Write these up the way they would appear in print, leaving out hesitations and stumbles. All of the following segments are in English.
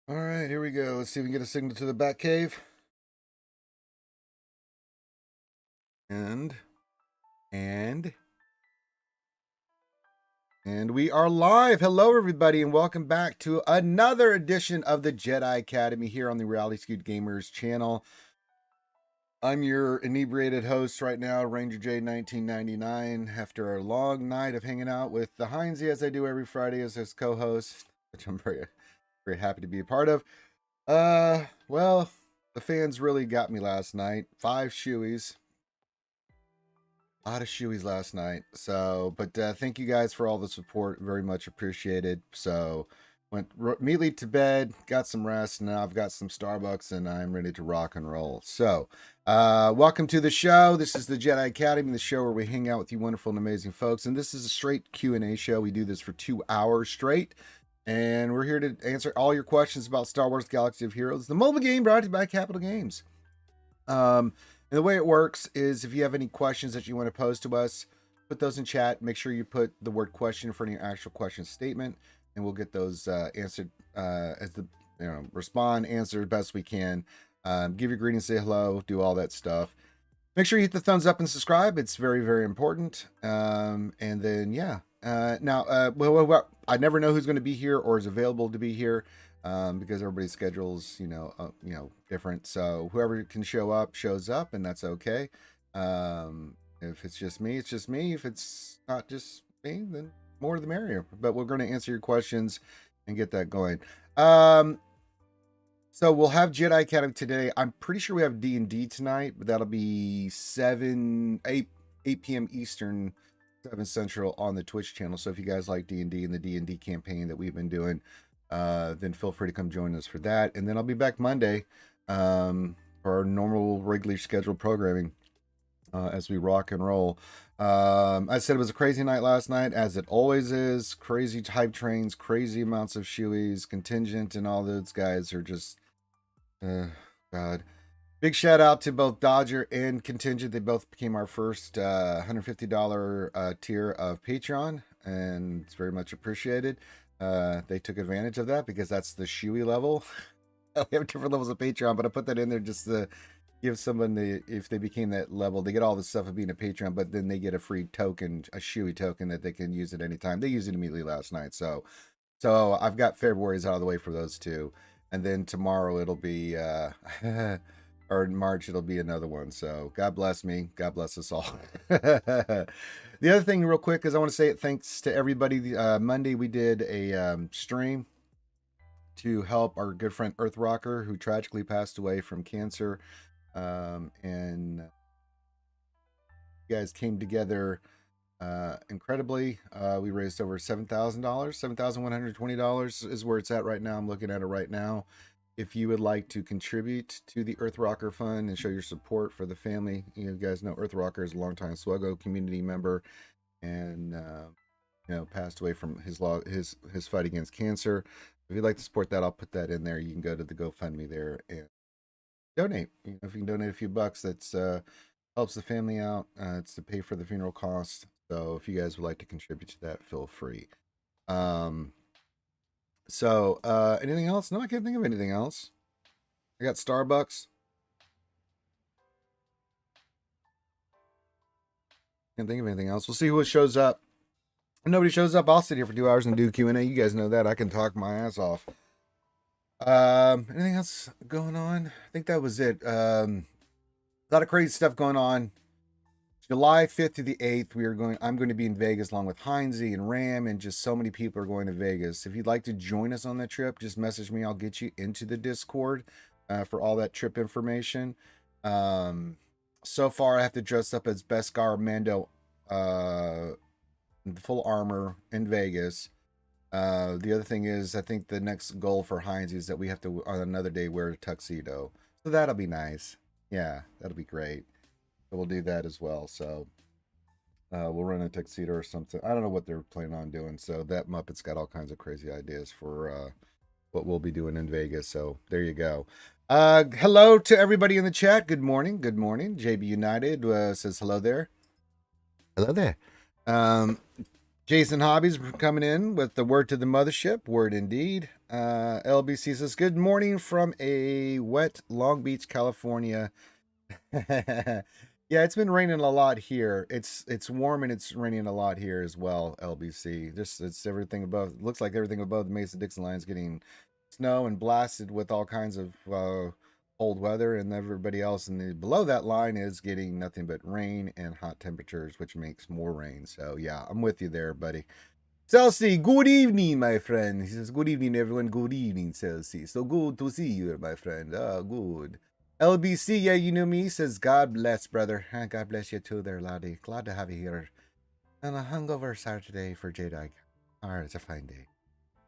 All right, here we go. Let's see if we can get a signal to the back cave. And we are live. Hello, everybody, and welcome back to another edition of the Jedi Academy here on the Reality Skewed Gamers channel. I'm your inebriated host right now, Ranger J 1999, after a long night of hanging out with the heinzy, as I do every Friday as his co-host, which I'm very happy to be a part of. Well, the fans really got me last night. 5 shoeys. A lot of shoeys last night. So, but thank you guys for all the support. Very much appreciated. So, went immediately to bed, got some rest, and now I've got some Starbucks and I'm ready to rock and roll. So, welcome to the show. This is the Jedi Academy, the show where we hang out with you wonderful and amazing folks. And this is a straight Q&A show. We do this for 2 hours straight. And we're here to answer all your questions about Star Wars Galaxy of Heroes, the mobile game brought to you by Capital Games. And the way it works is if you have any questions that you want to pose to us, put those in chat. Make sure you put the word question in front of your actual question statement, and we'll get those answered as the respond, answer best we can. Give your greetings, say hello, do all that stuff. Make sure you hit the thumbs up and subscribe. It's very, very important. And then, yeah. Well, I never know who's going to be here or is available to be here because everybody's schedules, different. So whoever can show up shows up, and that's okay. If it's just me, it's just me. If it's not just me, then more the merrier. But we're going to answer your questions and get that going. So we'll have Jedi Academy today. I'm pretty sure we have D&D tonight, but that'll be 8 p.m. Eastern, 7 Central on the Twitch channel. So if you guys like D&D and the D&D campaign that we've been doing, then feel free to come join us for that. And then I'll be back Monday for our normal, regularly scheduled programming as we rock and roll. I said it was a crazy night last night, as it always is. Crazy hype trains, crazy amounts of shoeys, contingent, and all those guys are just, God. Big shout out to both Dodger and Contingent. They both became our first $150 tier of Patreon, and it's very much appreciated. They took advantage of that because that's the shoey level. We have different levels of Patreon, but I put that in there just to give someone if they became that level, they get all the stuff of being a Patreon, but then they get a free token, a shoey token that they can use at any time. They used it immediately last night. So I've got February's out of the way for those two. And then tomorrow it'll be, or in March, it'll be another one. So God bless me. God bless us all. The other thing real quick is I want to say thanks to everybody. Monday, we did a stream to help our good friend Earth Rocker, who tragically passed away from cancer. And you guys came together incredibly. We raised over $7,000. $7,120 is where it's at right now. I'm looking at it right now. If you would like to contribute to the Earth Rocker Fund and show your support for the family, you guys know Earth Rocker is a longtime SWGOH community member, and passed away from his fight against cancer. If you'd like to support that, I'll put that in there. You can go to the GoFundMe there and donate. If you can donate a few bucks, that's helps the family out. It's to pay for the funeral costs. So if you guys would like to contribute to that, feel free. Anything else? No, I can't think of anything else. I got Starbucks. Can't think of anything else. We'll see who shows up. If nobody shows up, I'll sit here for 2 hours and do Q&A. You guys know that. I can talk my ass off. Anything else going on? I think that was it. A lot of crazy stuff going on. July 5th to the 8th, I'm going to be in Vegas along with heinzy and Ram, and just so many people are going to Vegas. If you'd like to join us on that trip, just message me. I'll get you into the Discord for all that trip information. So far, I have to dress up as Beskar Mando in full armor in Vegas. The other thing is, I think the next goal for heinzy is that we have to, on another day, wear a tuxedo. So that'll be nice. Yeah, that'll be great. So we'll do that as well. So we'll run a tuxedo or something. I don't know what they're planning on doing. So that Muppet's got all kinds of crazy ideas for what we'll be doing in Vegas. So there you go. Hello to everybody in the chat. Good morning. Good morning. JB United says hello there. Hello there. Jason Hobbies coming in with the word to the mothership. Word indeed. LBC says, good morning from a wet Long Beach, California. Yeah, it's been raining a lot here. It's warm and it's raining a lot here as well, LBC. Just it's everything above, looks like everything above the Mason-Dixon line is getting snow and blasted with all kinds of cold weather, and everybody else below that line is getting nothing but rain and hot temperatures, which makes more rain. So yeah, I'm with you there, buddy. Chelsea, good evening, my friend. He says, good evening, everyone. Good evening, Chelsea. So good to see you, my friend. Good. LBC, yeah, you know me. He says, God bless, brother. God bless you too there, laddie. Glad to have you here on a hungover Saturday for Jedi. All right, it's a fine day.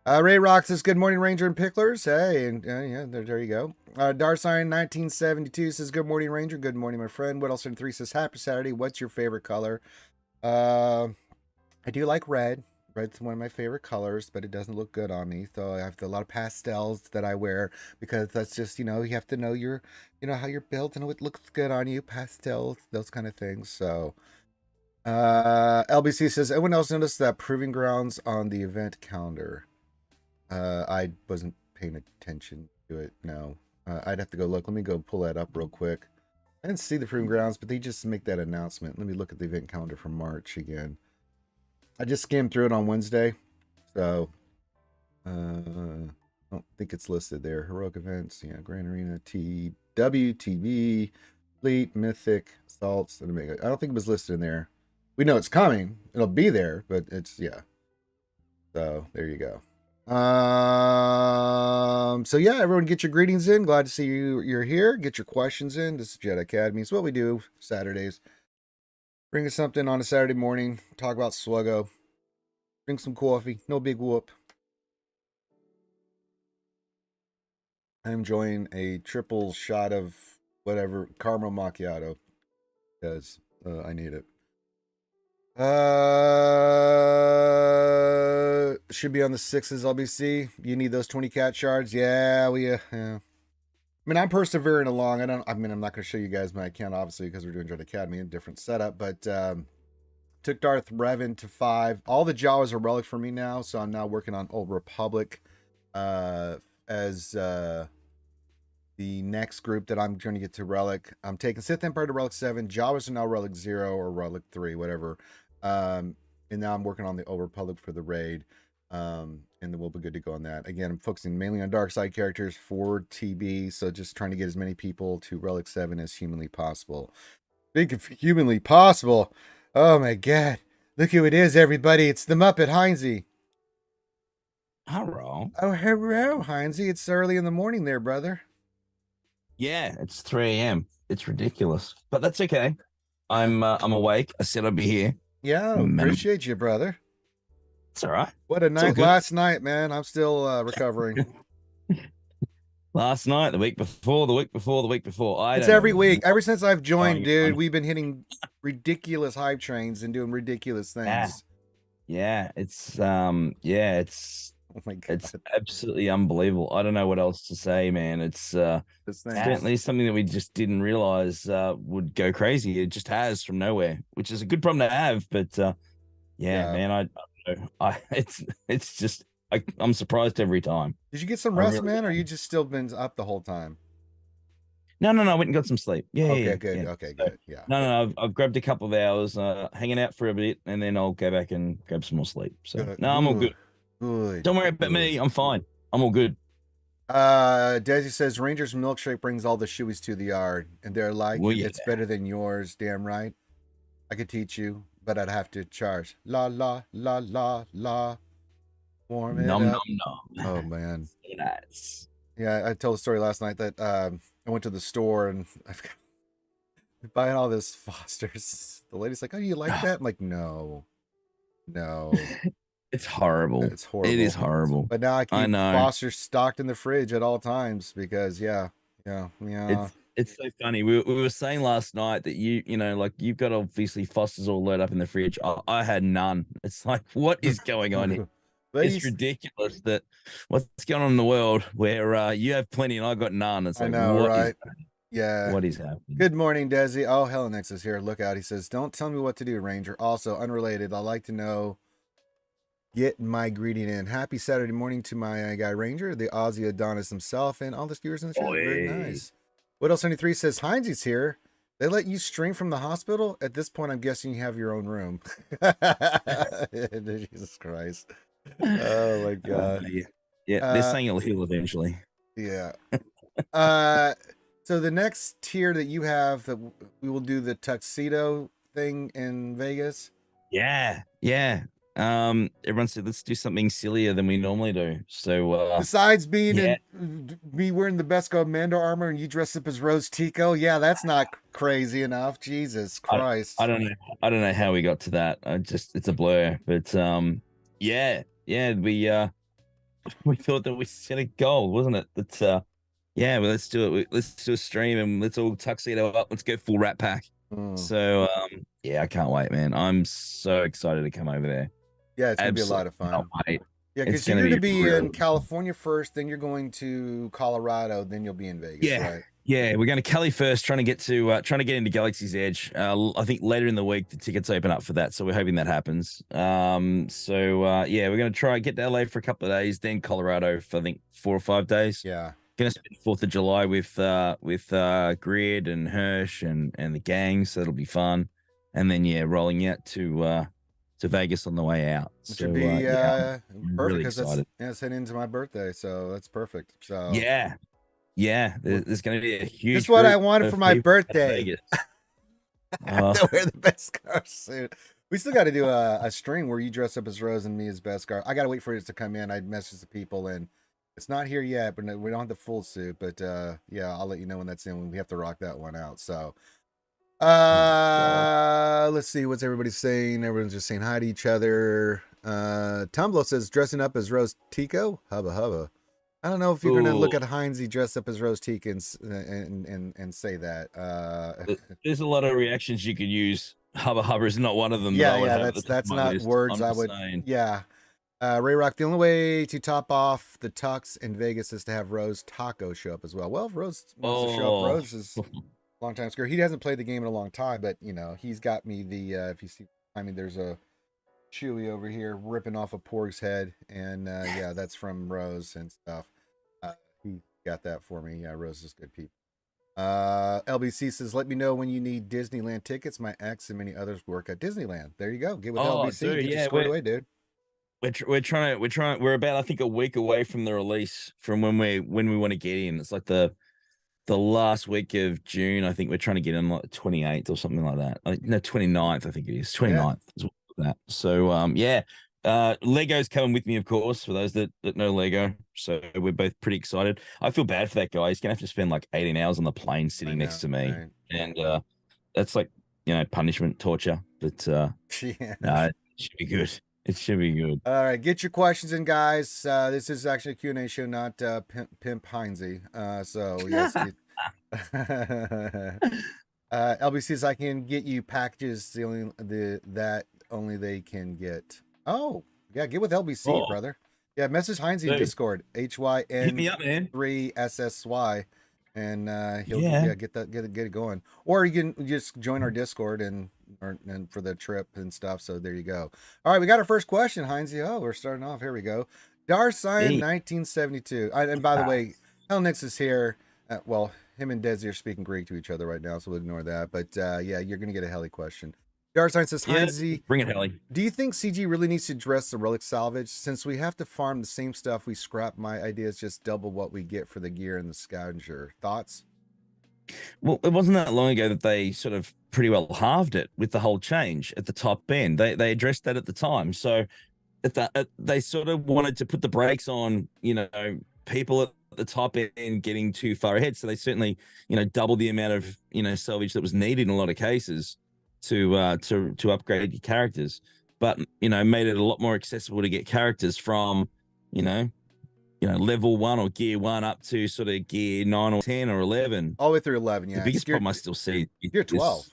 Ray Rock says, good morning, Ranger and Picklers. Hey, and yeah, there you go. Darsign 1972 says, good morning, Ranger. Good morning, my friend. Whittleson 3 says, happy Saturday. What's your favorite color? I do like red. Red's one of my favorite colors, but it doesn't look good on me. So I have a lot of pastels that I wear because that's just, you have to know how you're built and what looks good on you. Pastels, those kind of things. So, LBC says, anyone else noticed that proving grounds on the event calendar? I wasn't paying attention to it. No, I'd have to go look. Let me go pull that up real quick. I didn't see the proving grounds, but they just make that announcement. Let me look at the event calendar for March again. I just skimmed through it on Wednesday, so I don't think it's listed there. Heroic events, yeah, Grand Arena, WTB, Fleet, Mythic, Salts, and Omega. I don't think it was listed in there. We know it's coming. It'll be there, but it's, yeah. So there you go. So yeah, everyone get your greetings in. Glad to see you're here. Get your questions in. This is Jedi Academy. It's what we do Saturdays. Bring us something on a Saturday morning. Talk about SWGOH. Drink some coffee. No big whoop. I'm enjoying a triple shot of whatever caramel macchiato because I need it. Should be on the 6s, LBC. You need those 20 cat shards. Yeah. I mean, I'm persevering along. I'm not going to show you guys my account, obviously, because we're doing Jedi Academy, a different setup. But took Darth Revan to 5. All the Jawas are relic for me now, so I'm now working on Old Republic as the next group that I'm trying to get to relic. I'm taking Sith Empire to relic 7. Jawas are now relic 0 or relic 3, whatever. And now I'm working on the Old Republic for the raid. And then we'll be good to go on that. Again, I'm focusing mainly on dark side characters for TB, so just trying to get as many people to relic 7 as humanly possible. Speaking of humanly possible, oh my god, look who it is, everybody. It's the Muppet heinzy. Hello. Oh, hello, heinzy. It's early in the morning there, brother. Yeah, it's 3 a.m. It's ridiculous, but that's okay. I'm awake. I said I'd be here. Yeah, appreciate you, brother. It's all right. What a night last night, man. I'm still recovering. Last night, the week before, the week before, the week before. It's every week. Ever since I've joined, dude, we've been hitting ridiculous hype trains and doing ridiculous things. Yeah, it's oh my God. It's absolutely unbelievable. I don't know what else to say, man. It's certainly something that we just didn't realize would go crazy. It just has from nowhere, which is a good problem to have. But yeah, man, it's just I'm surprised every time. Did you get some rest, man, or you just still been up the whole time? No, I went and got some sleep. Yeah. Okay, good. Yeah. Okay, good. Yeah. No, I've grabbed a couple of hours, hanging out for a bit, and then I'll go back and grab some more sleep. So no, I'm all good. Good. Don't worry about me. I'm fine. I'm all good. Desi says Ranger's milkshake brings all the shoeies to the yard, and they're like, well, yeah. It's better than yours. Damn right. I could teach you, but I'd have to charge. La la la la la. Warm it nom, up. Nom, nom. Oh man. So nice. Yeah, I told a story last night that I went to the store and I've got buying all this Foster's. The lady's like, "Oh, you like that?" I'm like, "No." It's horrible. It's horrible. It is horrible. But now I keep Foster's stocked in the fridge at all times because yeah. It's so funny. We were saying last night that like you've got obviously Foster's all loaded up in the fridge. I had none. It's like, what is going on here? It's ridiculous that what's going on in the world where you have plenty and I got none. It's like, I know, right? Yeah. What is happening? Good morning, Desi. Oh, Helenex is here. Look out. He says, don't tell me what to do, Ranger. Also, unrelated, I'd like to know get my greeting in. Happy Saturday morning to my guy Ranger, the Aussie Adonis himself, and all the viewers in the chat. Oh, Very hey. nice. What else? 73 says Heinzy's here. They let you stream from the hospital. At this point, I'm guessing you have your own room. Jesus Christ. Oh my God. Yeah. They're saying it'll heal eventually. Yeah. So the next tier that you have, that we will do the tuxedo thing in Vegas. Yeah. Everyone said let's do something sillier than we normally do. So besides being in me wearing the Beskar Mando armor and you dress up as Rose Tico, yeah, that's not crazy enough. Jesus Christ. I don't know how we got to that. It's a blur. But yeah, we thought that we set a goal, wasn't it? That yeah, well, let's do it. Let's do a stream and let's all tuxedo up. Let's go full Rat Pack. So yeah, I can't wait, man. I'm so excited to come over there. Yeah, it's gonna be a lot of fun. Yeah, because you're gonna be in California first, then you're going to Colorado, then you'll be in Vegas. Yeah, right? Yeah, we're going to Cali first, trying to get into Galaxy's Edge. I think later in the week the tickets open up for that, so we're hoping that happens. Yeah, we're going to try get to LA for a couple of days, then Colorado for I think 4 or 5 days. Yeah, going to spend 4th of July with Grid and Hirsch and the gang, so that'll be fun. And then rolling out to Vegas on the way out. Which would be perfect because really that's heading into my birthday, so that's perfect. So yeah, there's going to be a huge. That's what I wanted for my birthday. I have to wear the Beskar suit. We still got to do a stream where you dress up as Rose and me as Beskar. I got to wait for it to come in. I'd message the people, and it's not here yet, but we don't have the full suit. But yeah, I'll let you know when that's in. When we have to rock that one out. So let's see what's everybody saying. Everyone's just saying hi to each other. Tumblo says dressing up as Rose Tico. Hubba hubba. I don't know if you're gonna look at heinzy dressed up as Rose Tico and say that. There's a lot of reactions you could use. Hubba hubba is not one of them. Yeah, that's not words I would. Saying. Yeah. Ray Rock, the only way to top off the tux in Vegas is to have Rose Taco show up as well. Well, if Rose wants to show up, Rose is long time scared. He hasn't played the game in a long time, but you know, he's got me the if you see, I mean, there's a Chewy over here ripping off a porg's head, and yeah, that's from Rose and stuff. He got that for me. Yeah, Rose is good people. LBC says, let me know when you need Disneyland tickets. My ex and many others work at Disneyland. There you go. Get with LBC. Dude, get squared away, dude. We're about I think a week away from the release from when we want to get in. It's like the last week of June. I think we're trying to get in like 28th or something like that. No, 29th, I think it is. 29th. Yeah. That. So yeah. Lego's coming with me, of course, for those that know Lego. So we're both pretty excited. I feel bad for that guy. He's gonna have to spend like 18 hours on the plane sitting next to me. Right. And that's like, you know, punishment, torture. But yeah. No, it should be good. It should be good. All right, get your questions in, guys. This is actually a Q&A show, not Pimp Heinzy. So yes. LB says I can get you packages that only they can get. Oh, yeah, get with LBC, brother. Yeah, message Heinzy in Discord. HYN3SSY, and he'll get it going. Or you can just join our Discord and for the trip and stuff. So there you go. All right, we got our first question, Heinzy. Oh, we're starting off. Here we go. Darsign 1972. And by the way, Hell Nix is here. Well, him and Desi are speaking Greek to each other right now, so we'll ignore that. But yeah, you're gonna get a heli question. Darsign says, Heinzy, bring it, Heli. Do you think CG really needs to dress the relic salvage? Since we have to farm the same stuff we scrap, my idea is just double what we get for the gear and the scavenger. Thoughts? Well, it wasn't that long ago that they sort of pretty well halved it with the whole change at the top end. They addressed that at the time. So they sort of wanted to put the brakes on, you know, people at the top end getting too far ahead. So they certainly, you know, doubled the amount of, you know, salvage that was needed in a lot of cases to upgrade your characters, but you know, made it a lot more accessible to get characters from, you know, level 1 or gear 1 up to sort of gear 9 or 10 or 11. All the way through 11. Yeah, the biggest problem I still see gear 12.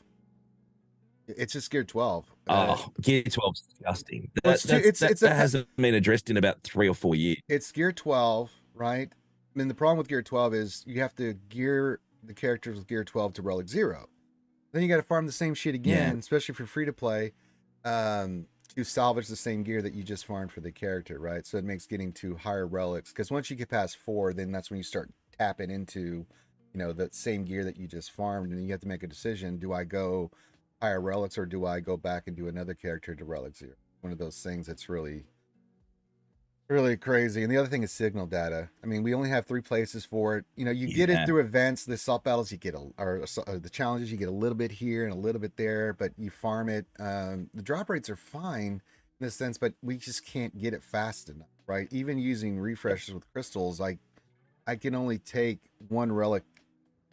It's just gear 12. Gear 12 is disgusting. That hasn't been addressed in about 3 or 4 years. It's gear 12, right? I mean, the problem with gear 12 is you have to gear the characters with gear 12 to relic 0. Then you got to farm the same shit again, especially if you're free to play, to to salvage the same gear that you just farmed for the character, right? So it makes getting to higher relics, because once you get past 4, then that's when you start tapping into, the same gear that you just farmed, and you have to make a decision: do I go higher relics, or do I go back and do another character to relic 0? One of those things that's really crazy. And the other thing is signal data. I mean, we only have 3 places for it. You get it through events, the assault battles, you get the challenges, you get a little bit here and a little bit there, but you farm it. The drop rates are fine in a sense, but we just can't get it fast enough, right? Even using refreshes with crystals, I can only take 1 relic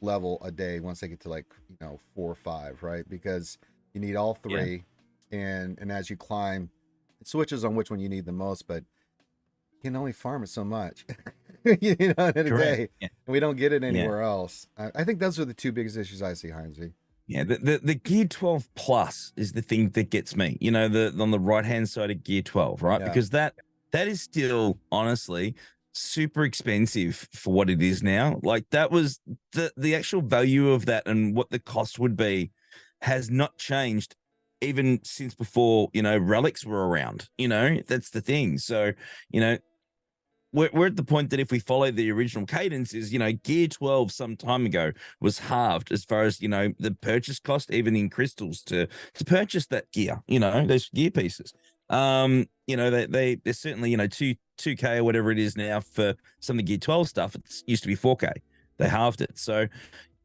level a day once I get to 4 or 5, right? Because you need all 3, and as you climb, it switches on which one you need the most, but you can only farm it so much in a day. We don't get it anywhere else. I think those are the 2 biggest issues I see, heinzy. The gear 12 plus is the thing that gets me, on the right hand side of gear 12, right? Because that is still honestly super expensive for what it is now. Like, that was the actual value of that, and what the cost would be has not changed even since before relics were around. That's the thing. So we're at the point that if we follow the original cadence, is gear 12 some time ago was halved as far as the purchase cost, even in crystals, to purchase that gear, those gear pieces. They're certainly 2K or whatever it is now for some of the gear 12 stuff. It used to be 4K. They halved it. So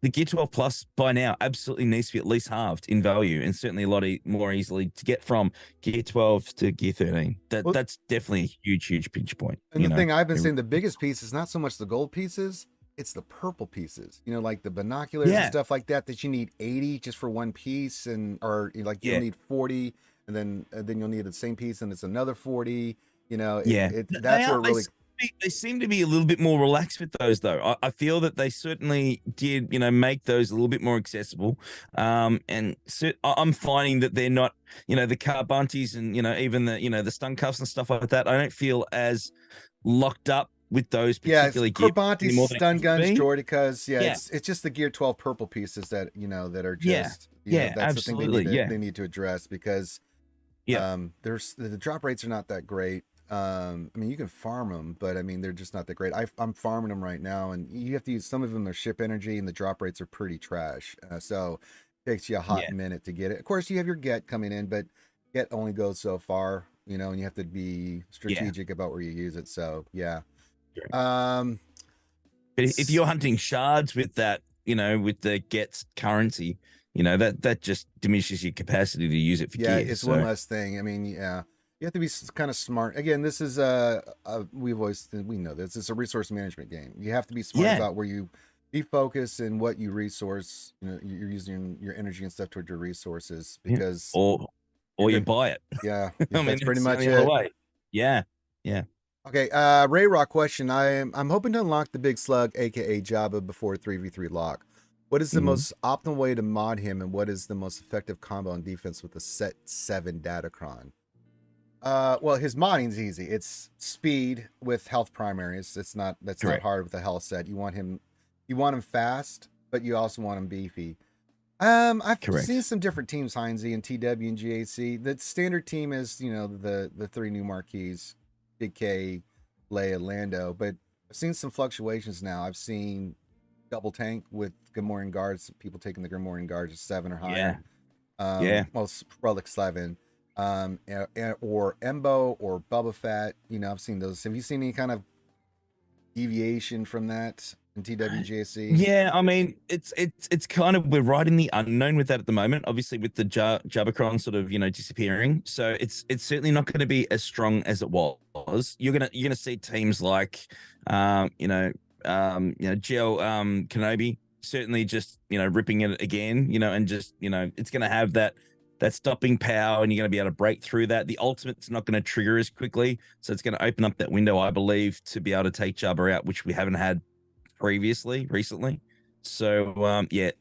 the gear 12 plus by now absolutely needs to be at least halved in value, and certainly a lot more easily to get from gear 12 to gear 13. That's definitely a huge pinch point. And the thing I've been saying, the biggest piece is not so much the gold pieces, it's the purple pieces, like the binoculars and stuff like that you need 80 just for 1 piece, or you'll need 40, and then you'll need the same piece and it's another 40. That's where it really... They seem to be a little bit more relaxed with those, though. I feel that they certainly did, make those a little bit more accessible. And so I'm finding that they're not, the car bunties and, even the stun cuffs and stuff like that. I don't feel as locked up with those particular gear. Bunties, stun guns, Jordicas. It's just the gear 12 purple pieces that, that are just, that's absolutely the thing they need to address, because the drop rates are not that great. I mean, you can farm them, but I mean, they're just not that great. I'm farming them right now, and you have to use some of them. Their ship energy, and the drop rates are pretty trash. So it takes you a hot minute to get it. Of course, you have your get coming in, but get only goes so far, and you have to be strategic about where you use it. So but if you're hunting shards with that, with the gets currency, that just diminishes your capacity to use it for gear. It's one less thing. I mean, you have to be kind of smart. Again, this is we know this. It's a resource management game. You have to be smart about where you defocus and what you resource. You're using your energy and stuff toward your resources, because or you buy it. That's pretty much it. Yeah. Okay, Ray Rock question. I'm hoping to unlock the big slug, aka Jabba, before 3v3 lock. What is the most optimal way to mod him, and what is the most effective combo on defense with the set 7 Datacron? Well, his modding's easy. It's speed with health primaries. That's not hard with the health set. You want him fast, but you also want him beefy. I've seen some different teams, heinzy and TW and GAC. The standard team is, the 3 new marquees, Big K, Leia, Lando, but I've seen some fluctuations now. I've seen double tank with Gamorrean guards, people taking the Gamorrean guards at 7 or higher. Well, relic 7. Or Embo or Boba Fett. I've seen those. Have you seen any kind of deviation from that in TWGAC? Yeah, I mean, it's kind of, we're right in the unknown with that at the moment. Obviously, with the Jabacron sort of disappearing, so it's certainly not going to be as strong as it was. You're gonna see teams like Gel Kenobi certainly just ripping it again, and just it's going to have that stopping power, and you're going to be able to break through that. The ultimate's not going to trigger as quickly, so it's going to open up that window, I believe, to be able to take Jabba out, which we haven't had recently. So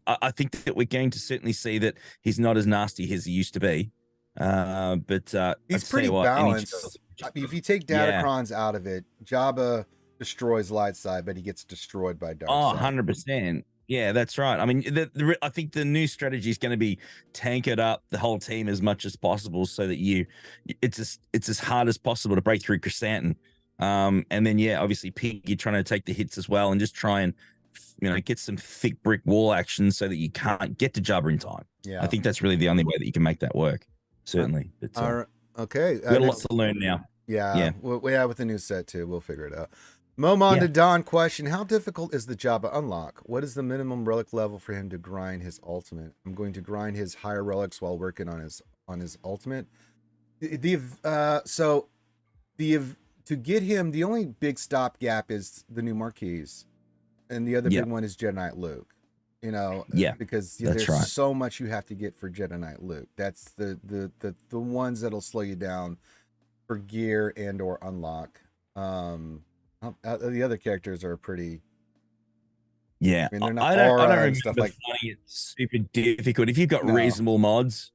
I think that we're going to certainly see that he's not as nasty as he used to be. But he's pretty balanced. If you take Datacrons out of it, Jabba destroys light side, but he gets destroyed by dark side. 100%. Yeah, that's right. I mean, I think the new strategy is going to be tank it up the whole team as much as possible, so that it's as hard as possible to break through Chrysanthemum. And then obviously Piggy trying to take the hits as well, and just try and get some thick brick wall action so that you can't get to Jabba in time. Yeah, I think that's really the only way that you can make that work. Certainly. Okay. We got a lot to learn now. Yeah. With the new set too, we'll figure it out. Momon to Don question: how difficult is the Jabba unlock? What is the minimum relic level for him to grind his ultimate? I'm going to grind his higher relics while working on his ultimate. To get him, the only big stopgap is the new Marquise, and the other big one is Jedi Knight Luke. Because there's so much you have to get for Jedi Knight Luke. That's the ones that'll slow you down for gear and or unlock. The other characters are pretty. Yeah, I mean, they're not. I don't remember stuff like finding it super difficult. If you've got reasonable mods,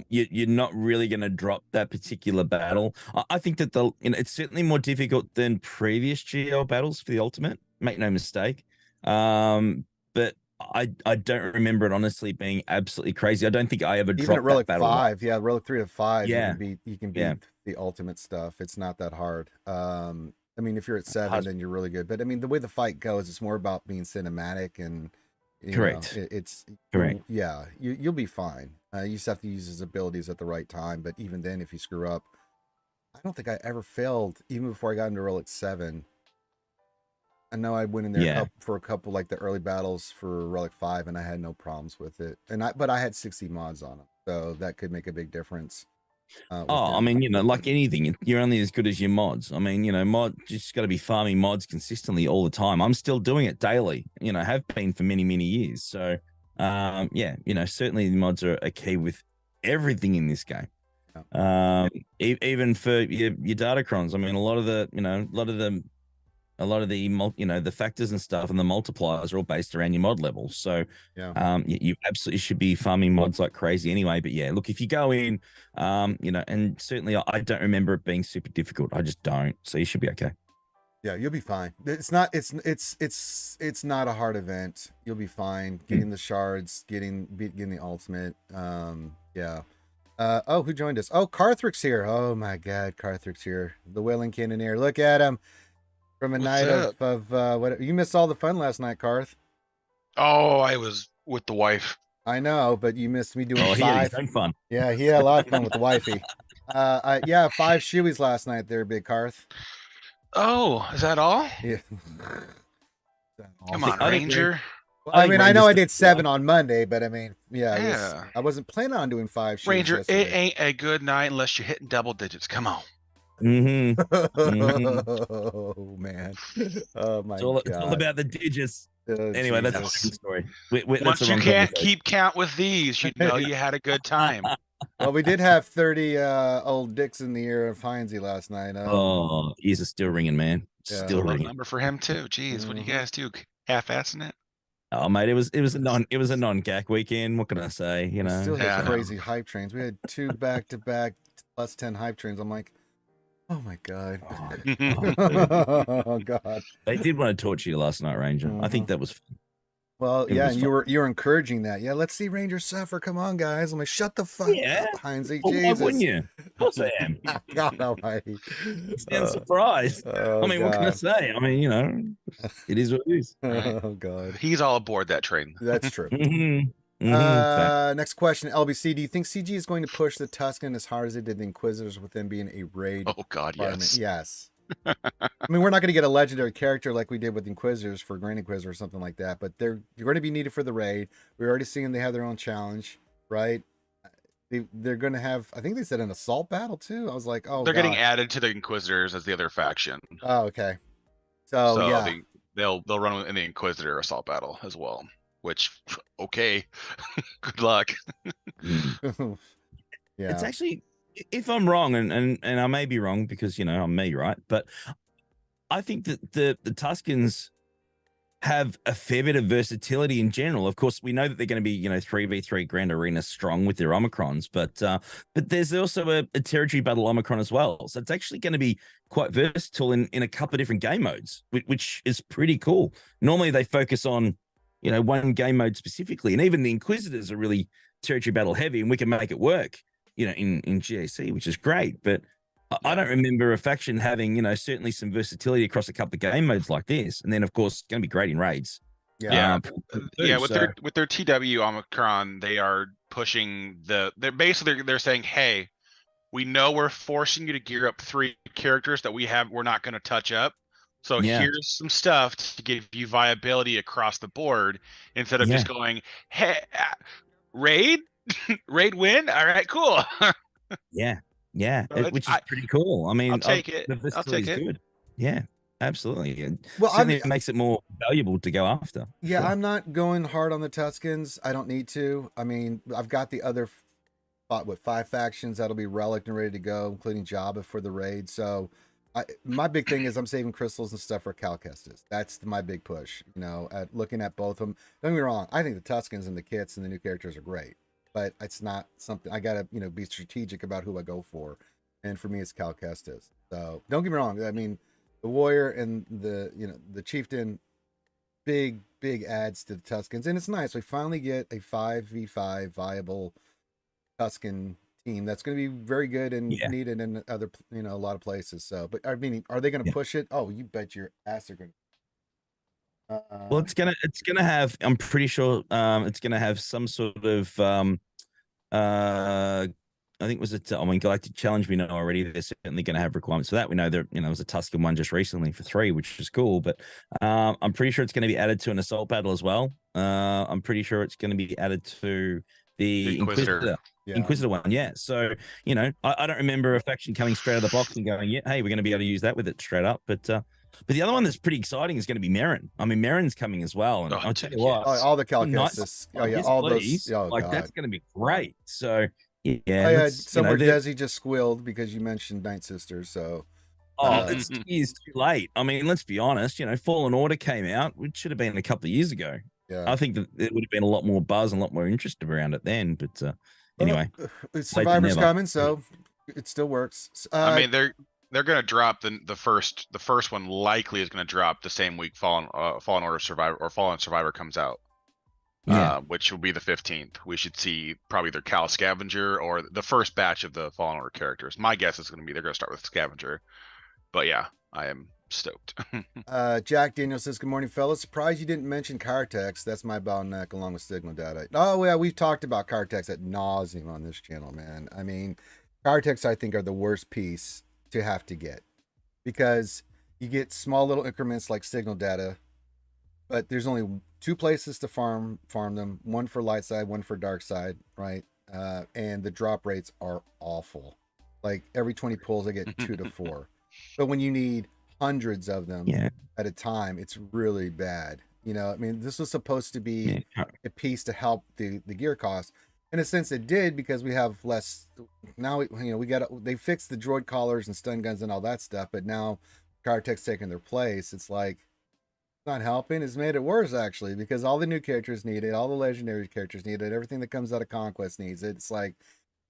you're not really going to drop that particular battle. I think that it's certainly more difficult than previous GL battles for the ultimate. Make no mistake. But I don't remember it honestly being absolutely crazy. I don't think I ever dropped at Relic that battle 5. Yeah, Relic 3 to 5. Yeah, you can beat the ultimate stuff. It's not that hard. I mean, if you're at 7, then you're really good. But I mean, the way the fight goes, it's more about being cinematic and correct. It's correct. Yeah, you'll be fine. You just have to use his abilities at the right time. But even then, if you screw up, I don't think I ever failed even before I got into Relic 7. I know I went in there for a couple like the early battles for Relic 5, and I had no problems with it. But I had 60 mods on them, so that could make a big difference. I mean, like anything, you're only as good as your mods. I mean, mod just got to be farming mods consistently all the time. I'm still doing it daily. Have been for many, many years. So, certainly the mods are a key with everything in this game. Even for your datacrons. I mean, a lot of the factors and stuff and the multipliers are all based around your mod level. So you absolutely should be farming mods like crazy anyway. But look, if you go in, and certainly I don't remember it being super difficult. I just don't. So you should be okay. Yeah, you'll be fine. It's not a hard event. You'll be fine getting the shards, getting the ultimate. Who joined us? Oh, Carthrick's here. Oh my God, Carthrick's here. The Wailing Cannoneer. Look at him. From a night of what you missed all the fun last night, Carth. Oh, I was with the wife. I know, but you missed me doing 5. He had his own fun. Yeah, he had a lot of fun with the wifey. 5 shoeies last night there, Big Carth. Oh, is that all? Yeah. Come on, Ranger. I mean, I know I did 7 on Monday, but I mean, I wasn't planning on doing 5 shoeies. Ranger, yesterday. it ain't a good night unless you're hitting double digits. Come on. Oh man! Oh my God! It's all about the digits. Anyway, that's a different story. Once you can't keep count with these, you know you had a good time. Well, we did have 30 old dicks in the ear of heinzy last night. Ears are still ringing, man. Still ringing. Number for him too. Jeez, what do you guys do? Half-assing it? Oh, mate, it was a non-GAC weekend. What can I say? Still had crazy hype trains. We had 2 back-to-back plus 10 hype trains. I'm like, oh my God. Oh God. They did want to torture you last night, Ranger. I think that was fun. Well, and you were encouraging that. Yeah, let's see Ranger suffer. Come on, guys. I'm like, shut the fuck up, heinzy. Jesus. Why wouldn't you? Of course I am. God almighty. Stand surprised. I mean, what can I say? I mean, it is what it is. Oh God. He's all aboard that train. That's true. Next question, LBC. Do you think CG is going to push the Tusken as hard as it did the Inquisitors with them being a raid? Oh God, yes. Yes. I mean, we're not going to get a legendary character like we did with Inquisitors for Grand Inquisitor or something like that, but you're going to be needed for the raid. We're already seeing they have their own challenge, right? They're going to have, I think they said an assault battle too. I was like, oh, they're getting added to the Inquisitors as the other faction. Oh, okay. So yeah, they'll run in the Inquisitor assault battle as well. Which, okay, good luck. Yeah, it's actually, if I'm wrong, and I may be wrong because I'm me, right? But I think that the Tuskens have a fair bit of versatility in general. Of course, we know that they're going to be 3v3 Grand Arena strong with their Omicrons, but there's also a territory battle Omicron as well. So it's actually going to be quite versatile in a couple of different game modes, which is pretty cool. Normally they focus on one game mode specifically. And even the Inquisitors are really territory battle heavy, and we can make it work, in GAC, which is great. But I don't remember a faction having, certainly some versatility across a couple of game modes like this. And then, of course, it's going to be great in raids. Yeah. With their TW Omicron, they are pushing they're saying, hey, we know we're forcing you to gear up 3 characters that we're not going to touch up. So here's some stuff to give you viability across the board instead of just going, hey, raid win. All right, cool. Which is pretty cool. I mean, I'll take it. I'll take it. Good. Yeah, absolutely. And it makes it more valuable to go after. Yeah, sure. I'm not going hard on the Tuskens. I don't need to. I mean, I've got the other 5 factions that'll be relic and ready to go, including Jabba for the raid. So my big thing is I'm saving crystals and stuff for Cal Kestis. That's my big push, at looking at both of them. Don't get me wrong. I think the Tuskens and the kits and the new characters are great, but it's not something I got to, be strategic about who I go for. And for me, it's Cal Kestis. So don't get me wrong. I mean, the warrior and the chieftain, big adds to the Tuskens. And it's nice. We finally get a 5v5 viable Tusken team that's going to be very good and needed in other, a lot of places. So, but I mean, are they going to push it? Oh, you bet your ass they're going to. Well, it's gonna have. I'm pretty sure it's gonna have some sort of I think Galactic Challenge we know already. They're certainly going to have requirements for that. We know there was a Tusken one just recently for 3, which is cool. But I'm pretty sure it's going to be added to an assault battle as well. I'm pretty sure it's going to be added to the Inquisitor one. Yeah. So I don't remember a faction coming straight out of the box and going, hey, we're going to be able to use that with it straight up. But the other one that's pretty exciting is going to be Merrin. I mean, Merrin's coming as well, and I'll tell you what, all the Cal Kestis, all those, that's going to be great. So. Yeah, I had somewhere Desi just squealed because you mentioned Night Sisters. So, it's too late. I mean, let's be honest. Fallen Order came out, which should have been a couple of years ago. Yeah, I think that it would have been a lot more buzz and a lot more interest around it then. But anyway, Survivor's coming, so it still works. I mean, they're going to drop the first one. Likely is going to drop the same week Fallen Order Survivor or Fallen Survivor comes out. Which will be the 15th. We should see probably either Cal Scavenger or the first batch of the Fallen Order characters. My guess is going to be they're going to start with Scavenger. But yeah, I am stoked. Jack Daniel says, good morning, fellas. Surprised you didn't mention Cartex. That's my bottleneck along with Signal Data. Oh, yeah, we've talked about Cartex at nauseum on this channel, man. I mean, Cartex, I think, are the worst piece to have to get because you get small little increments like Signal Data, but there's only 2 places to farm them, one for light side, one for dark side, right? And the drop rates are awful. Like every 20 pulls, I get 2 to 4. But when you need hundreds of them at a time, it's really bad. I mean, this was supposed to be a piece to help the gear cost. In a sense, it did because we have less. Now, they fixed the droid collars and stun guns and all that stuff, but now Cartex taking their place. It's like, not helping. It's made it worse actually because all the new characters need it, all the legendary characters need it, everything that comes out of Conquest needs it. It's like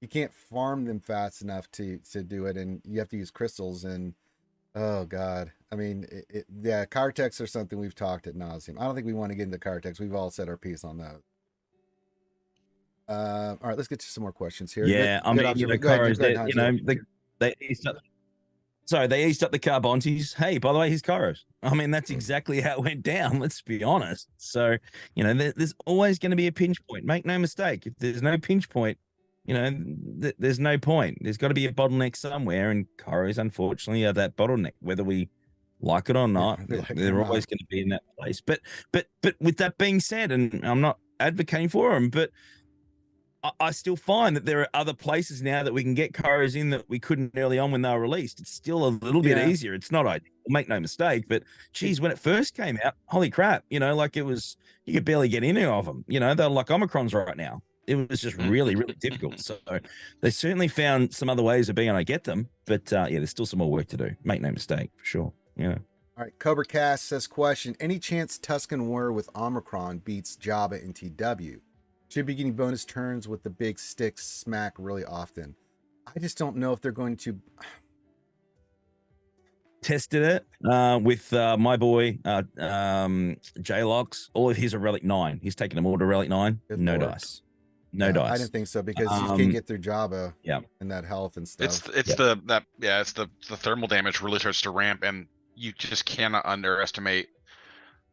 you can't farm them fast enough to do it, and you have to use crystals. And oh god, I mean, Cartex are something we've talked at nauseum. I don't think we want to get into Cartex. We've all said our piece on that. All right, let's get to some more questions here. Yeah, they eased up the Carbontes. Hey, by the way, here's Kairos. I mean, that's exactly how it went down. Let's be honest. So, there's always going to be a pinch point. Make no mistake. If there's no pinch point, there's no point. There's got to be a bottleneck somewhere, and Kairos, unfortunately, are that bottleneck. Whether we like it or not, they're always going to be in that place. But with that being said, and I'm not advocating for them, but I still find that there are other places now that we can get Kairos in that we couldn't early on when they were released. It's still a little bit easier. It's not ideal, make no mistake, but geez, when it first came out, holy crap, like it was, you could barely get any of them. They're like Omicrons right now. It was just really, really difficult. So they certainly found some other ways of being able to get them, but there's still some more work to do. Make no mistake, for sure. All right, Cobra Cast says, question, any chance Tusken Warrior with Omicron beats Jabba in TW? Should be getting bonus turns with the big sticks smack really often. I just don't know if they're going to. tested it with my boy J-Locks. All of his are relic 9. He's taken them all to relic 9. Good no Lord. dice. No dice. I didn't think so because you can't get through Jabba. Yeah. And that health and stuff. It's the thermal damage really starts to ramp, and you just cannot underestimate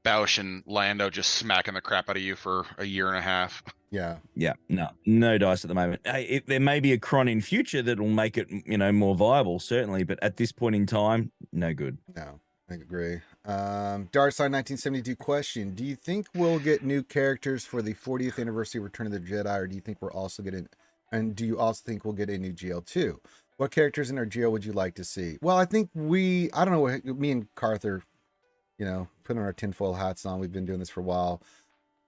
Bausch and Lando just smacking the crap out of you for a year and a half. Yeah. Yeah. No dice at the moment. Hey, there may be a cron in future that will make it, more viable, certainly, but at this point in time, no good. No, I agree. Darkside 1972 question: do you think we'll get new characters for the 40th anniversary of Return of the Jedi, or do you think we're also getting? And do you also think we'll get a new GL2? What characters in our GL would you like to see? Well, I think I don't know what me and Carther, putting our tinfoil hats on. We've been doing this for a while,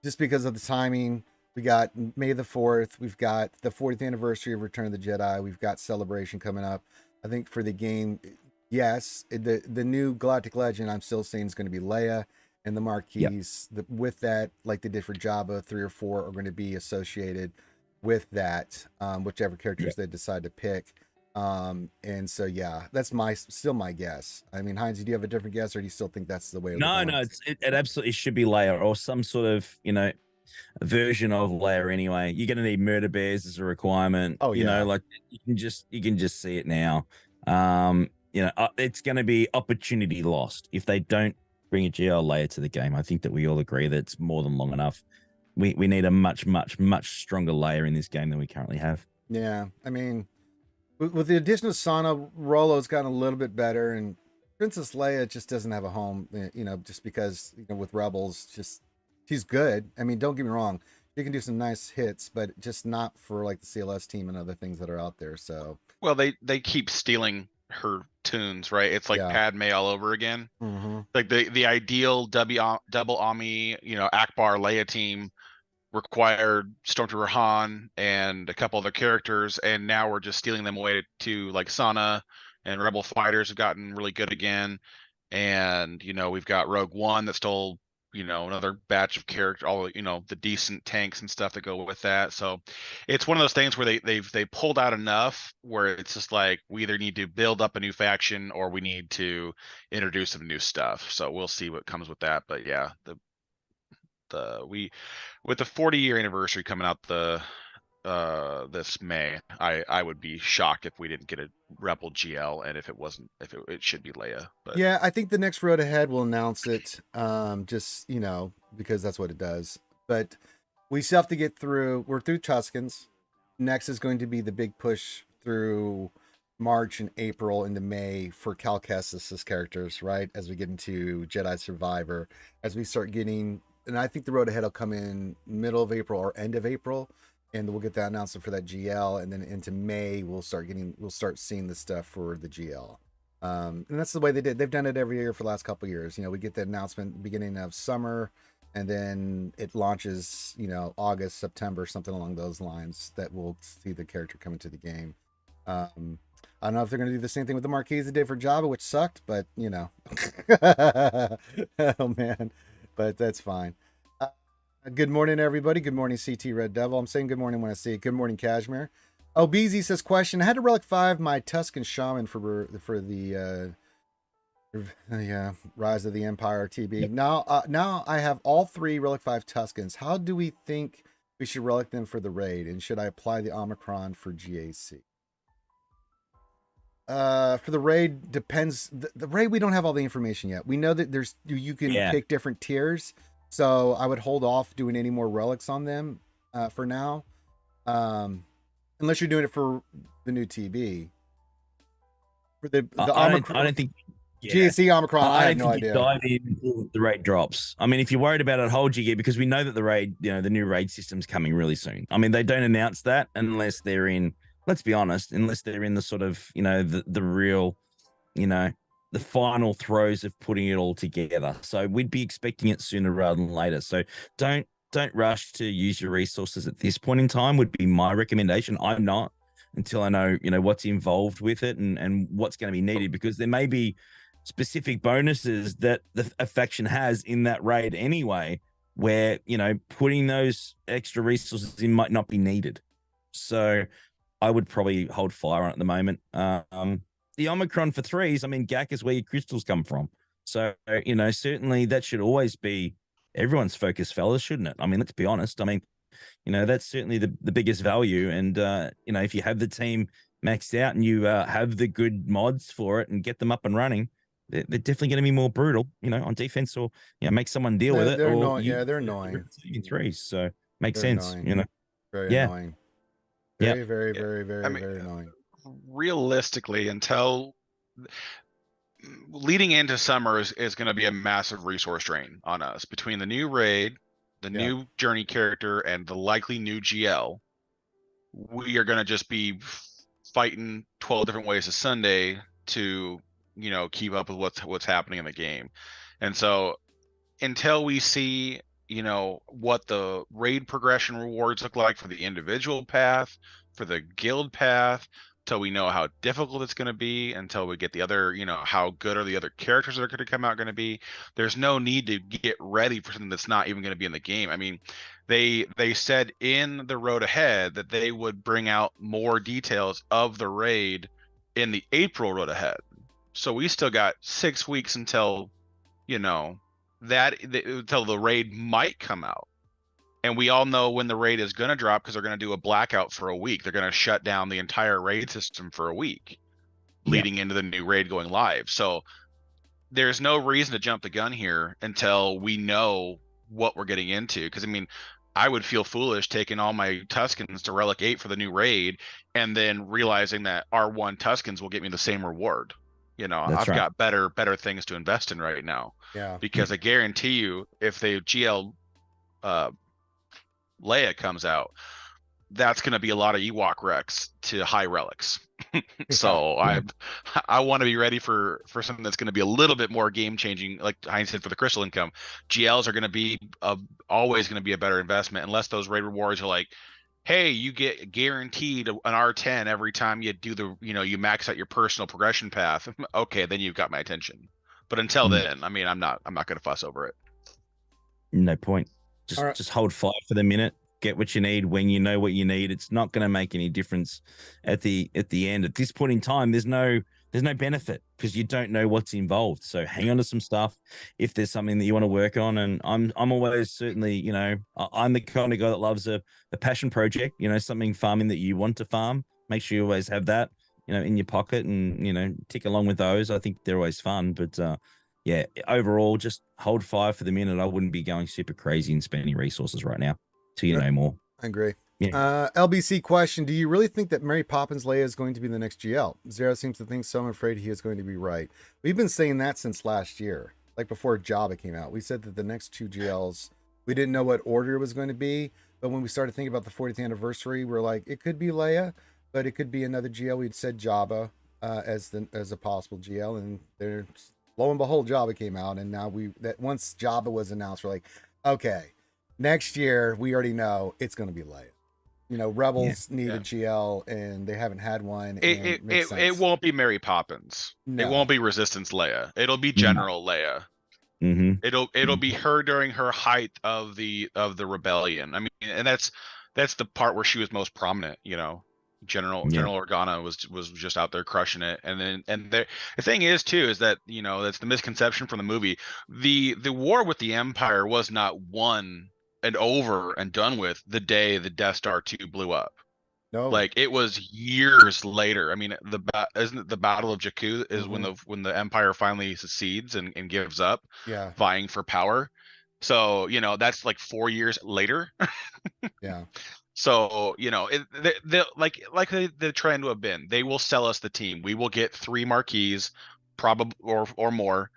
just because of the timing. We got May the 4th. We've got the 40th anniversary of Return of the Jedi. We've got Celebration coming up. I think for the game, yes, the new Galactic Legend, I'm still saying is going to be Leia, and the marquees. With that, like they did for Jabba, 3 or 4 are going to be associated with that, whichever characters they decide to pick. And so yeah, that's still my guess. I mean, Heinz, do you have a different guess, or do you still think that's the way? No, it absolutely should be Leia, or some sort of version of Leia anyway. You're gonna need murder bears as a requirement. Oh yeah. Like you can just see it now. It's gonna be opportunity lost if they don't bring a GL Leia to the game. I think that we all agree that it's more than long enough. We need a much stronger Leia in this game than we currently have. Yeah, I mean, with the addition of Sana, Rolo's gotten a little bit better, and Princess Leia just doesn't have a home, just because, with Rebels, she's good. I mean, don't get me wrong, she can do some nice hits, but just not for like the CLS team and other things that are out there. So, well, they keep stealing her tunes, right? It's like Padme all over again. Mm-hmm. Like the ideal double Ami, Akbar Leia team required Stormtrooper Han and a couple other characters, and now we're just stealing them away to like Sana, and Rebel fighters have gotten really good again. And we've got Rogue One that stole another batch of character, all the decent tanks and stuff that go with that. So it's one of those things where they pulled out enough where it's just like we either need to build up a new faction or we need to introduce some new stuff. So we'll see what comes with that. But yeah, with the 40-year anniversary coming out this May, I would be shocked if we didn't get a Rebel GL, and if it should be Leia. But yeah, I think the next road ahead will announce it, just because that's what it does. But we still have to get through. We're through Tuskens. Next is going to be the big push through March and April into May for Cal Kestis' characters, right? As we get into Jedi Survivor, as we start getting. And I think the road ahead will come in middle of April or end of April, and we'll get that announcement for that GL, and then into May we'll start seeing the stuff for the GL. And that's the way they did. They've done it every year for the last couple of years. We get the announcement beginning of summer, and then it launches, August, September, something along those lines, that we'll see the character come into the game. I don't know if they're going to do the same thing with the marquees they did for Jabba, which sucked, but oh man. But that's fine. Good morning, everybody. Good morning, CT Red Devil. I'm saying good morning when I see it. Good morning, Kashmir. Oh, BZ says, question: I had to relic 5 my Tusken Shaman for the Rise of the Empire TB. Yep. Now I have all 3 relic 5 Tuskens. How do we think we should relic them for the raid? And should I apply the Omicron for GAC? For the raid, depends. The raid, we don't have all the information yet. We know that you can pick different tiers, so I would hold off doing any more relics on them for now, unless you're doing it for the new TB. For the Omicron, I don't think GAC Omicron. I have no idea. Dive in the raid drops. I mean, if you're worried about it, hold your gear, because we know that the raid, the new raid system's coming really soon. I mean, they don't announce that unless they're in. Let's be honest, unless they're in the sort of, the real, the final throes of putting it all together. So we'd be expecting it sooner rather than later. So don't rush to use your resources at this point in time, would be my recommendation. I'm not, until I know, what's involved with it and what's going to be needed, because there may be specific bonuses that a faction has in that raid anyway, where, putting those extra resources in might not be needed. So I would probably hold fire on it at the moment. the Omicron for 3s, I mean, GAC is where your crystals come from. So, certainly that should always be everyone's focus, fellas, shouldn't it? I mean, let's be honest. I mean, that's certainly the biggest value. And, if you have the team maxed out and you have the good mods for it and get them up and running, they're definitely going to be more brutal, on defense, or make someone deal with it. They're or annoying. Yeah, they're annoying. In 3s, so makes They're sense. annoying. Very annoying. Very, very, very, very, very annoying. Realistically, until leading into summer is going to be a massive resource drain on us between the new raid, the new journey character, and the likely new GL. We are going to just be fighting 12 different ways of Sunday to keep up with what's happening in the game. And so until we see what the raid progression rewards look like for the individual path, for the guild path, until we know how difficult it's going to be, until we get the other, how good are the other characters that are going to come out going to be, there's no need to get ready for something that's not even going to be in the game. I mean, they said in the road ahead that they would bring out more details of the raid in the April road ahead. So we still got 6 weeks until, until the raid might come out. And we all know when the raid is going to drop, because they're going to do a blackout for a week. They're going to shut down the entire raid system for a week, leading into the new raid going live. So there's no reason to jump the gun here until we know what we're getting into. Because, I mean, I would feel foolish taking all my Tuskens to Relic 8 for the new raid and then realizing that R1 Tuskens will get me the same reward. I've got better things to invest in right now. Yeah. Because I guarantee you, if the GL Leia comes out, that's going to be a lot of Ewok wrecks to high relics. So I want to be ready for something that's going to be a little bit more game changing, like Heinz said, for the crystal income. GLs are going to be always going to be a better investment, unless those raid rewards are like, hey, you get guaranteed an R10 every time you do the, you max out your personal progression path. Okay, then you've got my attention. But until then, I mean, I'm not going to fuss over it. No point. Just hold fire for the minute. Get what you need when you know what you need. It's not going to make any difference at the end. At this point in time, there's no benefit because you don't know what's involved. So hang on to some stuff if there's something that you want to work on. And I'm always certainly, I'm the kind of guy that loves a passion project, something farming that you want to farm. Make sure you always have that, in your pocket and, tick along with those. I think they're always fun. But overall, just hold fire for the minute. I wouldn't be going super crazy and spending resources right now till you know more. I agree. Yeah. LBC question: do you really think that Mary Poppins Leia is going to be the next GL? Zero seems to think so. I'm afraid he is going to be right. We've been saying that since last year, like before Jabba came out. We said that the next 2 GLs, we didn't know what order it was going to be, but when we started thinking about the 40th anniversary, we're like, it could be Leia, but it could be another GL. We'd said Jabba as a possible GL, and there, lo and behold, Jabba came out, and now once Jabba was announced, we're like, okay, next year we already know it's going to be Leia. Rebels need a GL, and they haven't had one. It won't be Mary Poppins. No. It won't be Resistance Leia. It'll be General Leia. Mm-hmm. It'll be her during her height of the rebellion. I mean, and that's the part where she was most prominent. General Organa was just out there crushing it. And the thing is too is that that's the misconception from the movie. The war with the Empire was not won and over and done with the day the Death Star 2 blew up. No, like it was years later. I mean, isn't it the Battle of Jakku is when the Empire finally secedes and gives up, vying for power. So that's like 4 years later. Yeah. So they're trying to have been. They will sell us the team. We will get 3 marquees, probably or more.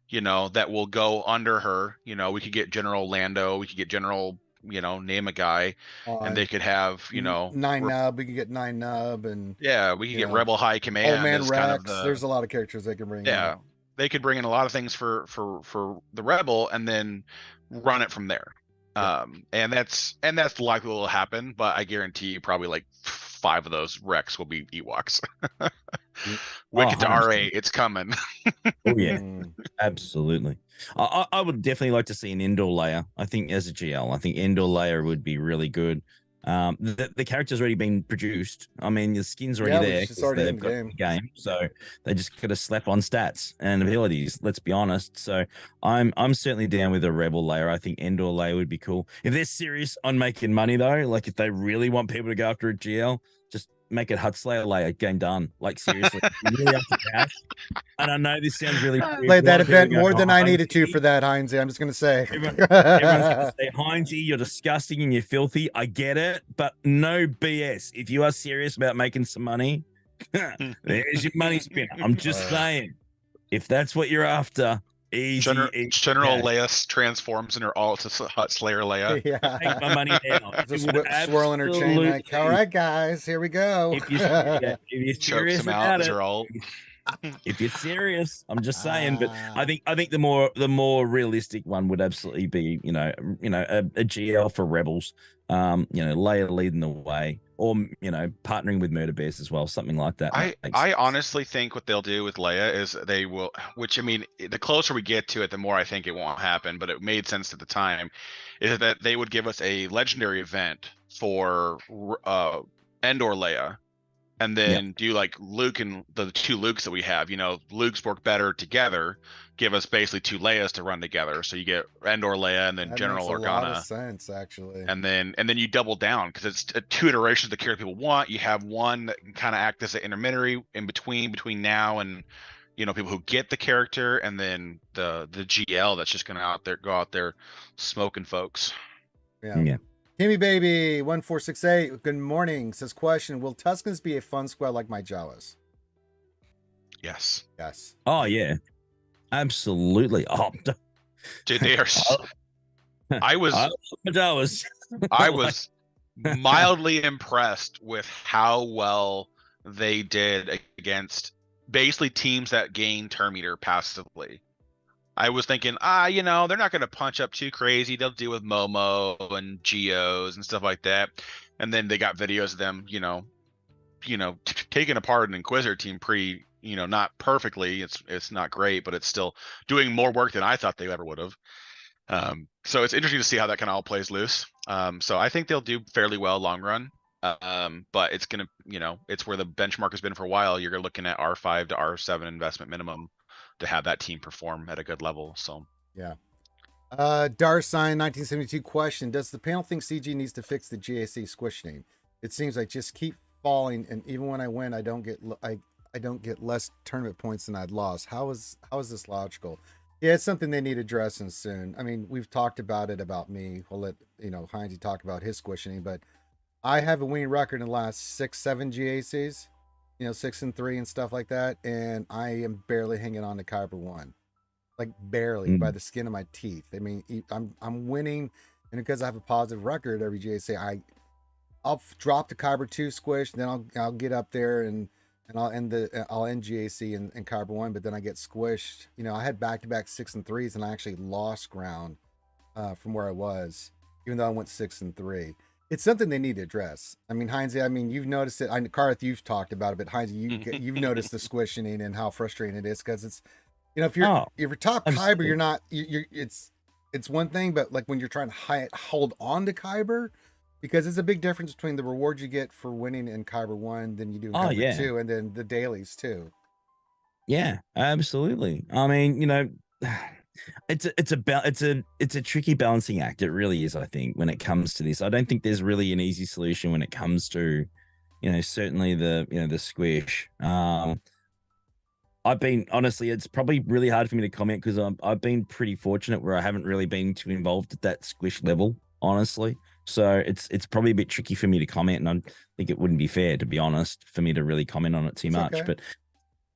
That will go under her. We could get General Lando. We could get General, name a guy, and they could have, 9-Nub. We could get 9-Nub, and we could get Rebel High Command. Old Man Rex. There's a lot of characters they can bring. Yeah, they could bring in a lot of things for the Rebel, and then run it from there. And that's likely what will happen. But I guarantee you, probably like 5 of those Rex will be Ewoks. Wicked to R8, it's coming. Oh yeah, absolutely. I would definitely like to see an Endor Leia. I think as a GL, I think Endor Leia would be really good. The character's already been produced. I mean, the skin's already there. It's already in the got game. The game, so they just got to slap on stats and abilities. Let's be honest. So I'm certainly down with a Rebel layer. I think Endor layer would be cool if they're serious on making money though. Like if they really want people to go after a GL, just make it Hutt Slayer layer. Game done. Like seriously, you really have to cash. And I know this sounds really played that event more than I needed to for that, heinzy. I'm just gonna say. Everyone's gonna say, heinzy, you're disgusting and you're filthy. I get it, but no BS. If you are serious about making some money, there's your money spinner. I'm just saying, if that's what you're after, easy. General Leia transforms into all Hutt Slayer Leia. Yeah. Take my money now. Just swirling her chain like, all right, guys, here we go. If you're serious about it, if you're serious, I'm just saying. But I think the more realistic one would absolutely be, a GL for Rebels, Leia leading the way, or partnering with Murder Bears as well, something like that. I honestly think what they'll do with Leia is they will, which I mean, the closer we get to it, the more I think it won't happen. But it made sense at the time, is that they would give us a legendary event for Endor Leia. And then do like Luke and the two Lukes that we have, Luke's work better together, give us basically two Leias to run together. So you get Endor Leia and then that General Organa. A lot of sense, actually. And then you double down because it's two iterations of the character people want. You have one that can kind of act as an intermediary in between now and people who get the character, and then the GL that's just gonna go out there smoking folks. Yeah. Kimmy Baby 1468, good morning. Says question: will Tuskens be a fun squad like my Jawas? Yes. Oh yeah, absolutely. Oh, dude, they are. I was mildly impressed with how well they did against basically teams that gain turn meter passively. I was thinking, they're not going to punch up too crazy. They'll deal with Momo and Geos and stuff like that. And then they got videos of them, taking apart an Inquisitor team not perfectly. It's not great, but it's still doing more work than I thought they ever would have. So it's interesting to see how that kind of all plays loose. So I think they'll do fairly well long run. But it's going to, it's where the benchmark has been for a while. You're looking at R5 to R7 investment minimum to have that team perform at a good level. So yeah. Darsign 1972 question: does the panel think CG needs to fix the GAC squish name? It seems like just keep falling, and even when I win, I don't get less tournament points than I'd lost. How is this logical? Yeah, it's something they need addressing soon. I mean, we've talked about it about me. We'll let heinzy talk about his squishing, but I have a winning record in the last 6-7 GACs. 6-3 and stuff like that, and I am barely hanging on to Kyber 1, like barely by the skin of my teeth. I mean, I'm winning, and because I have a positive record every GAC, I'll drop the Kyber 2 squish, then I'll get up there and I'll end GAC and Kyber 1, but then I get squished. I had back-to-back 6-3s, and I actually lost ground from where I was, even though I went 6-3. It's something they need to address. I mean, heinzy, you've noticed it. Karth, you've talked about it, but heinzy, you've noticed the squishing and how frustrating it is, because it's, if you're top Kyber, you're not. It's one thing, but like when you're trying to hold on to Kyber, because it's a big difference between the reward you get for winning in Kyber 1 than you do in Kyber 2, and then the dailies too. Yeah, absolutely. I mean, it's a tricky balancing act. It really is. I think when it comes to this, I don't think there's really an easy solution when it comes to, certainly the squish. I've been, honestly, it's probably really hard for me to comment because I've been pretty fortunate where I haven't really been too involved at that squish level, honestly. So it's probably a bit tricky for me to comment, and I think it wouldn't be fair, to be honest, for me to really comment on it too much. Okay. But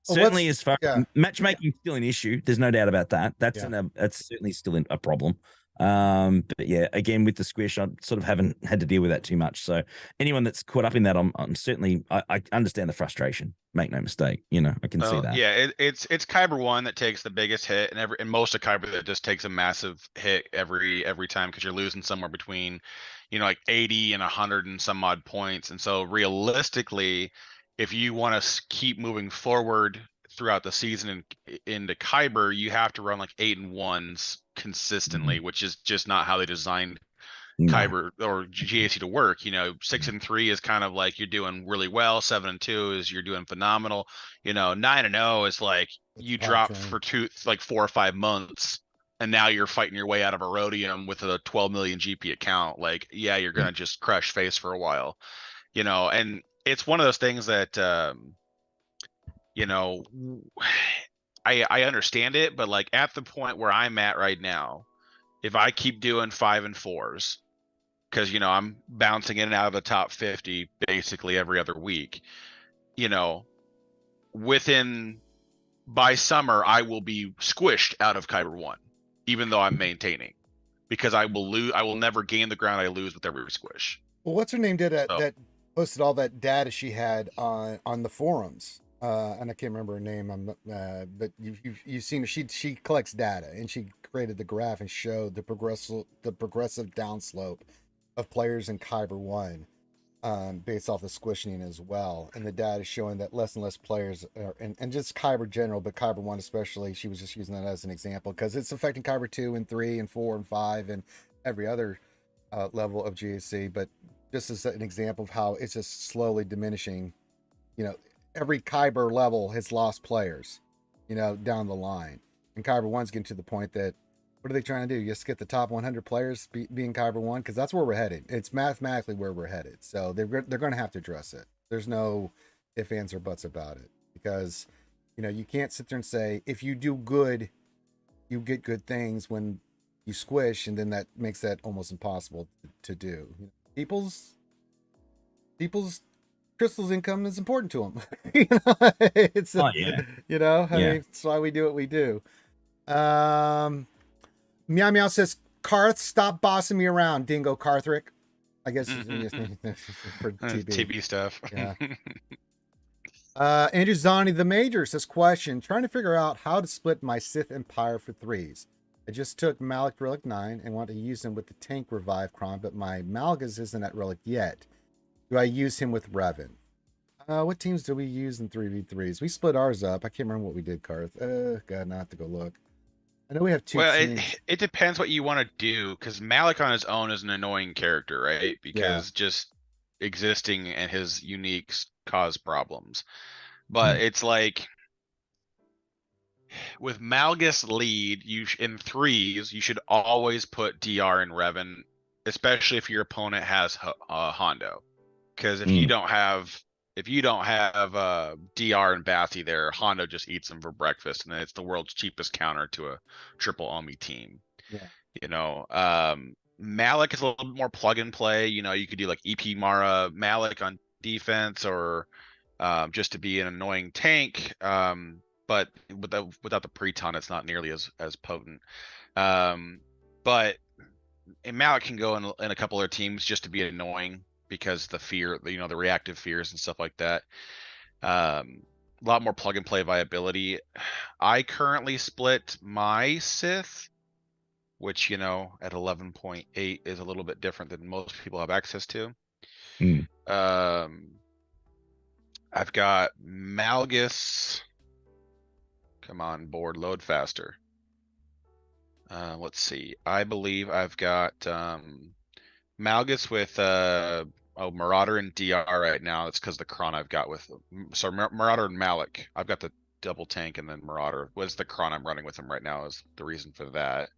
certainly, as far as matchmaking is still an issue, there's no doubt about that. That's certainly still a problem. But yeah, again, with the squish, I sort of haven't had to deal with that too much. So anyone that's caught up in that, I'm certainly, I understand the frustration. Make no mistake, I can see that. Yeah, it's Kyber 1 that takes the biggest hit, and most of Kyber that just takes a massive hit every time, because you're losing somewhere between, like 80 and 100 and some odd points. And so realistically, if you want to keep moving forward throughout the season and into Kyber, you have to run like 8-1s consistently, which is just not how they designed Kyber or GAC to work. 6 and 3 is kind of like you're doing really well. 7 and 2 is you're doing phenomenal. 9 and 0 is like you drop for 4 or 5 months, and now you're fighting your way out of Erodium with a 12 million GP account. Like, yeah, you're gonna just crush face for a while. And it's one of those things that I understand it, but like at the point where I'm at right now, if I keep doing 5 and 4s, because I'm bouncing in and out of the top 50 basically every other week, by summer I will be squished out of Kyber 1, even though I'm maintaining, because I will never gain the ground I lose with every squish. Well, what's her name did that posted all that data she had on the forums, and I can't remember her name. But you've seen her. She collects data, and she created the graph and showed the progressive downslope of players in Kyber 1, based off the squishing as well. And the data is showing that less and less players are, and just Kyber general, but Kyber 1 especially, she was just using that as an example because it's affecting Kyber 2 and 3 and 4 and 5 and every other level of GAC. But just as an example of how it's just slowly diminishing, every Kyber level has lost players, down the line. And Kyber 1's getting to the point that, what are they trying to do? Just get the top 100 players being Kyber 1? Because that's where we're headed. It's mathematically where we're headed. So they're going to have to address it. There's no ifs, ands, or buts about it. Because, you can't sit there and say, if you do good, you get good things when you squish, and then that makes that almost impossible to do. People's crystals income is important to them. It's I mean, that's why we do what we do. Meow Meow says, Karth, stop bossing me around, Dingo Karthrick. I guess for TB stuff. Yeah. Andrew Zani the Major says, question, trying to figure out how to split my Sith Empire for 3s. I just took Malak Relic 9 and want to use him with the tank revive Kron, but my Malgus isn't at Relic yet. Do I use him with Revan? What teams do we use in 3v3s? We split ours up. I can't remember what we did, Karth. God, now I have to go look. I know we have 2 teams. It depends what you want to do, because Malak on his own is an annoying character, right? Because just existing and his uniques cause problems. But it's like, with Malgus lead, in 3s, you should always put DR and Revan, especially if your opponent has Hondo. Because if you don't have DR and Bathy there, Hondo just eats them for breakfast, and then it's the world's cheapest counter to a triple Omi team. Yeah. Malak is a little bit more plug and play. You could do like EP Mara Malak on defense, or just to be an annoying tank. But without the pre-ton, it's not nearly as potent. But Malak can go in a couple of teams just to be annoying, because the fear, the reactive fears and stuff like that. A lot more plug and play viability. I currently split my Sith, which, at 11.8 is a little bit different than most people have access to. I've got Malgus. Come on, board, load faster. Let's see. I believe I've got Malgus with Marauder and DR right now. It's because the Kron I've got with Marauder and Malak. I've got the double tank, and then Marauder was the Kron I'm running with him right now is the reason for that.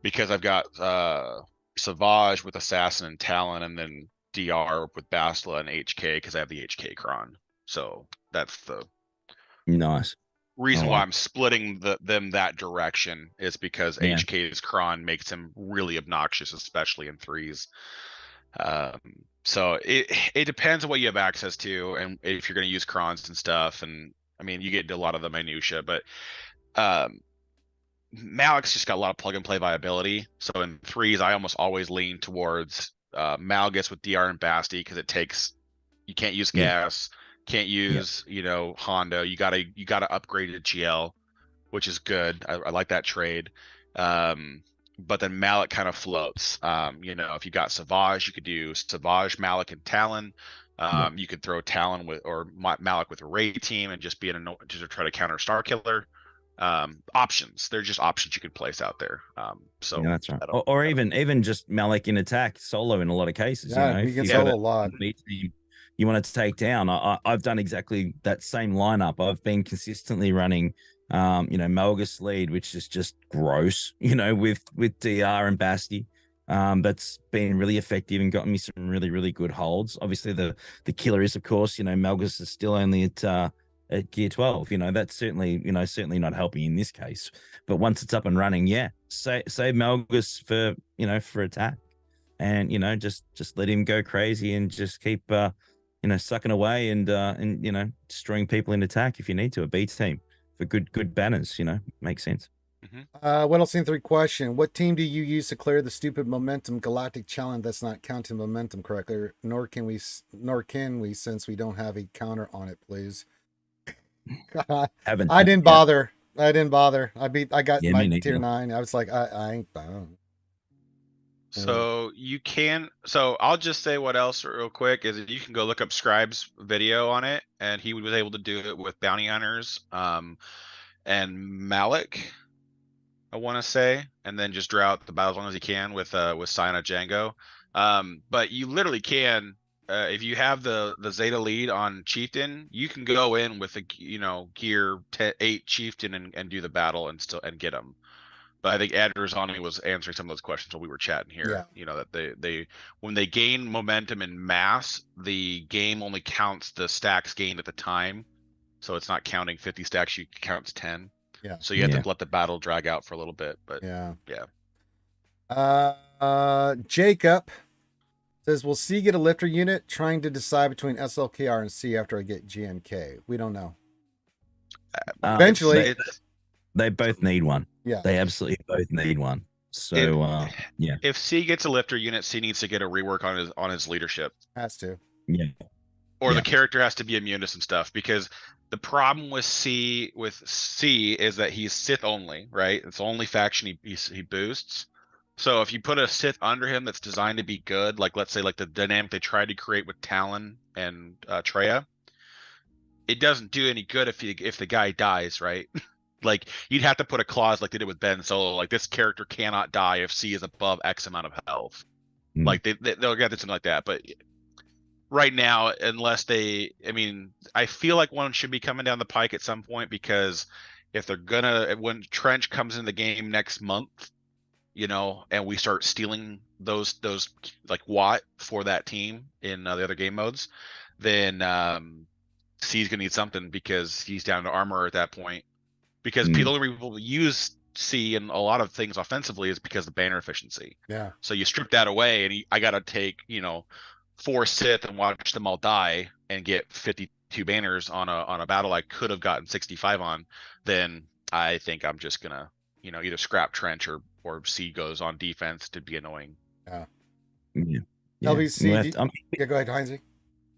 Because I've got Savage with Assassin and Talon, and then DR with Bastila and HK because I have the HK Kron. So that's the nice reason why I'm splitting them that direction, is because HK's Kron makes him really obnoxious, especially in 3s. So it depends on what you have access to, and if you're going to use Krons and stuff. And I mean, you get into a lot of the minutia, but Malak's just got a lot of plug and play viability. So in 3s, I almost always lean towards Malgus with DR and Basti, because you can't use gas, can't use Hondo. You gotta upgrade to GL, which is good. I like that trade. But then Malak kind of floats. If you got Savage, you could do Savage, Malak, and Talon. You could throw Talon with, or Malak with a Ray team, and just be just to try to counter Starkiller. options. They're just options you can place out there. So yeah, that's right. Or even just Malak in attack solo in a lot of cases. Yeah, you know, he can solo a lot. You want to take down. I've done exactly that same lineup. I've been consistently running, Melgus lead, which is just gross. With DR and Basti. That's been really effective and gotten me some really, really good holds. Obviously, the killer is, of course, Melgus is still only at gear 12. That's certainly not helping in this case. But once it's up and running, yeah, save Melgus for attack, and just let him go crazy and just keep sucking away and destroying people in attack if you need to. A B team for good banners, makes sense. What else in 3 question? What team do you use to clear the stupid momentum galactic challenge that's not counting momentum correctly? Nor can we since we don't have a counter on it, please. I didn't bother. I got my tier 9. I was like, I ain't bound. So you can. So I'll just say what else real quick is you can go look up Scribe's video on it, and he was able to do it with bounty hunters, and Malik, I want to say, and then just draw out the battle as long as you can with Cyana Django. But you literally can. If you have the Zeta lead on Chieftain, you can go in with a gear 8 Chieftain and do the battle and get them. But I think Adrazani was answering some of those questions while we were chatting here. Yeah. That they when they gain momentum in mass, the game only counts the stacks gained at the time, so it's not counting 50 stacks. You counts 10. Yeah. So you have to let the battle drag out for a little bit. But yeah. Jacob says, will C get a lifter unit? Trying to decide between SLKR and C after I get GMK. We don't know. Eventually. They both need one. Yeah. They absolutely both need one. So yeah. If C gets a lifter unit, C needs to get a rework on his leadership. Has to. Yeah. Or the character has to be immune to some stuff, because the problem with C is that he's Sith only, right? It's the only faction he boosts. So if you put a Sith under him that's designed to be good, like let's say like the dynamic they tried to create with Talon and Treya, it doesn't do any good if the guy dies, right? Like you'd have to put a clause like they did with Ben Solo, like this character cannot die if C is above X amount of health. Like they'll get something like that. But right now, unless I feel like one should be coming down the pike at some point, because if they're when Trench comes in the game next month, and we start stealing those like Watt for that team in the other game modes, then C's gonna need something, because he's down to armor at that point. Because the only reason people use C in a lot of things offensively is because of banner efficiency. Yeah. So you strip that away, and I gotta take 4 Sith and watch them all die and get 52 banners on a battle I could have gotten 65 on. Then I think I'm just gonna either scrap Trench or C goes on defense to be annoying. Yeah. LBC. Go ahead, Heinzy.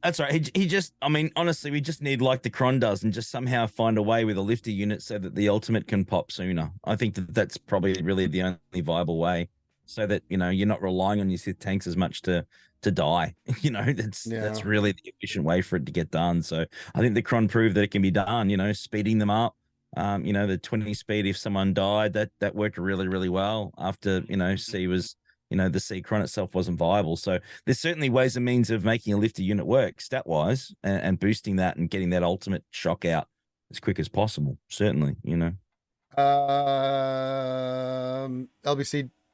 That's right. He just, honestly, we just need like the Cron does, and just somehow find a way with a lifter unit so that the ultimate can pop sooner. I think that's probably really the only viable way, so that you're not relying on your Sith tanks as much to die. That's really the efficient way for it to get done. So I think the Cron proved that it can be done. Speeding them up. The 20 speed if someone died, that worked really, really well after C was. The C Cron itself wasn't viable. So there's certainly ways and means of making a lifter unit work stat-wise and boosting that and getting that ultimate shock out as quick as possible. Certainly, LBC,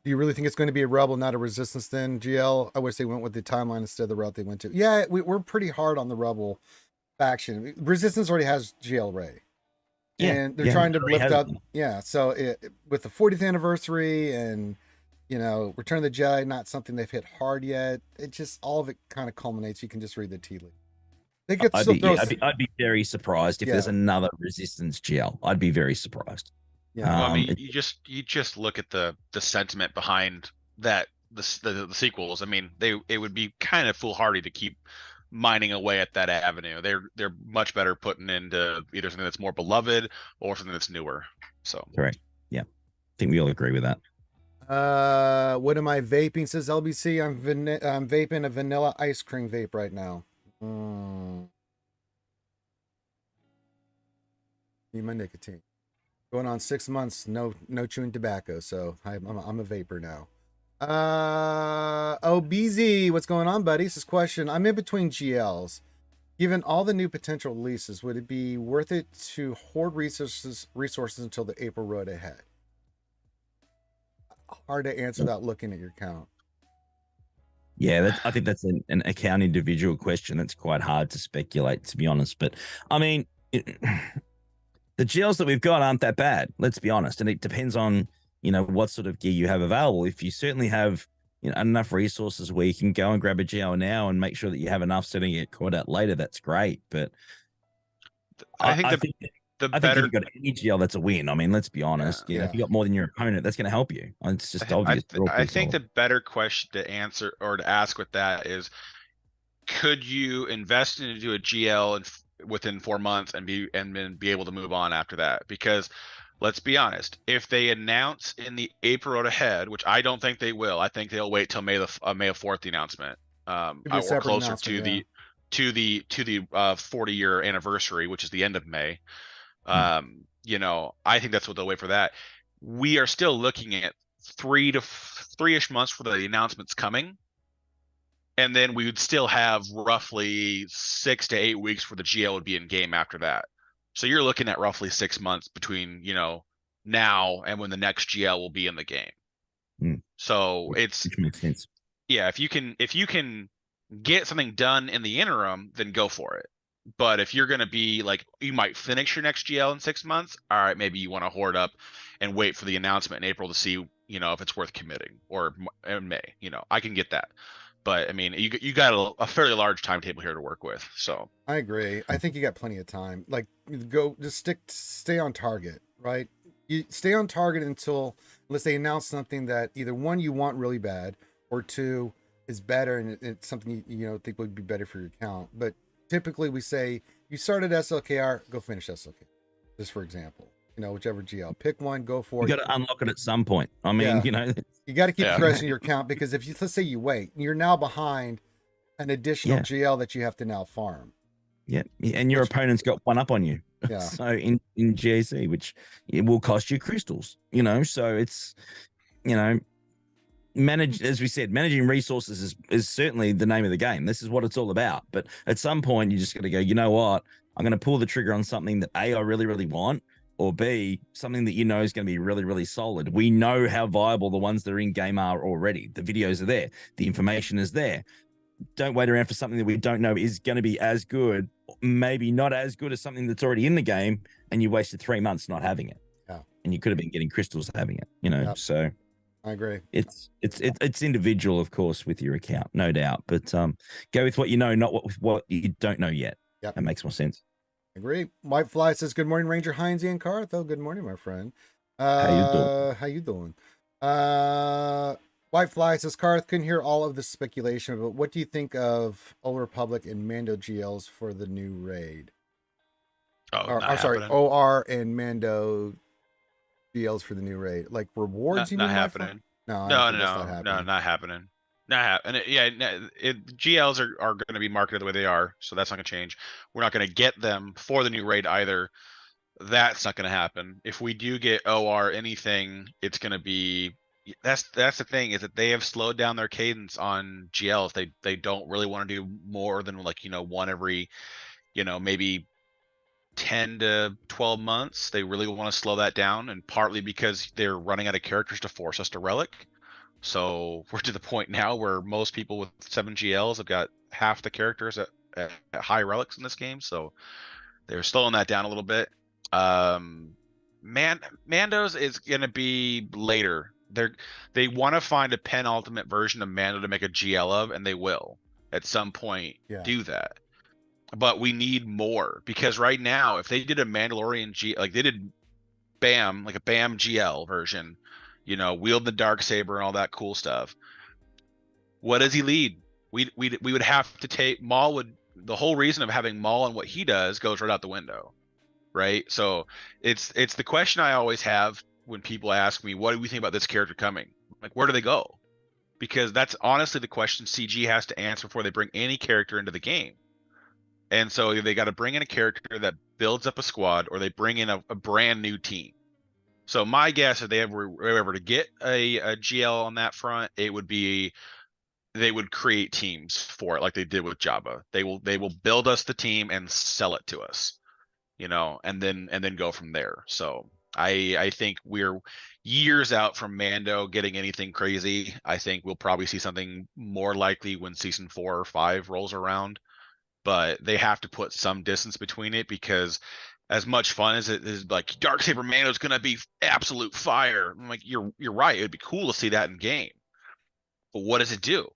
do you really think it's going to be a rebel, not a resistance then, GL? I wish they went with the timeline instead of the route they went to. Yeah, we're pretty hard on the rebel faction. Resistance already has GL Ray. Yeah, and they're trying to lift up. Yeah, so with the 40th anniversary and Return of the Jedi, not something they've hit hard yet. It just, all of it kind of culminates. You can just read the tea leaf. I'd be very surprised if there's another Resistance GL. I'd be very surprised. Yeah, you just look at the sentiment behind that the sequels. It would be kind of foolhardy to keep mining away at that avenue. They're much better putting into either something that's more beloved or something that's newer. So correct. Yeah, I think we all agree with that. What am I vaping? Says LBC. I'm vaping a vanilla ice cream vape right now. Need my nicotine. Going on 6 months, no chewing tobacco, so I'm a vapor now. BZ, what's going on, buddy? This question. I'm in between GLs. Given all the new potential releases, would it be worth it to hoard resources until the April road ahead? Hard to answer that looking at your count. Yeah, I think that's an account individual question. That's quite hard to speculate, to be honest. But I mean, the GLs that we've got aren't that bad. Let's be honest, and it depends on what sort of gear you have available. If you certainly have enough resources where you can go and grab a GL now and make sure that you have enough so to get caught out later, that's great. But I think if you've got any GL, that's a win. I mean, let's be honest. If you got more than your opponent, that's going to help you. It's just obvious. I think the better question to answer or to ask with that is, could you invest into a GL within 4 months and then be able to move on after that? Because let's be honest, if they announce in the April road ahead, which I don't think they will, I think they'll wait till May 4th, the announcement, or closer to the 40-year anniversary, which is the end of May. I think that's what they'll wait for that. We are still looking at 3-ish months for the announcements coming. And then we would still have roughly 6 to 8 weeks for the GL would be in game after that. So you're looking at roughly 6 months between, now and when the next GL will be in the game. So which makes sense. Yeah, if you can get something done in the interim, then go for it. But if you're going to be like, you might finish your next GL in 6 months, all right, maybe you want to hoard up and wait for the announcement in April to see, if it's worth committing, or in May. I can get that. But I mean, you got a fairly large timetable here to work with. So I agree. I think you got plenty of time. Like, stay on target, right? You stay on target unless they announce something that either one you want really bad, or two is better and it's something you think would be better for your account. But typically we say you started SLKR, go finish SLK. Just for example, whichever GL, pick one, go for it. You got to unlock it at some point. I mean, you got to keep progressing your account, because if let's say you wait, you're now behind an additional GL that you have to now farm. Yeah, and your opponent's got one up on you. Yeah. So in GAC, which it will cost you crystals. So it's as we said, managing resources is certainly the name of the game. This is what it's all about. But at some point, you just got to go, you know what? I'm going to pull the trigger on something that A, I really, really want, or B, something that is going to be really, really solid. We know how viable the ones that are in game are already. The videos are there. The information is there. Don't wait around for something that we don't know is going to be as good, maybe not as good as something that's already in the game, and you wasted 3 months not having it. Yeah. And you could have been getting crystals having it, Yep. So I agree. It's individual, of course, with your account, no doubt. But go with what you know, not what you don't know yet. Yep. That makes more sense. Agree. White Fly says, "Good morning, Ranger Heinzy and Cartho. Good morning, my friend. How you doing? White Fly says, Carth, couldn't hear all of the speculation, but what do you think of Old Republic and Mando GLs for the new raid? I'm sorry, OR and Mando GLs for the new raid. Like rewards? Not happening. No, not happening. GLs are going to be marketed the way they are, so that's not going to change. We're not going to get them for the new raid either. That's not going to happen. If we do get OR anything, it's going to be that's the thing, is that they have slowed down their cadence on GLs. They don't really want to do more than one every maybe 10 to 12 months. They really want to slow that down, and partly because they're running out of characters to force us to relic. So we're to the point now where most people with 7 GLs have got half the characters at high relics in this game. So they're slowing that down a little bit. Mando's is going to be later. They want to find a penultimate version of Mando to make a GL of, and they will at some point do that. But we need more, because right now, if they did a Mandalorian like they did BAM, like a BAM GL version, wield the Darksaber and all that cool stuff. What does he lead? We would have to take Maul. The whole reason of having Maul and what he does goes right out the window, right? So it's the question I always have when people ask me, what do we think about this character coming? Like, where do they go? Because that's honestly the question CG has to answer before they bring any character into the game. And so they got to bring in a character that builds up a squad, or they bring in a brand new team. So my guess, if they were ever to get a GL on that front, it would be they would create teams for it like they did with Jabba. They will build us the team and sell it to us, and then go from there. So I think we're years out from Mando getting anything crazy. I think we'll probably see something more likely when season 4 or 5 rolls around. But they have to put some distance between it, because as much fun as it is, like Darksaber Mando's gonna be absolute fire. I'm like, you're right. It'd be cool to see that in game. But what does it do?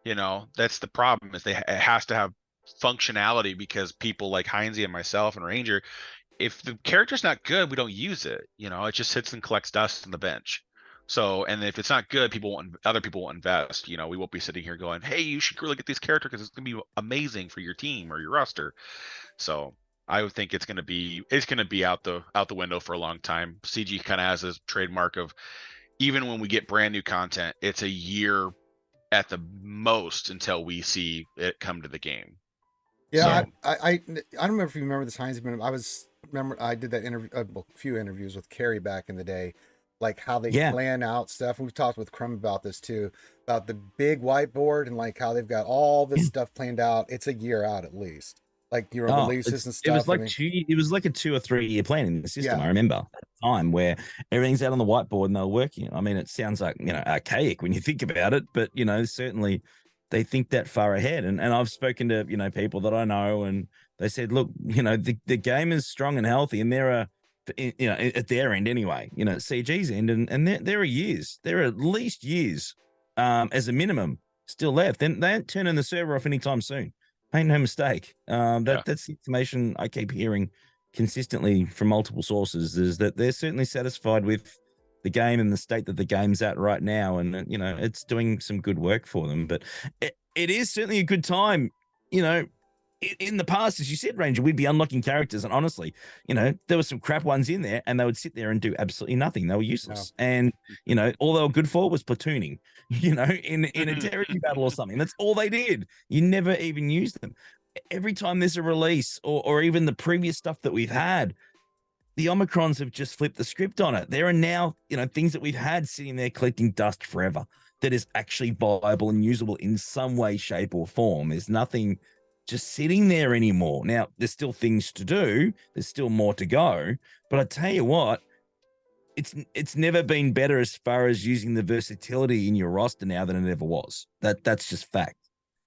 That's the problem, is it has to have functionality, because people like heinzy and myself and Ranger, if the character's not good, we don't use it. It just sits and collects dust on the bench. So, and if it's not good, other people won't invest. We won't be sitting here going, "Hey, you should really get this character because it's gonna be amazing for your team or your roster." So, I would think it's gonna be out the window for a long time. CG kind of has this trademark of, even when we get brand new content, it's a year at the most until we see it come to the game. Yeah, so, I don't remember if you remember this, Heinz, but I did that interview, a few interviews with Carrie back in the day, like how they plan out stuff. We've talked with Crumb about this too, about the big whiteboard and like how they've got all this stuff planned out. It's a year out at least, like your releases and stuff. It was like it was like a 2 or 3 year plan in the system. Yeah. I remember at the time where everything's out on the whiteboard and they're working. I mean, it sounds like, archaic when you think about it, but certainly they think that far ahead. And I've spoken to, people that I know, and they said, look, the game is strong and healthy, and there are, at their end anyway, CG's end, and there are years, there are at least years, as a minimum still left. Then they ain't turning the server off anytime soon. Ain't no mistake. That's the information I keep hearing consistently from multiple sources, is that they're certainly satisfied with the game and the state that the game's at right now. And, it's doing some good work for them. But it is certainly a good time, in the past, as you said, Ranger, we'd be unlocking characters. And honestly, there were some crap ones in there, and they would sit there and do absolutely nothing. They were useless. No. And, all they were good for was platooning, in a territory battle or something. That's all they did. You never even used them. Every time there's a release, or even the previous stuff that we've had, the Omicrons have just flipped the script on it. There are now, things that we've had sitting there collecting dust forever that is actually viable and usable in some way, shape, or form. There's nothing just sitting there anymore. Now, there's still things to do. There's still more to go. But I tell you what, it's never been better as far as using the versatility in your roster now than it ever was. That's just fact.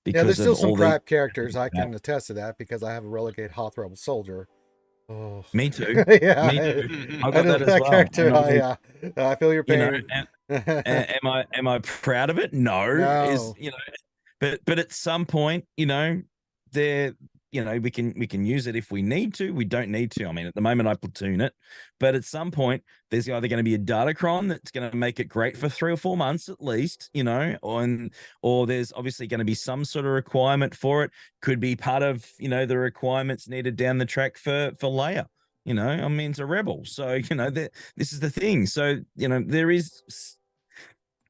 Because there's still some crap characters. I can attest to that because I have a Relegate Hoth Rebel Soldier. Oh. Me too. Yeah, me too. I got that as well. Character. I feel your pain. Am I proud of it? No. But at some point, there, we can use it if we need to. We don't need to. I mean, at the moment, I platoon it, but at some point, there's either going to be a Datacron that's going to make it great for 3 or 4 months at least, or there's obviously going to be some sort of requirement for it. Could be part of, the requirements needed down the track for Leia. I mean, it's a rebel, so this is the thing. So there is.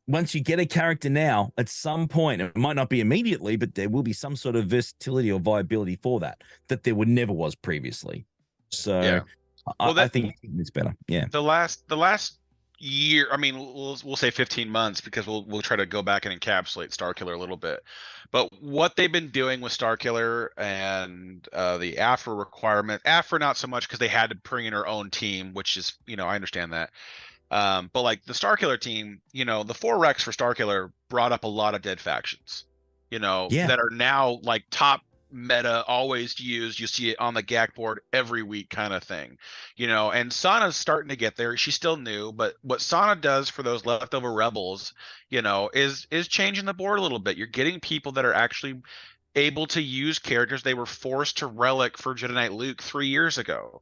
Once you get a character now, at some point, it might not be immediately, but there will be some sort of versatility or viability for that there would never was previously. So yeah. I think it's better. Yeah. The last year, I mean, we'll say 15 months, because we'll try to go back and encapsulate Starkiller a little bit. But what they've been doing with Starkiller and the Afra requirement, Afra not so much because they had to bring in her own team, which is, I understand that. But like the Starkiller team, the 4 Rex for Starkiller brought up a lot of dead factions, that are now like top meta, always used. You see it on the GAC board every week kind of thing, and Sana's starting to get there. She's still new, but what Sana does for those leftover rebels, is changing the board a little bit. You're getting people that are actually able to use characters they were forced to relic for Jedi Knight Luke 3 years ago.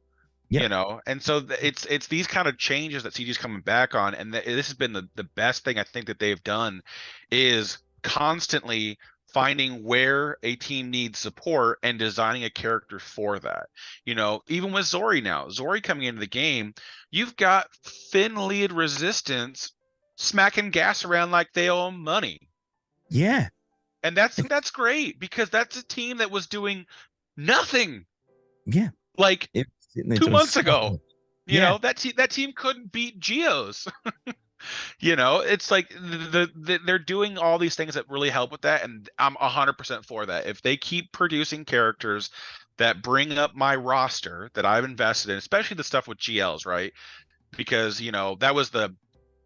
Yep. And so it's these kind of changes that CG's coming back on, and this has been the best thing I think that they've done, is constantly finding where a team needs support and designing a character for that. Even with Zori now, Zori coming into the game, you've got Finn lead resistance smacking gas around like they owe him money. Yeah. And that's great, because that's a team that was doing nothing. Yeah. Like 2 months ago. You know, that team couldn't beat Geos. You know, it's like they're doing all these things that really help with that, and I'm 100% for that. If they keep producing characters that bring up my roster that I've invested in, especially the stuff with GLs, right? Because, you know,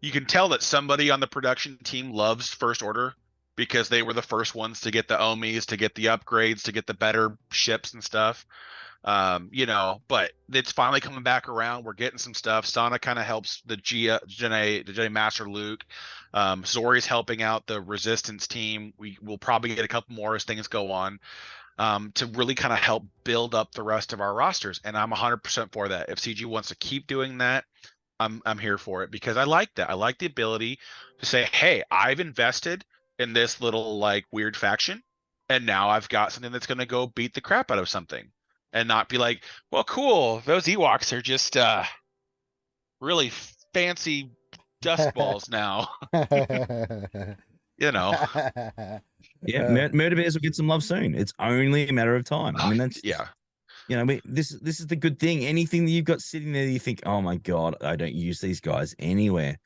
you can tell that somebody on the production team loves First Order because they were the first ones to get the OMIs, to get the upgrades, to get the better ships and stuff. You know, but it's finally coming back around. We're getting some stuff. Sana kind of helps the Jedi Master Luke. Zori's helping out the Resistance team. We will probably get a couple more as things go on, to really kind of help build up the rest of our rosters. And I'm 100% for that. If CG wants to keep doing that, I'm here for it, because I like that. I like the ability to say, hey, I've invested in this little like weird faction, and now I've got something that's going to go beat the crap out of something. And not be like, well, cool, those Ewoks are just really fancy dust balls now. You know. Yeah, Murder Bears will get some love soon. It's only a matter of time. I mean, that's you know, this is the good thing. Anything that you've got sitting there, you think, oh my god, I don't use these guys anywhere.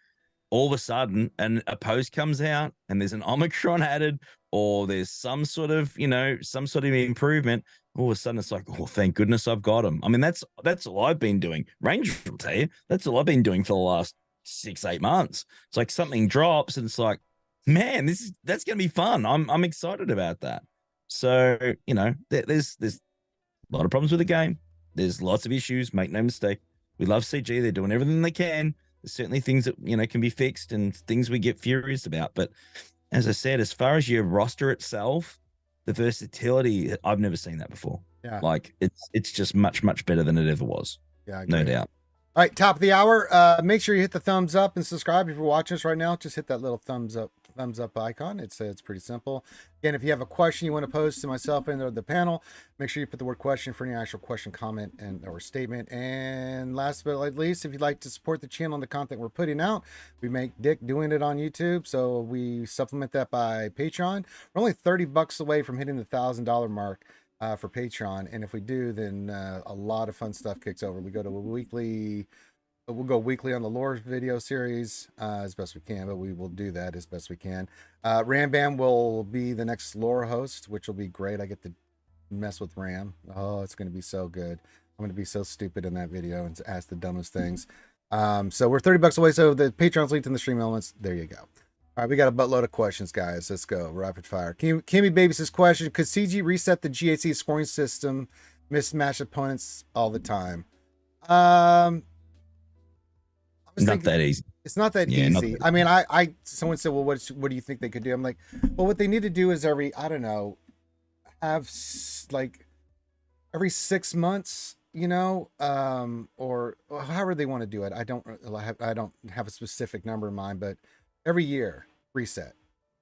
All of a sudden, a post comes out, and there's an Omicron added, or there's some sort of improvement. All of a sudden, it's like, oh, thank goodness I've got them. I mean, that's all I've been doing. Ranger will tell you, that's all I've been doing for the last 6-8 months. It's like something drops, and it's like, man, that's gonna be fun. I'm excited about that. So, you know, there's a lot of problems with the game. There's lots of issues. Make no mistake. We love CG. They're doing everything they can. There's certainly things that, you know, can be fixed and things we get furious about. But as I said, as far as your roster itself, the versatility, I've never seen that before. Yeah. Like it's just much, much better than it ever was. Yeah, no doubt. All right, top of the hour. Make sure you hit the thumbs up and subscribe if you're watching us right now. Just hit that little thumbs up icon. It's pretty simple. Again, if you have a question you want to pose to myself and or the panel, make sure you put the word question for any actual question, comment, and or statement. And last but not least, if you'd like to support the channel and the content we're putting out, we make Dick doing it on YouTube, so we supplement that by Patreon. We're only $30 away from hitting the $1,000 mark for Patreon, and if we do, then a lot of fun stuff kicks over. We go to we'll go weekly on the lore video series as best we can, but we will do that as best we can. Ram Bam will be the next lore host, which will be great. I get to mess with Ram. Oh, it's going to be so good. I'm going to be so stupid in that video and ask the dumbest things. So we're $30 away. So the Patreon's linked in the stream elements. There you go. All right, we got a buttload of questions, guys. Let's go. Rapid fire. Kimmy Baby says, question, could CG reset the GAC scoring system, mismatch opponents all the time? Not that easy. It's not that easy. I mean, someone said, well, what do you think they could do? I'm like, well, what they need to do is have like every 6 months, you know, or however they want to do it. I don't have a specific number in mind, but every year reset.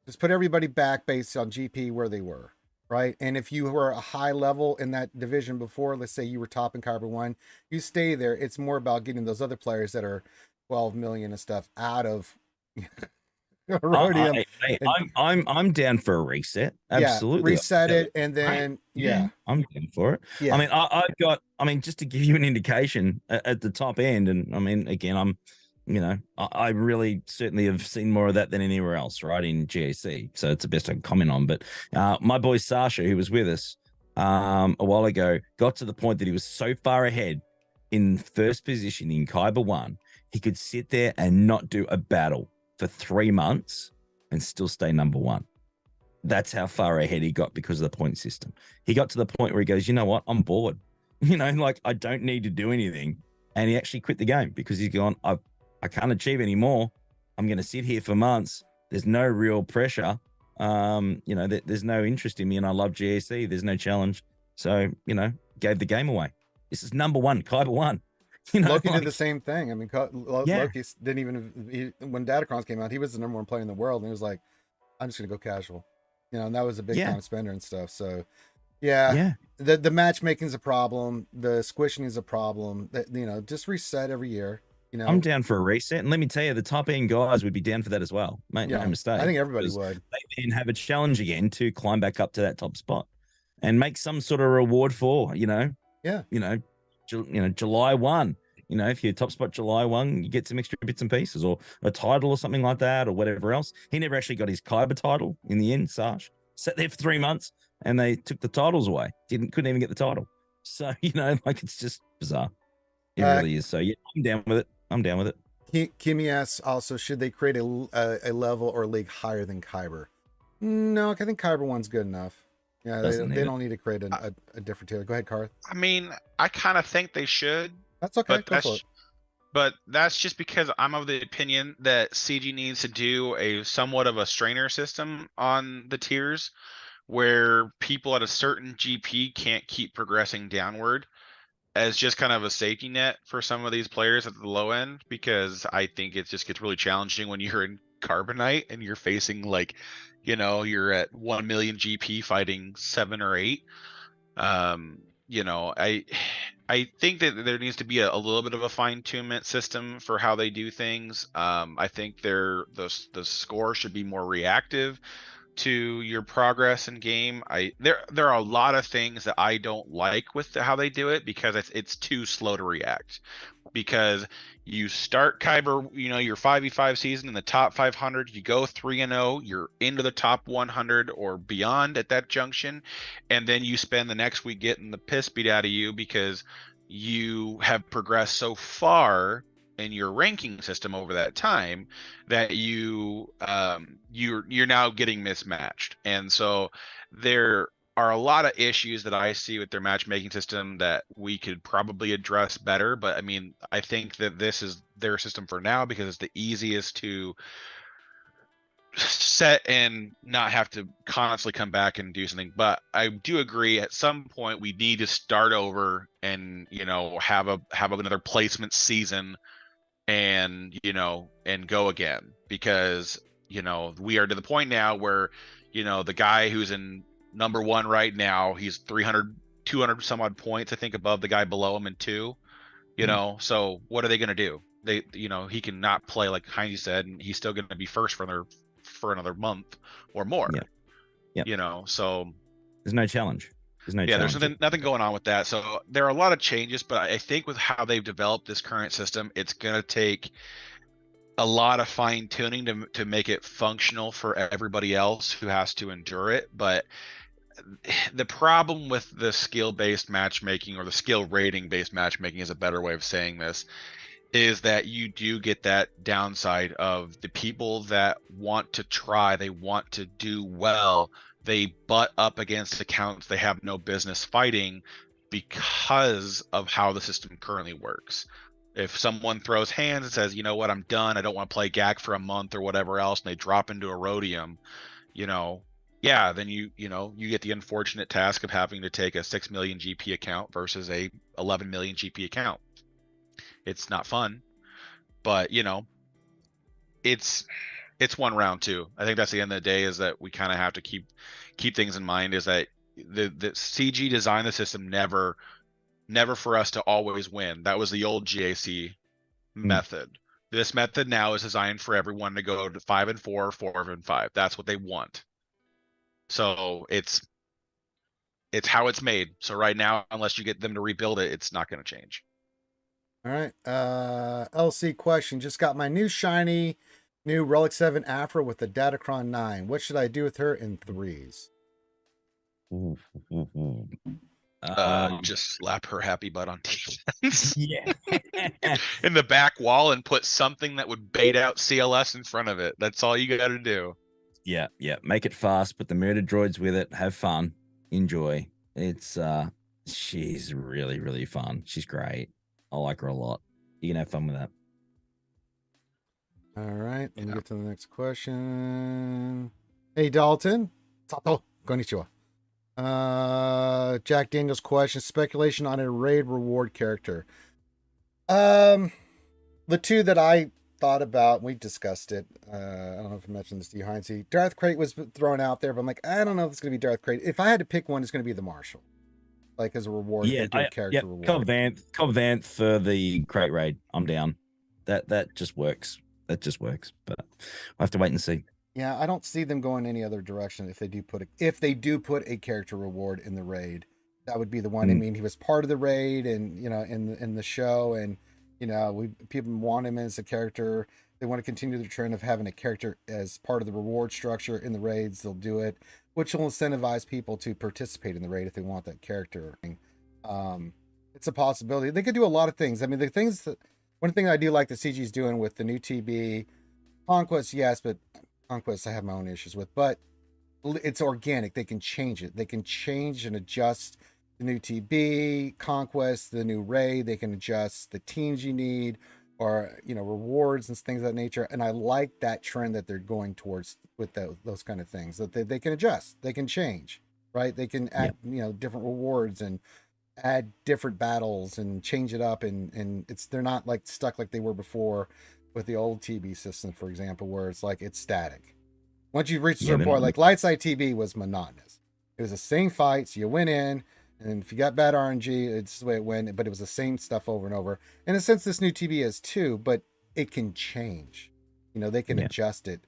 Just put everybody back based on GP where they were, right? And if you were a high level in that division before, let's say you were top in Kyber 1, you stay there. It's more about getting those other players that are 12 million and stuff out of Hoarding. I'm down for a reset. Absolutely. Yeah, reset it, and then I'm down for it. Yeah. I mean, just to give you an indication at the top end, and I mean, again, I really certainly have seen more of that than anywhere else, right, in GAC. So it's the best I can comment on. But my boy Sasha, who was with us a while ago, got to the point that he was so far ahead in first position in Kyber 1, he could sit there and not do a battle for 3 months and still stay number 1. That's how far ahead he got because of the point system. He got to the point where he goes, you know what, I'm bored. Like, I don't need to do anything. And he actually quit the game because he's gone, I can't achieve anymore. I'm going to sit here for months. There's no real pressure. There's no interest in me, and I love GAC. There's no challenge. So, gave the game away. This is number 1, Kyber 1. Loki did the same thing. I mean, Loki didn't even, when Datacrons came out, he was the number 1 player in the world, and he was like, I'm just going to go casual. And that was a big time spender and stuff. So, the matchmaking is a problem. The squishing is a problem. That just reset every year. I'm down for a reset, and let me tell you, the top end guys would be down for that as well. Make no mistake. I think everybody would. They then have a challenge again to climb back up to that top spot, and make some sort of reward for July 1. You know, if you top spot July 1, you get some extra bits and pieces, or a title or something like that, or whatever else. He never actually got his Kyber title in the end. Sash sat there for 3 months, and they took the titles away. Couldn't even get the title. So like it's just bizarre. It really is. So yeah, I'm down with it. I'm down with it. Kimmy asks also, should they create a level or league higher than Kyber? No, I think Kyber 1's good enough. Yeah, they don't need to create a different tier. Go ahead, Karth. I mean, I kind of think they should. That's okay. But that's just because I'm of the opinion that CG needs to do a somewhat of a strainer system on the tiers, where people at a certain GP can't keep progressing downward, as just kind of a safety net for some of these players at the low end, because I think it just gets really challenging when you're in Carbonite and you're facing like, you're at 1 million GP fighting 7 or 8. I think that there needs to be a little bit of a fine-tunement system for how they do things. I think the score should be more reactive to your progress in game. There are a lot of things that I don't like with how they do it, because it's too slow to react. Because you start Kyber, your 5v5 season in the top 500, you go 3-0, you're into the top 100 or beyond at that junction, and then you spend the next week getting the piss beat out of you because you have progressed so far in your ranking system over that time that you're now getting mismatched. And so there are a lot of issues that I see with their matchmaking system that we could probably address better. But I mean, I think that this is their system for now because it's the easiest to set and not have to constantly come back and do something. But I do agree at some point we need to start over and have another placement season and and go again, because we are to the point now where the guy who's in number 1 right now, he's 200 some odd points I think above the guy below him in 2. So what are they going to do? They he can not play, like heinzy said, and he's still going to be first for another month or more. So there's no challenge. There's nothing going on with that. So there are a lot of changes, but I think with how they've developed this current system, it's going to take a lot of fine tuning to make it functional for everybody else who has to endure it. But the problem with the skill-based matchmaking, or the skill rating-based matchmaking is a better way of saying this, is that you do get that downside of the people that want to try, they want to do well, they butt up against accounts they have no business fighting because of how the system currently works. If someone throws hands and says, you know what, I'm done, I don't want to play GAC for a month or whatever else, and they drop into a Rhodium, then you get the unfortunate task of having to take a 6 million GP account versus a 11 million GP account. It's not fun, but it's one round too. I think that's the end of the day, is that we kind of have to keep things in mind, is that the CG designed the system never for us to always win. That was the old GAC method. This method now is designed for everyone to go to 5-4, 4-5. That's what they want. So it's how it's made. So right now, unless you get them to rebuild it, it's not going to change. All right. LC question. Just got my new shiny new Relic 7 Afro with the Datacron 9. What should I do with her in 3s? Just slap her happy butt on defense. Yeah. In the back wall, and put something that would bait out CLS in front of it. That's all you got to do. Yeah. Make it fast. Put the murder droids with it. Have fun. Enjoy. It's she's really, really fun. She's great. I like her a lot. You can have fun with that. All right. Let me get to the next question. Hey, Dalton. Sato. Konnichiwa. Jack Daniels question. Speculation on a raid reward character. The two that I thought about, we discussed it. I don't know if I mentioned this to you, heinzy. Darth Crate was thrown out there, but I'm like, I don't know if it's going to be Darth Crate. If I had to pick one, it's going to be the Marshal. Like as a reward, character reward. Cobb Vanth for the crate raid. I'm down. That just works. But we'll have to wait and see. Yeah, I don't see them going any other direction if they do put a character reward in the raid. That would be the one. I mean, he was part of the raid, and in the show, and You know, people want him as a character. They want to continue the trend of having a character as part of the reward structure in the raids. They'll do it, which will incentivize people to participate in the raid if they want that character. It's a possibility. They could do a lot of things. I mean, one thing I do like the CG's doing with the new TB Conquest, yes, but Conquest I have my own issues with, but it's organic. They can change it. They can change and adjust the new TB Conquest, the new raid. They can adjust the teams you need, or rewards and things of that nature. And I like that trend that they're going towards with those kind of things, that they can adjust, they can change, right? They can add different rewards and add different battles and change it up, and they're not like stuck like they were before with the old TB system, for example, where it's like it's static. Once you reach a certain point, like light side TB was monotonous. It was the same fights. You went in, and if you got bad RNG, it's the way it went, but it was the same stuff over and over. In a sense, this new TB is too, but it can change. They can adjust it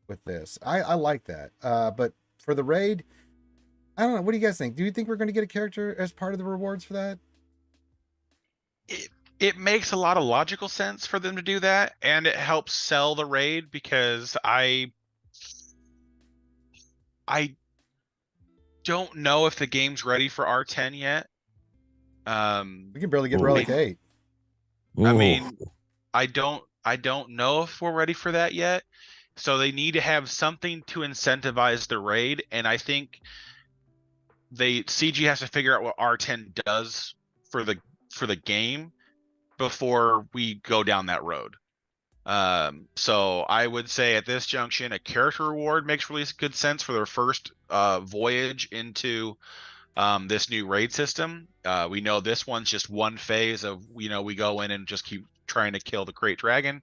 with this. I like that. But for the raid, I don't know. What do you guys think? Do you think we're going to get a character as part of the rewards for that? It makes a lot of logical sense for them to do that, and it helps sell the raid, because I don't know if the game's ready for R10 yet. We can barely get Relic 8. I mean, I don't know if we're ready for that yet. So they need to have something to incentivize the raid, and I think CG has to figure out what R10 does for the game before we go down that road. So I would say at this junction, a character reward makes really good sense for their first voyage into this new raid system. We know this one's just one phase of we go in and just keep trying to kill the Great Dragon.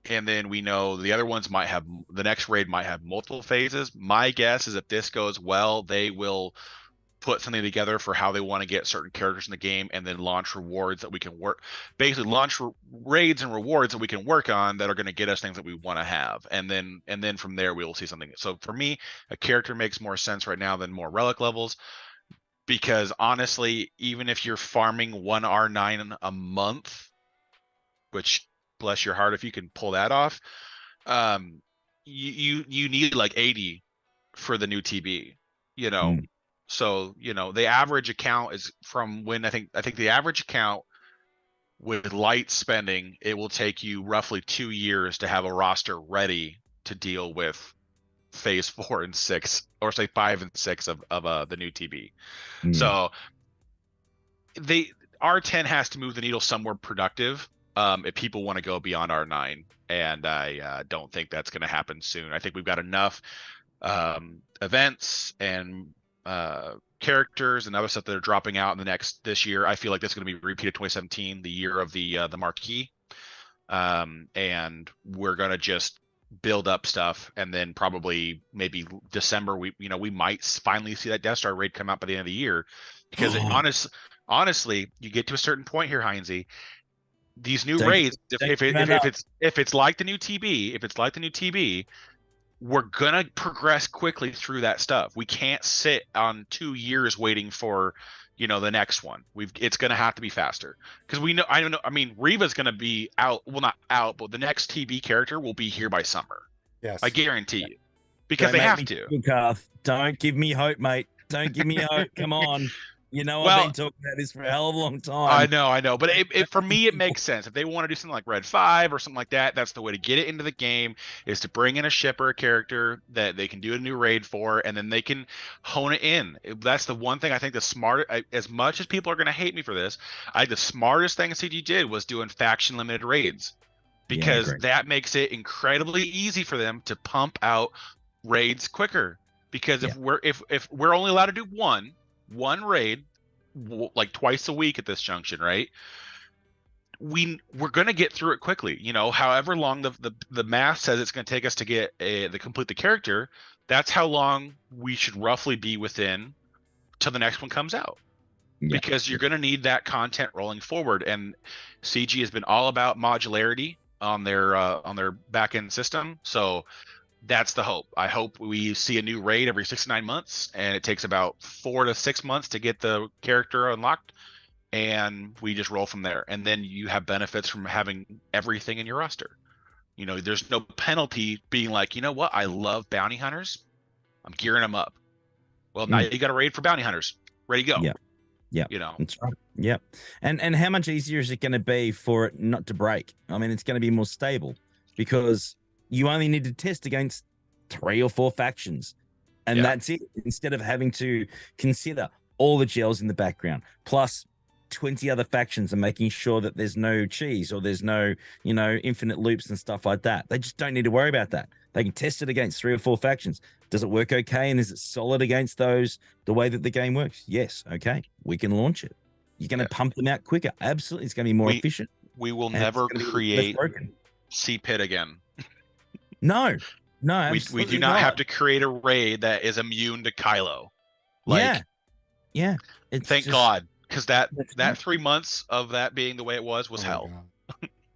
And then we know the other ones the next raid might have multiple phases. My guess is if this goes well, they will put something together for how they want to get certain characters in the game, and then launch rewards that we can launch raids and rewards that we can work on that are going to get us things that we want to have. And then from there, we will see something. So for me, a character makes more sense right now than more relic levels, because honestly, even if you're farming one R9 a month, which bless your heart if you can pull that off, you need like 80 for the new TB, So, the average account is from when I think the average account with light spending, it will take you roughly 2 years to have a roster ready to deal with phase 4 and 6, or say 5 and 6 of the new TB. So R10 has to move the needle somewhere productive if people want to go beyond R9, and I don't think that's going to happen soon. I think we've got enough events and characters and other stuff that are dropping out in this year. I feel like that's going to be repeated 2017, the year of the marquee, and we're going to just build up stuff, and then probably maybe December we might finally see that Death Star raid come out by the end of the year, because honestly, you get to a certain point here, heinzy. These new raids, if it's like the new TB, we're gonna progress quickly through that stuff. We can't sit on 2 years waiting for the next one. It's gonna have to be faster, because I mean Reva's gonna be out, well, not out, but the next TB character will be here by summer. Yes, I guarantee you, because they have to. Don't give me hope, mate. Don't give me hope. Come on. I've been talking about this for a hell of a long time. I know. But for me, it makes sense. If they want to do something like Red 5 or something like that, that's the way to get it into the game, is to bring in a shipper, a character that they can do a new raid for, and then they can hone it in. That's the one thing I think as much as people are going to hate me for this, the smartest thing CG did was doing faction limited raids, because that makes it incredibly easy for them to pump out raids quicker. Because if we're only allowed to do one raid like twice a week at this junction, right? We're gonna get through it quickly. However long the math says it's gonna take us to complete the character, that's how long we should roughly be within till the next one comes out. Because you're gonna need that content rolling forward, and CG has been all about modularity on their back end system. So that's the hope. I hope we see a new raid every 6 to 9 months, and it takes about 4 to 6 months to get the character unlocked. and we just roll from there. And then you have benefits from having everything in your roster. You know, there's no penalty being like, you know what, I love bounty hunters, I'm gearing them up. Well, now you got a raid for bounty hunters, ready to go. Yeah, you know, that's right. Yeah, and how much easier is it going to be for it not to break? I mean, it's going to be more stable because you only need to test against 3 or 4 factions, and that's it. Instead of having to consider all the gels in the background, plus 20 other factions, and making sure that there's no cheese or there's no, infinite loops and stuff like that. They just don't need to worry about that. They can test it against 3 or 4 factions. Does it work okay? And is it solid against those, the way that the game works? Yes. Okay. We can launch it. You're going to pump them out quicker. Absolutely. It's going to be more efficient. We will never create C-Pit again. No, we do not have to create a raid that is immune to Kylo. Yeah. Thank God. Because that 3 months of that being the way it was hell.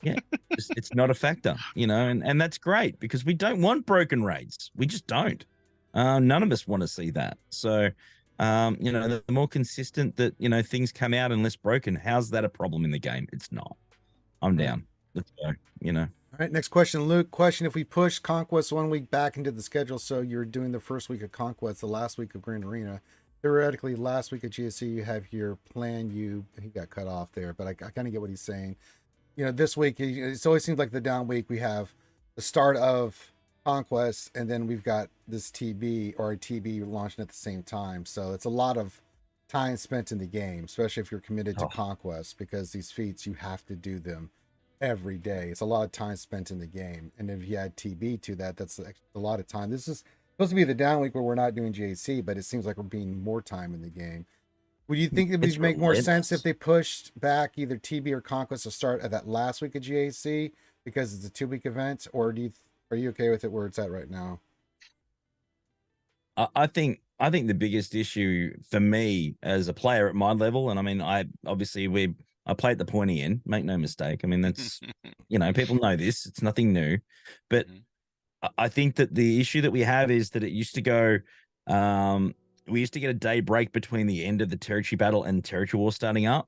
Yeah, it's not a factor, and that's great because we don't want broken raids. We just don't. None of us want to see that. So, the more consistent that, things come out and less broken, how's that a problem in the game? It's not. I'm down. Let's go, All right, next question, Luke. Question: if we push Conquest 1 week back into the schedule, so you're doing the first week of Conquest, the last week of Grand Arena, theoretically, last week of GSC, you have your plan. He got cut off there, but I kind of get what he's saying. This week, it always seems like the down week. We have the start of Conquest, and then we've got this TB or a TB launching at the same time. So it's a lot of time spent in the game, especially if you're committed to Conquest, because these feats, you have to do them every day. It's a lot of time spent in the game. And if you add TB to that, that's a lot of time. This is supposed to be the down week where we're not doing GAC, but it seems like we're being more time in the game. Would you think it would make more sense if they pushed back either TB or Conquest to start at that last week of GAC because it's a 2-week event, or are you okay with it where it's at right now? I think the biggest issue for me as a player at my level, and I mean, I play at the pointy end, make no mistake. I mean, that's people know this; it's nothing new. But I think that the issue that we have is that it used to go. We used to get a day break between the end of the territory battle and territory war starting up.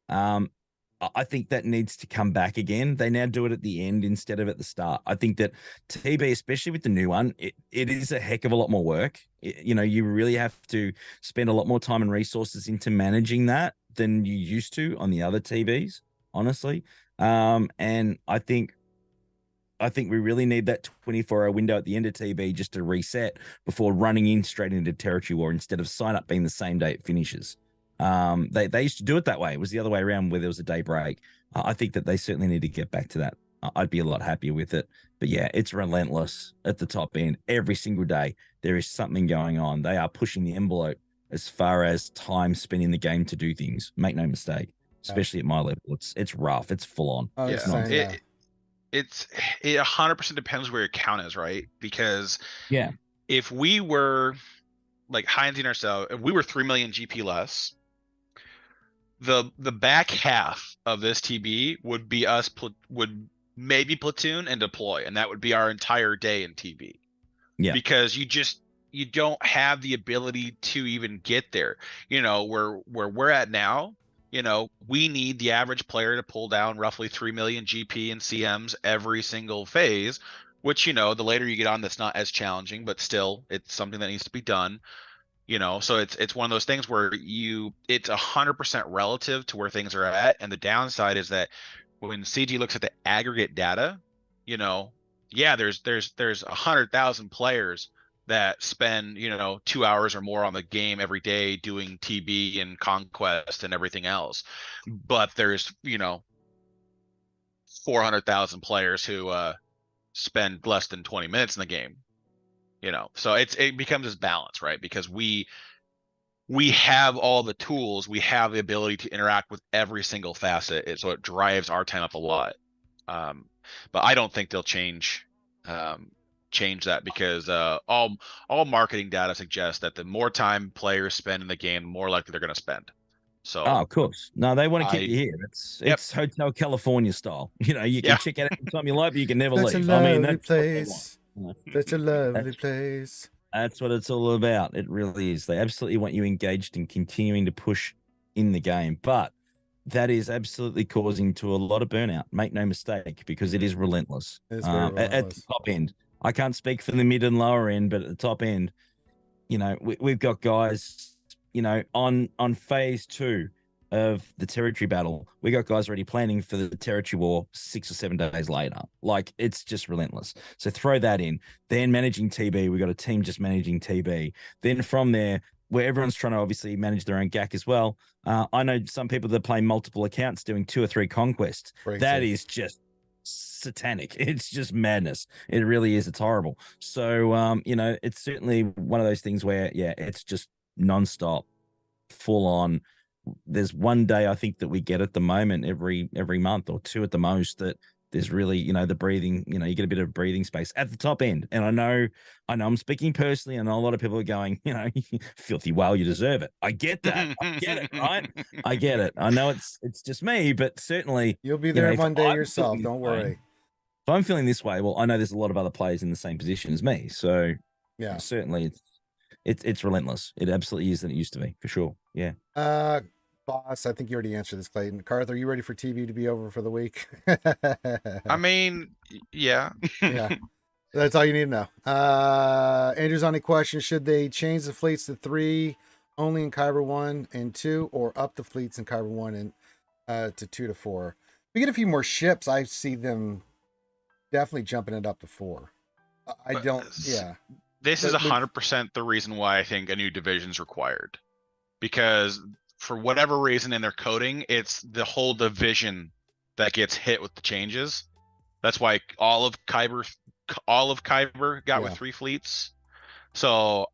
I think that needs to come back again. They now do it at the end instead of at the start. I think that TB, especially with the new one, it is a heck of a lot more work. You really have to spend a lot more time and resources into managing that than you used to on the other TBs, honestly. And I think we really need that 24-hour window at the end of TB just to reset before running in straight into territory war instead of sign up being the same day it finishes. They used to do it that way. It was the other way around where there was a day break. I think that they certainly need to get back to that. I'd be a lot happier with it. But yeah, it's relentless at the top end. Every single day, there is something going on. They are pushing the envelope as far as time spent in the game to do things. Make no mistake, especially at my level. It's rough. It's full on. Oh, it's not. It 100% depends where your count is, right? Because yeah, if we were like heinzing ourselves, if we were 3 million GP less, the back half of this TB would be us would maybe platoon and deploy, and that would be our entire day in TB. Yeah, because you don't have the ability to even get there. Where we're at now. We need the average player to pull down roughly 3 million GP and CMs every single phase, which, the later you get on, that's not as challenging, but still it's something that needs to be done. So it's one of those things where it's 100% relative to where things are at. And the downside is that when CG looks at the aggregate data, there's 100,000 players that spend 2 hours or more on the game every day doing TB and Conquest and everything else, but there's 400,000 players who spend less than 20 minutes in the game. So it becomes this balance, right? Because we have all the tools, we have the ability to interact with every single facet, so it drives our time up a lot. But I don't think they'll change that, because all marketing data suggests that the more time players spend in the game, the more likely they're going to spend. So of course, no, they want to keep you here. It's Hotel California style. You can check out anytime you like, but you can never leave. That's such a lovely place. That's what it's all about. It really is. They absolutely want you engaged and continuing to push in the game. But that is absolutely causing to a lot of burnout. Make no mistake, because it is relentless. It's very relentless. At the top end. I can't speak for the mid and lower end, but at the top end, you know, we've got guys, you know, on phase 2 of the territory battle. We got guys already planning for the territory war 6 or 7 days later. Like, it's just relentless. So throw that in. Then managing TB, we got a team just managing TB. Then from there, where everyone's trying to obviously manage their own GAC as well. I know some people that play multiple accounts doing 2 or 3 conquests. That is just satanic. It's just madness. It really is. It's horrible. So, you know, it's certainly one of those things where, yeah, it's just nonstop, full on. There's one day I think that we get at the moment every month or 2 at the most that there's really, you know, the breathing, you know, you get a bit of breathing space at the top end. And I know I'm speaking personally, and a lot of people are going, you know, filthy whale, you deserve it. I get that. I get it, right? I get it. I know it's just me, but certainly you'll be there one day yourself. Don't worry. If I'm feeling this way, well, I know there's a lot of other players in the same position as me. So yeah, certainly it's relentless. It absolutely is than it used to be, for sure. Yeah. Boss, I think you already answered this, Clayton. Carth, are you ready for TV to be over for the week? I mean, yeah. Yeah. That's all you need to know. Andrew's on a question. Should they change the fleets to 3 only in Kyber 1 and 2, or up the fleets in Kyber 1 and to 2 to 4? We get a few more ships. I see them definitely jumping it up to 4. I don't, yeah. This is 100% the reason why I think a new division is required. Because for whatever reason in their coding, it's the whole division that gets hit with the changes. That's why all of Kyber got with 3 fleets. So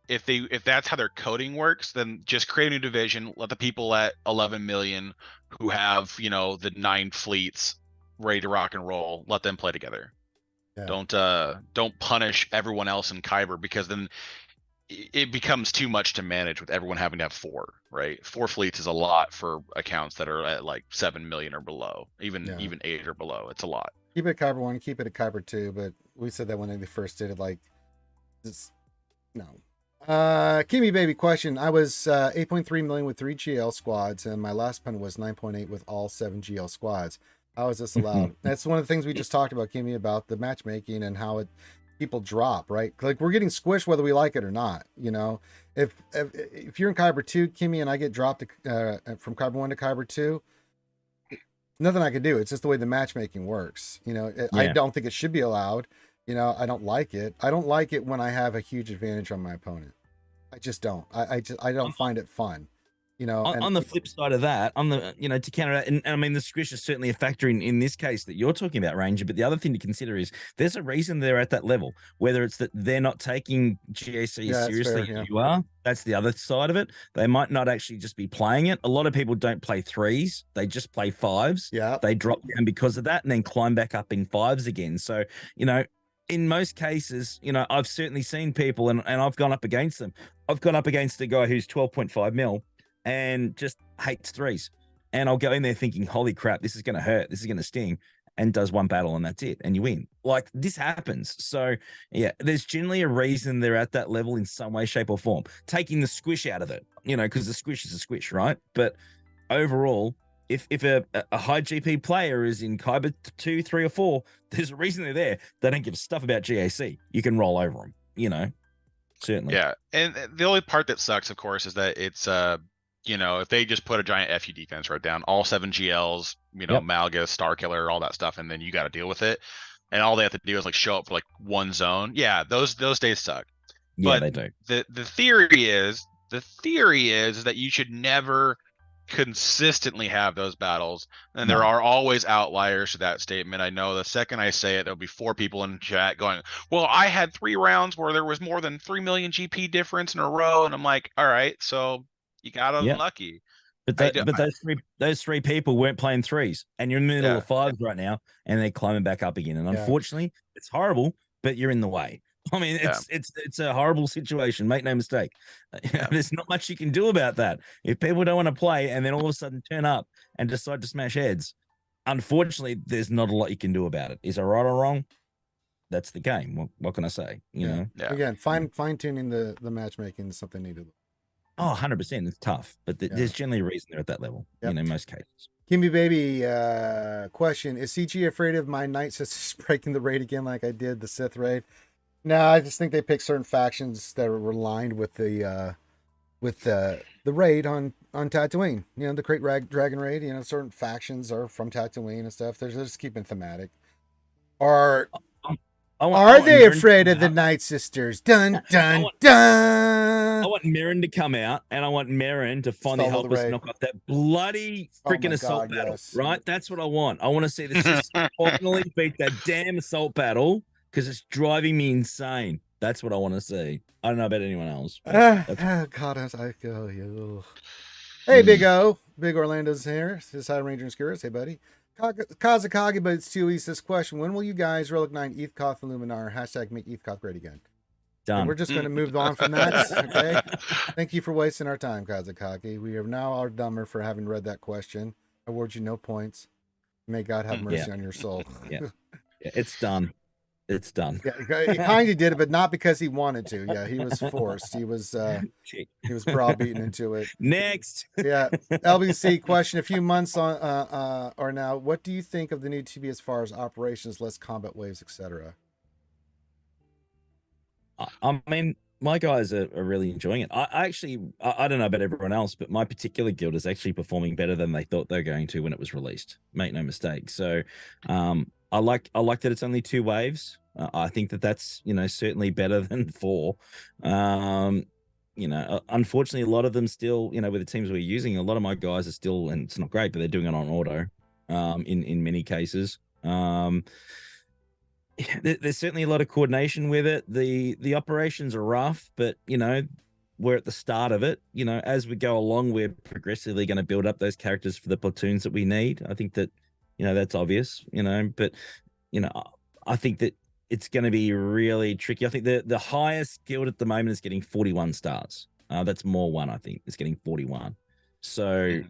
if that's how their coding works, then just create a new division, let the people at 11 million who have, you know, the 9 fleets ready to rock and roll, let them play together. Yeah. Don't punish everyone else in Kyber, because then it becomes too much to manage with everyone having to have 4, right? 4 fleets is a lot for accounts that are at like 7 million or below, even 8 or below. It's a lot. Keep it at Kyber 1, keep it at Kyber 2, but we said that when they first did it, like, just no. Kimmy baby question. I was 8.3 million with 3 GL squads, and my last pun was 9.8 with all 7 GL squads. How is this allowed? That's one of the things we just talked about, Kimmy, about the matchmaking and how people drop, right? Like, we're getting squished whether we like it or not. You know, if you're in Kyber 2, Kimmy, and I get dropped from Kyber 1 to Kyber 2, nothing I can do. It's just the way the matchmaking works. You know, I don't think it should be allowed. You know, I don't like it. I don't like it when I have a huge advantage on my opponent. I just don't. I don't find it fun. You know, on the flip side of that, on the, you know, to counter that, and I mean, the squish is certainly a factor in this case that you're talking about, Ranger. But the other thing to consider is there's a reason they're at that level, whether it's that they're not taking GAC as seriously as you are. That's the other side of it. They might not actually just be playing it. A lot of people don't play 3s; they just play 5s. Yeah, they drop down because of that, and then climb back up in 5s again. So, you know, in most cases, you know, I've certainly seen people, and I've gone up against them. I've gone up against a guy who's 12.5 mil. And just hates 3s. And I'll go in there thinking, holy crap, this is going to hurt. This is going to sting. And does one battle and that's it. And you win. Like, this happens. So, yeah, there's generally a reason they're at that level in some way, shape, or form. Taking the squish out of it, you know, because the squish is a squish, right? But overall, if a high GP player is in Kyber 2, 3, or 4, there's a reason they're there. They don't give a stuff about GAC. You can roll over them, you know, certainly. Yeah. And the only part that sucks, of course, is that it's, you know, if they just put a giant FU defense right down, all 7 GLs, you know, Malgus, Starkiller, all that stuff, and then you got to deal with it. And all they have to do is like show up for like one zone. Yeah, those days suck. Yeah, but they do. The theory is that you should never consistently have those battles, and there are always outliers to that statement. I know the second I say it, there'll be 4 people in chat going, well, I had 3 rounds where there was more than 3 million GP difference in a row, and I'm like, all right, so you got unlucky. But those three people weren't playing 3s, and you're in the middle of 5s right now, and they're climbing back up again. And unfortunately, it's horrible, but you're in the way. I mean, it's a horrible situation. Make no mistake. There's not much you can do about that. If people don't want to play and then all of a sudden turn up and decide to smash heads, unfortunately, there's not a lot you can do about it. Is it right or wrong? That's the game. What can I say? You know. Again, fine tuning the matchmaking is something needed. Oh, 100%. It's tough, but there's generally a reason they're at that level, in most cases. Kimmy Baby, question. Is CG afraid of my Night Sisters breaking the raid again like I did the Sith raid? No, I just think they picked certain factions that were aligned with the raid on Tatooine. The Great Dragon raid, certain factions are from Tatooine and stuff. They're just keeping thematic. Are they afraid of the Night Sisters? Dun, dun, dun! I want Merrin to come out, and I want Merrin to finally help us knock off that bloody freaking assault battle, yes. Right? That's what I want. I want to see the Sisters finally beat that damn assault battle, because it's driving me insane. That's what I want to see. I don't know about anyone else. God, I go you. Hey, Big O. Big Orlando's here. This High Ranger and Skirus. Hey, buddy. Kazakage, but it's too easy. This question: when will you guys Relic 9 Ethkoth Illuminar # make Ethkoth great again? Done. And we're just going to move on from that. Okay. Thank you for wasting our time, Kazakage. We are now all dumber for having read that question. I award you no points. May God have mercy on your soul. It's done. It's done. Yeah, he kind of did it, but not because he wanted to. Yeah, he was forced. He was browbeaten into it. Next. Yeah. LBC question: a few months on or now, what do you think of the new TV as far as operations, less combat waves, etc.? I mean, my guys are really enjoying it. I don't know about everyone else, but my particular guild is actually performing better than they thought they were going to when it was released. Make no mistake. So, I like that it's only 2 waves. I think that's certainly better than 4. Unfortunately, a lot of them still, with the teams we're using, a lot of my guys are still, and it's not great, but they're doing it on auto. In many cases. There's certainly a lot of coordination with it. The operations are rough, but we're at the start of it. As we go along, we're progressively going to build up those characters for the platoons that we need. I think that that's obvious. But I think that it's going to be really tricky. I think the highest guild at the moment is getting 41 stars. That's more one. I think is getting 41. So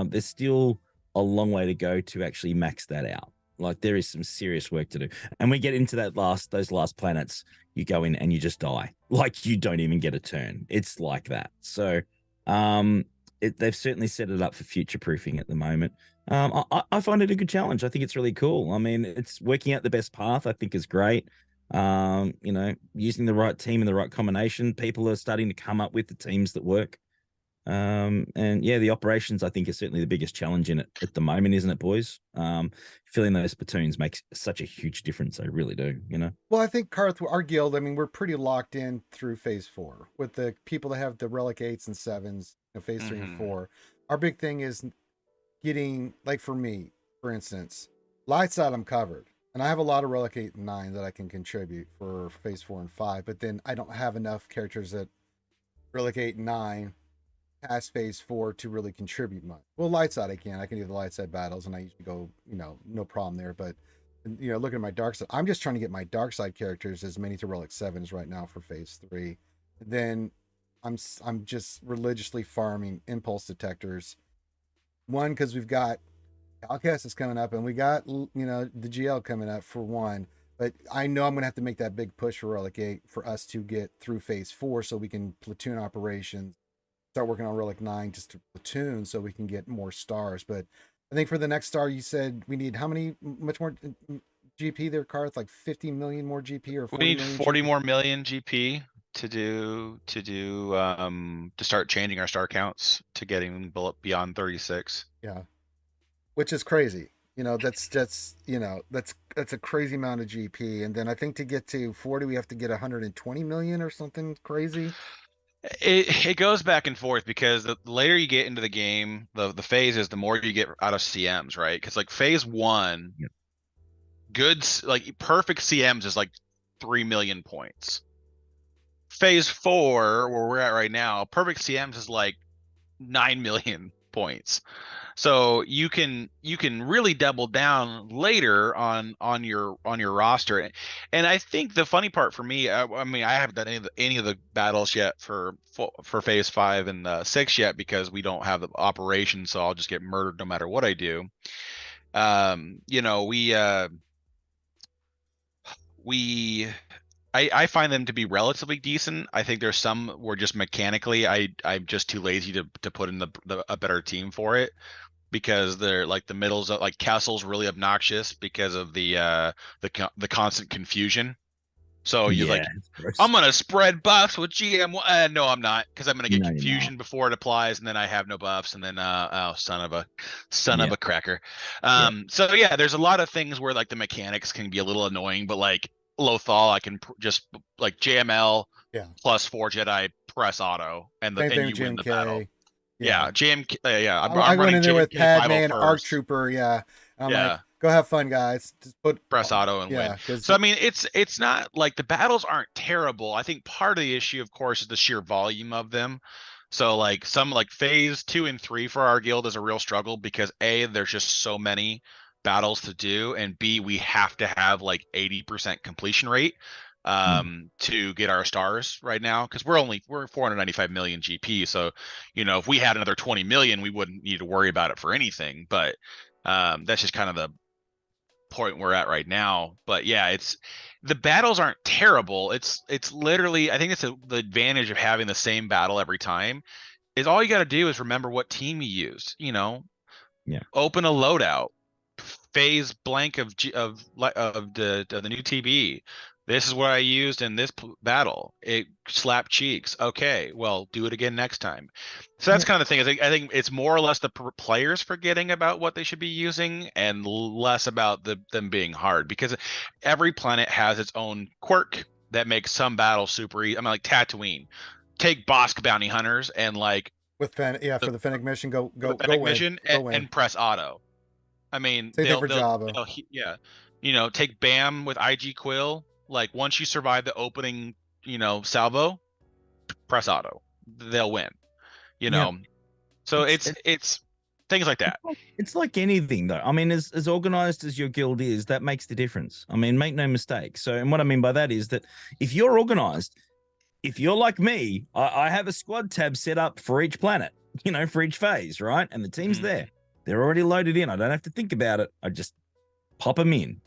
there's still a long way to go to actually max that out. Like, there is some serious work to do. And we get into those last planets, you go in and you just die. Like, you don't even get a turn. It's like that. So they've certainly set it up for future proofing at the moment. I find it a good challenge. I think it's really cool. I mean, it's working out the best path, I think, is great. Using the right team and the right combination, people are starting to come up with the teams that work. The operations, I think, is certainly the biggest challenge in it at the moment, isn't it, boys? Filling those platoons makes such a huge difference. They really do, Well, I think, Karth, our guild, I mean, we're pretty locked in through phase 4 with the people that have the relic 8s and 7s, phase 3 and 4. Our big thing is getting, like, for me, for instance, light side, I'm covered. And I have a lot of relic 8 and 9 that I can contribute for phase 4 and 5, but then I don't have enough characters that relic 8 and 9 past phase 4 to really contribute much. Well, light side I can do the light side battles, and I usually go, no problem there. But looking at my dark side, I'm just trying to get my dark side characters as many to relic 7s right now for phase 3. Then I'm just religiously farming impulse detectors. One, because we've got Outcast is coming up, and we got the GL coming up for one. But I know I'm gonna have to make that big push for relic 8 for us to get through phase 4, so we can platoon operations. Start working on relic 9 just to platoon so we can get more stars. But I think for the next star, you said we need much more GP there, Karth? Like 50 million more GP, or 40 we need million 40 GP? more million GP to start changing our star counts to getting beyond 36. Yeah, which is crazy. That's a crazy amount of GP. And then I think to get to 40, we have to get 120 million or something crazy. It goes back and forth, because the later you get into the game, the phases, the more you get out of CMs, right? Because like phase 1, goods, like perfect CMs is like 3 million points. Phase 4, where we're at right now, perfect CMs is like 9 million points. So you can really double down later on your roster. And I think the funny part for me, I mean, I haven't done any of the battles yet for phase 5 and 6 yet, because we don't have the operation, so I'll just get murdered no matter what I do. We I find them to be relatively decent. I think there's some where just mechanically I'm just too lazy to put in a better team for it, because they're like the middles of like Castle's really obnoxious because of the constant confusion. So you're Yeah, like, it's gross. I'm gonna spread buffs with GM. No, I'm not, because I'm gonna get No, you're not. confusion before it applies, and then I have no buffs, and then oh, son of Yeah, a cracker. yeah. So yeah, there's a lot of things where like the mechanics can be a little annoying, but like Lothal, I can just like JML Yeah. plus 4 Jedi press auto, and Same thing you with win the battle. JMK. Yeah, Yeah. JMK. Yeah, I I'm went running in there with JMK Padme and ARC 501st. Trooper. Yeah. And I'm like, Yeah, go have fun, guys. Just put. press auto and win. Yeah. Because So I mean, it's not like the battles aren't terrible. I think part of the issue, of course, is the sheer volume of them. So like some like phase 2 and 3 for our guild is a real struggle, because A, there's just so many battles to do, and B, we have to have like 80% completion rate to get our stars right now, because we're 495 million GP. So if we had another 20 million, we wouldn't need to worry about it for anything. But that's just kind of the point we're at right now. But yeah, the battles aren't terrible. It's literally, I think it's the advantage of having the same battle every time, is all you got to do is remember what team you used. Yeah. Open a loadout, phase blank of the new TB. This is what I used in this battle. It slapped cheeks. Okay, well, do it again next time. So that's kind of the thing. I think it's more or less the players forgetting about what they should be using, and less about them being hard, because every planet has its own quirk that makes some battles super easy. I mean, like Tatooine. Take Bosk bounty hunters and like with for the Fennec mission, go Fennec win. mission Go win. and press auto. I mean, Same thing for Jabba. yeah, take Bam with IG Quill. Like once you survive the opening, salvo, press auto, they'll win. So it's things like that. It's like anything, though. I mean, as organized as your guild is, that makes the difference. I mean, make no mistake. So, and what I mean by that is that if you're organized, if you're like me, I have a squad tab set up for each planet, for each phase, right? And the team's there. They're already loaded in. I don't have to think about it. I just pop them in,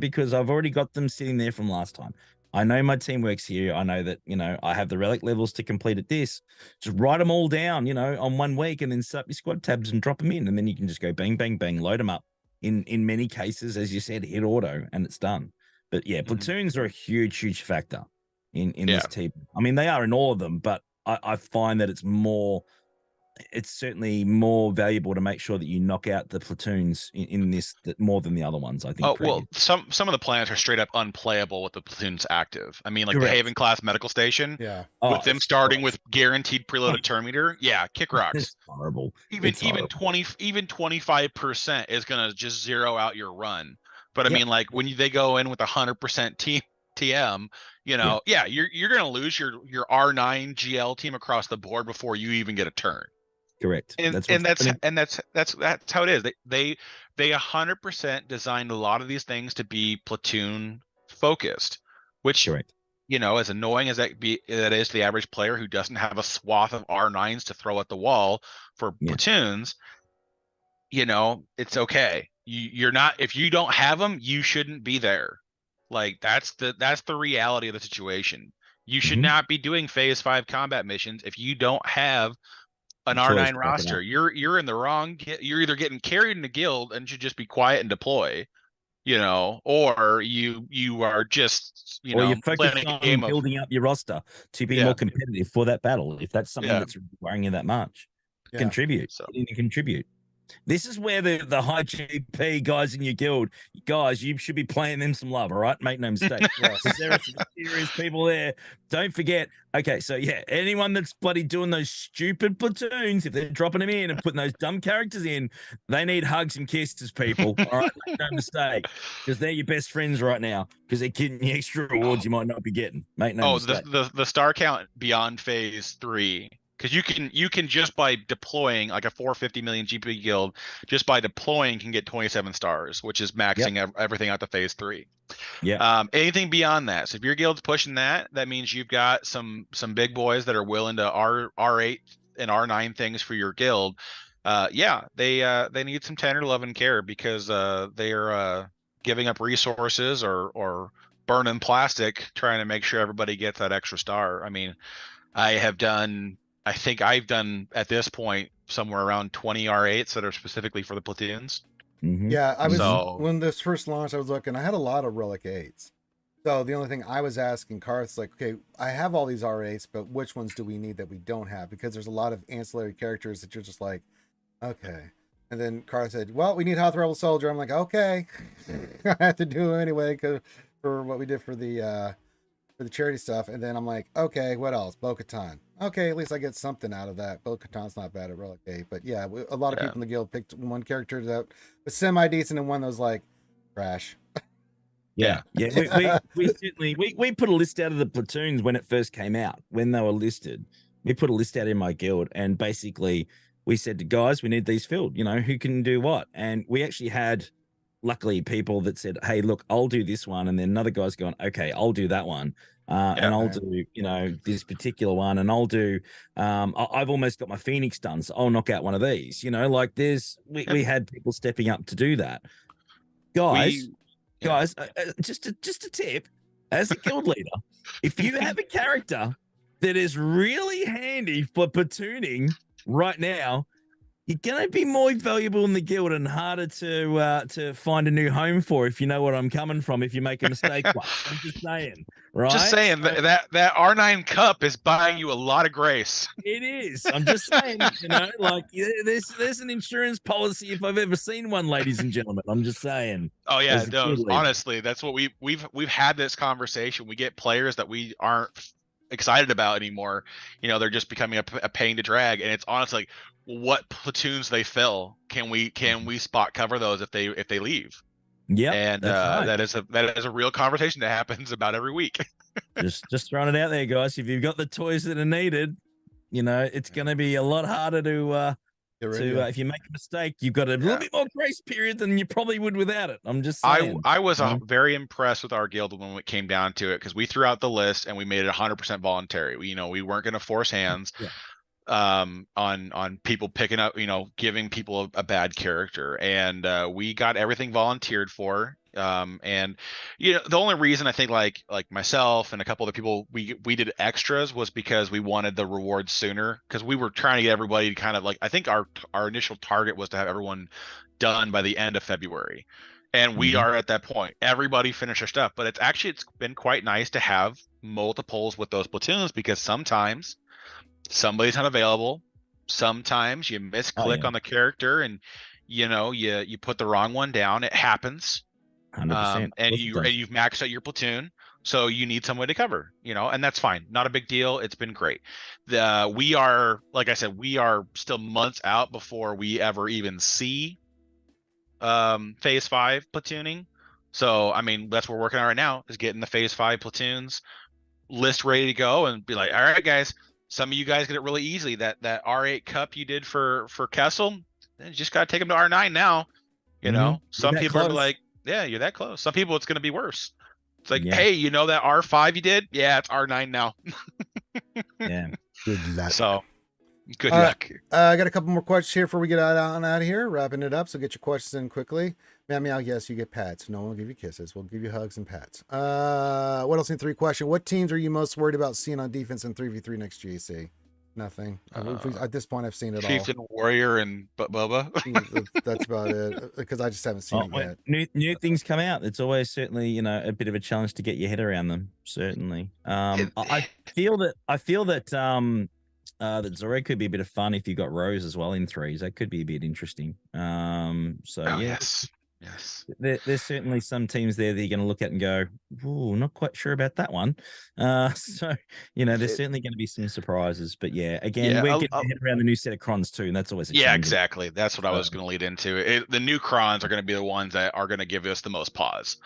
because I've already got them sitting there from last time. I know my team works here. I know that, I have the relic levels to complete at this. Just write them all down, on 1 week, and then set up your squad tabs and drop them in. And then you can just go bang, bang, bang, load them up. In many cases, as you said, hit auto and it's done. But yeah, platoons are a huge, huge factor in this team. I mean, they are in all of them, but I find that it's certainly more valuable to make sure that you knock out the platoons in this more than the other ones, I think. Oh, well, some of the planets are straight up unplayable with the platoons active. I mean, like Correct. the Haven class medical station, with them starting with guaranteed preloaded turn meter, kick rocks. It's horrible. Even 25% is gonna just zero out your run. But I mean, like when they go in with 100% TM, you're gonna lose your R9 GL team across the board before you even get a turn. Correct. And that's how it is. They 100% designed a lot of these things to be platoon focused, which correct. As annoying as that is to the average player who doesn't have a swath of R9s to throw at the wall for platoons, it's okay. You're not, if you don't have them, you shouldn't be there. Like that's the reality of the situation. You should not be doing phase 5 combat missions if you don't have an R9 roster. You're in the wrong. You're either getting carried in the guild and should just be quiet and deploy, or you are just or you're focused on building up your roster to be more competitive for that battle. If that's something that's worrying you that much, contribute. This is where the high GP guys in your guild, guys, you should be playing them some love, all right? Make no mistake. There are some serious people there. Don't forget. Okay, so anyone that's bloody doing those stupid platoons, if they're dropping them in and putting those dumb characters in, they need hugs and kisses, people. All right, make no mistake, because they're your best friends right now, because they're getting you extra rewards you might not be getting. Make no mistake. The star count beyond phase 3. Because you can just by deploying like a 450 million GP guild, just by deploying can get 27 stars, which is maxing everything out to phase 3. Anything beyond that. So if your guild's pushing that means you've got some big boys that are willing to R8 and R9 things for your guild. They need some tender love and care, because they are giving up resources or burning plastic trying to make sure everybody gets that extra star. I mean, I think I've done at this point somewhere around 20 R8s that are specifically for the platoons. Yeah, I was when this first launched, I was looking. I had a lot of relic 8s. So the only thing I was asking Karth's like, okay, I have all these R8s, but which ones do we need that we don't have? Because there's a lot of ancillary characters that you're just like, okay. And then Karth said, well, we need Hoth Rebel Soldier. I'm like, okay. I have to do it anyway for what we did for the charity stuff. And then I'm like, okay, what else? Bo-Katan. Okay, at least I get something out of that. Bo-Katan's not bad at Relic 8. But yeah, a lot of people in the guild picked one character that was semi-decent and one that was like, trash. Yeah. We certainly we put a list out of the platoons when it first came out, when they were listed. We put a list out in my guild, and basically we said to guys, we need these filled, who can do what. And we actually had, luckily, people that said, hey, look, I'll do this one. And then another guy's going, okay, I'll do that one. And I'll do, this particular one. And I'll do, I've almost got my Phoenix done, so I'll knock out one of these. Like we had people stepping up to do that. Guys, just a tip, as a guild leader, if you have a character that is really handy for platooning right now, you're going to be more valuable in the guild and harder to find a new home for, if you know what I'm coming from, if you make a mistake. I'm just saying, right? Just saying, that R9 cup is buying you a lot of grace. It is. I'm just saying, like there's an insurance policy if I've ever seen one, ladies and gentlemen. I'm just saying. Oh yeah, no, honestly, that's what we've had this conversation. We get players that we aren't excited about anymore. They're just becoming a pain to drag, and it's honestly like, what platoons they fill, can we spot cover those if they leave? Yeah, and right. that is a real conversation that happens about every week. just throwing it out there, guys. If you've got the toys that are needed, it's going to be a lot harder to if you make a mistake, you've got a little bit more grace period than you probably would without it. I'm just saying. I was very impressed with our guild when it came down to it, because we threw out the list and we made it 100% voluntary. We weren't going to force hands on people picking up, giving people a bad character, and we got everything volunteered for. And the only reason I think like myself and a couple other people we did extras was because we wanted the rewards sooner, because we were trying to get everybody to kind of like, I think our initial target was to have everyone done by the end of February, and we are at that point. Everybody finished their stuff, but it's been quite nice to have multiples with those platoons, because sometimes somebody's not available, sometimes you misclick on the character and you put the wrong one down. It happens. 100%. And you've maxed out your platoon, so you need somebody to cover, and that's fine. Not a big deal. It's been great. We are, like I said, we are still months out before we ever even see phase 5 platooning. So I mean, that's what we're working on right now, is getting the phase 5 platoons list ready to go, and be like, all right guys, some of you guys get it really easily. That R8 cup you did for Kessel, you just gotta take them to R9 now. Some people are like, yeah, you're that close. Some people, it's going to be worse. It's like, hey, that R5 you did? Yeah, it's R9 now. Yeah. Good luck. So, good luck. I got a couple more questions here before we get out of here. Wrapping it up, so get your questions in quickly. Meow, yes, you get pats. No one will give you kisses. We'll give you hugs and pats. What else in 3 question? What teams are you most worried about seeing on defense in 3v3 next GC? Nothing. At this point, I've seen it Chieftain, all. Warrior, and Bubba. That's about it, because I just haven't seen it yet. New things come out. It's always certainly a bit of a challenge to get your head around them. Certainly. I feel that that Zoreg could be a bit of fun if you got Rose as well in 3s. That could be a bit interesting. Yes. There's certainly some teams there that you're going to look at and go, "Ooh, not quite sure about that one." So there's certainly going to be some surprises. But we're getting head around the new set of crons too, and that's always exactly. That's what I was going to lead into. The new crons are going to be the ones that are going to give us the most pause.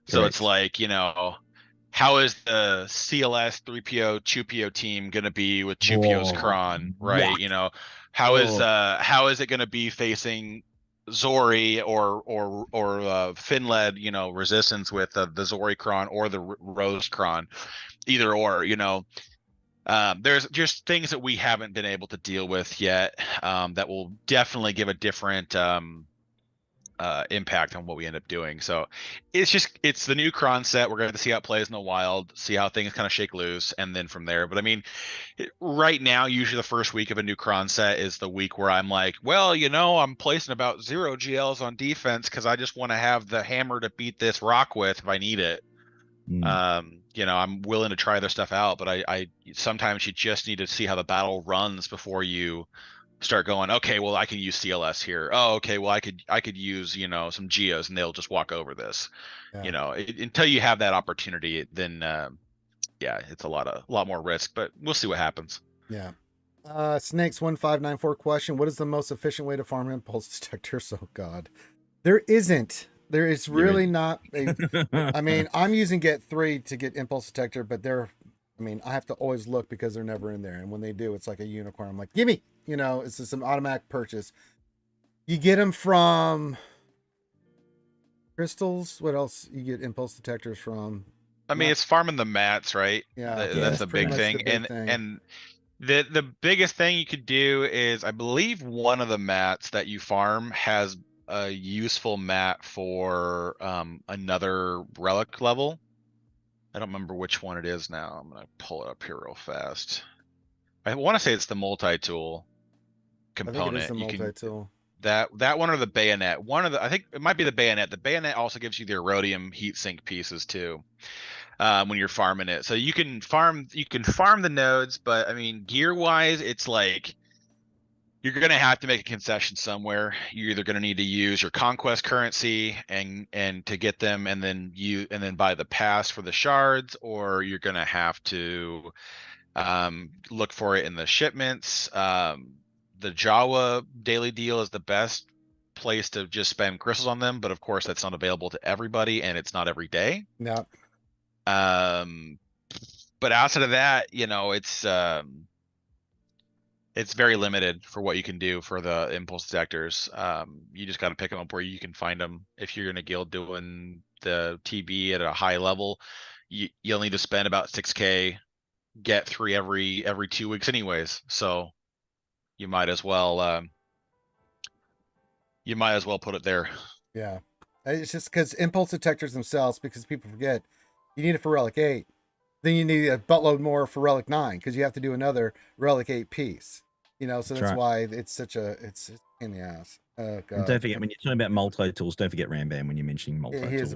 So it's like, how is the CLS 3PO Chupio team going to be with Chupio's cron, right? How is it going to be facing Zori or Finled, resistance with the Zori cron or the Rose cron, either or. There's just things that we haven't been able to deal with yet, that will definitely give a different impact on what we end up doing. So it's the new cron set. We're going to see how it plays in the wild, see how things kind of shake loose, and then from there. But I mean, right now, usually the first week of a new cron set is the week where I'm like, well, I'm placing about 0 GLs on defense because I just want to have the hammer to beat this rock with if I need it. I'm willing to try other stuff out, but I sometimes you just need to see how the battle runs before you start going, okay, well, I can use CLS here. Oh, okay, well, I could use, some geos and they'll just walk over this. Yeah. Until you have that opportunity, then it's a lot more risk, but we'll see what happens. Yeah. Snakes 1594 question: what is the most efficient way to farm impulse detectors? Oh God, there isn't. There is really not. I mean, I'm using Get 3 to get impulse detector, but I have to always look because they're never in there. And when they do, it's like a unicorn. I'm like, gimme, it's just an automatic purchase. You get them from crystals. What else? You get impulse detectors from? I mean, it's farming the mats, right? Yeah. That's a big thing. And the biggest thing you could do is, I believe one of the mats that you farm has a useful mat for another relic level. I don't remember which one it is now. I'm gonna pull it up here real fast. I want to say it's the multi-tool component. I think it is the multi-tool. That one or the bayonet. I think it might be the bayonet. The bayonet also gives you the erodium heatsink pieces too. When you're farming it. So you can farm the nodes, but I mean, gear wise, it's like you're gonna have to make a concession somewhere. You're either gonna need to use your conquest currency and to get them, and then buy the pass for the shards, or you're gonna have to look for it in the shipments. The Jawa daily deal is the best place to just spam crystals on them, but of course that's not available to everybody, and it's not every day. No. But outside of that, it's very limited for what you can do for the impulse detectors. You just got to pick them up where you can find them. If you're in a guild doing the TB at a high level, you'll need to spend about 6K, get 3 every 2 weeks anyways. So you might as well put it there. Yeah. It's just because impulse detectors themselves, because people forget, you need it for Relic 8. Then you need a buttload more for Relic 9 because you have to do another Relic 8 piece. So that's why it's it's in the ass. Oh God. And don't forget, when you're talking about multi-tools, don't forget Rambam when you're mentioning multi-tools. He is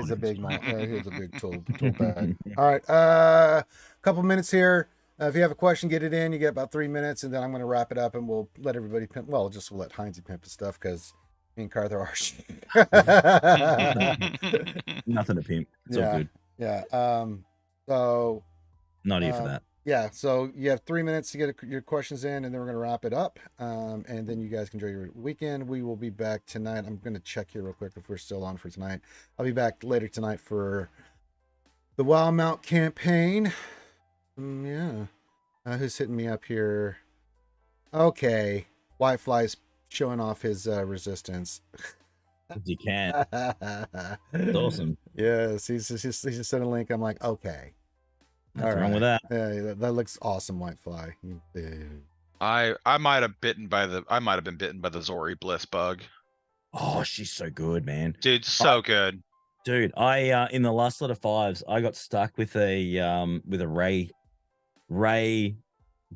a big tool bag. All right. Couple minutes here. If you have a question, get it in. You get about 3 minutes, and then I'm going to wrap it up, and we'll let everybody pimp. Well, we'll let heinzy pimp his stuff because me and Carther are. Nothing to pimp. It's all good. Yeah. So. Not here for that. Yeah, so you have 3 minutes to get your questions in, and then we're going to wrap it up. And then you guys can enjoy your weekend. We will be back tonight. I'm going to check here real quick if we're still on for tonight. I'll be back later tonight for the Wild Mount campaign. Yeah. Who's hitting me up here? Okay. Whitefly's showing off his resistance. You can. It's awesome. Yes, he's just sent a link. I'm like, okay. What's wrong with that? Yeah, that looks awesome, Whitefly. I might have been bitten by the Zori Bliss bug. Oh, she's so good, man. Dude, so good. Dude, I in the last lot of 5s, I got stuck with a Ray,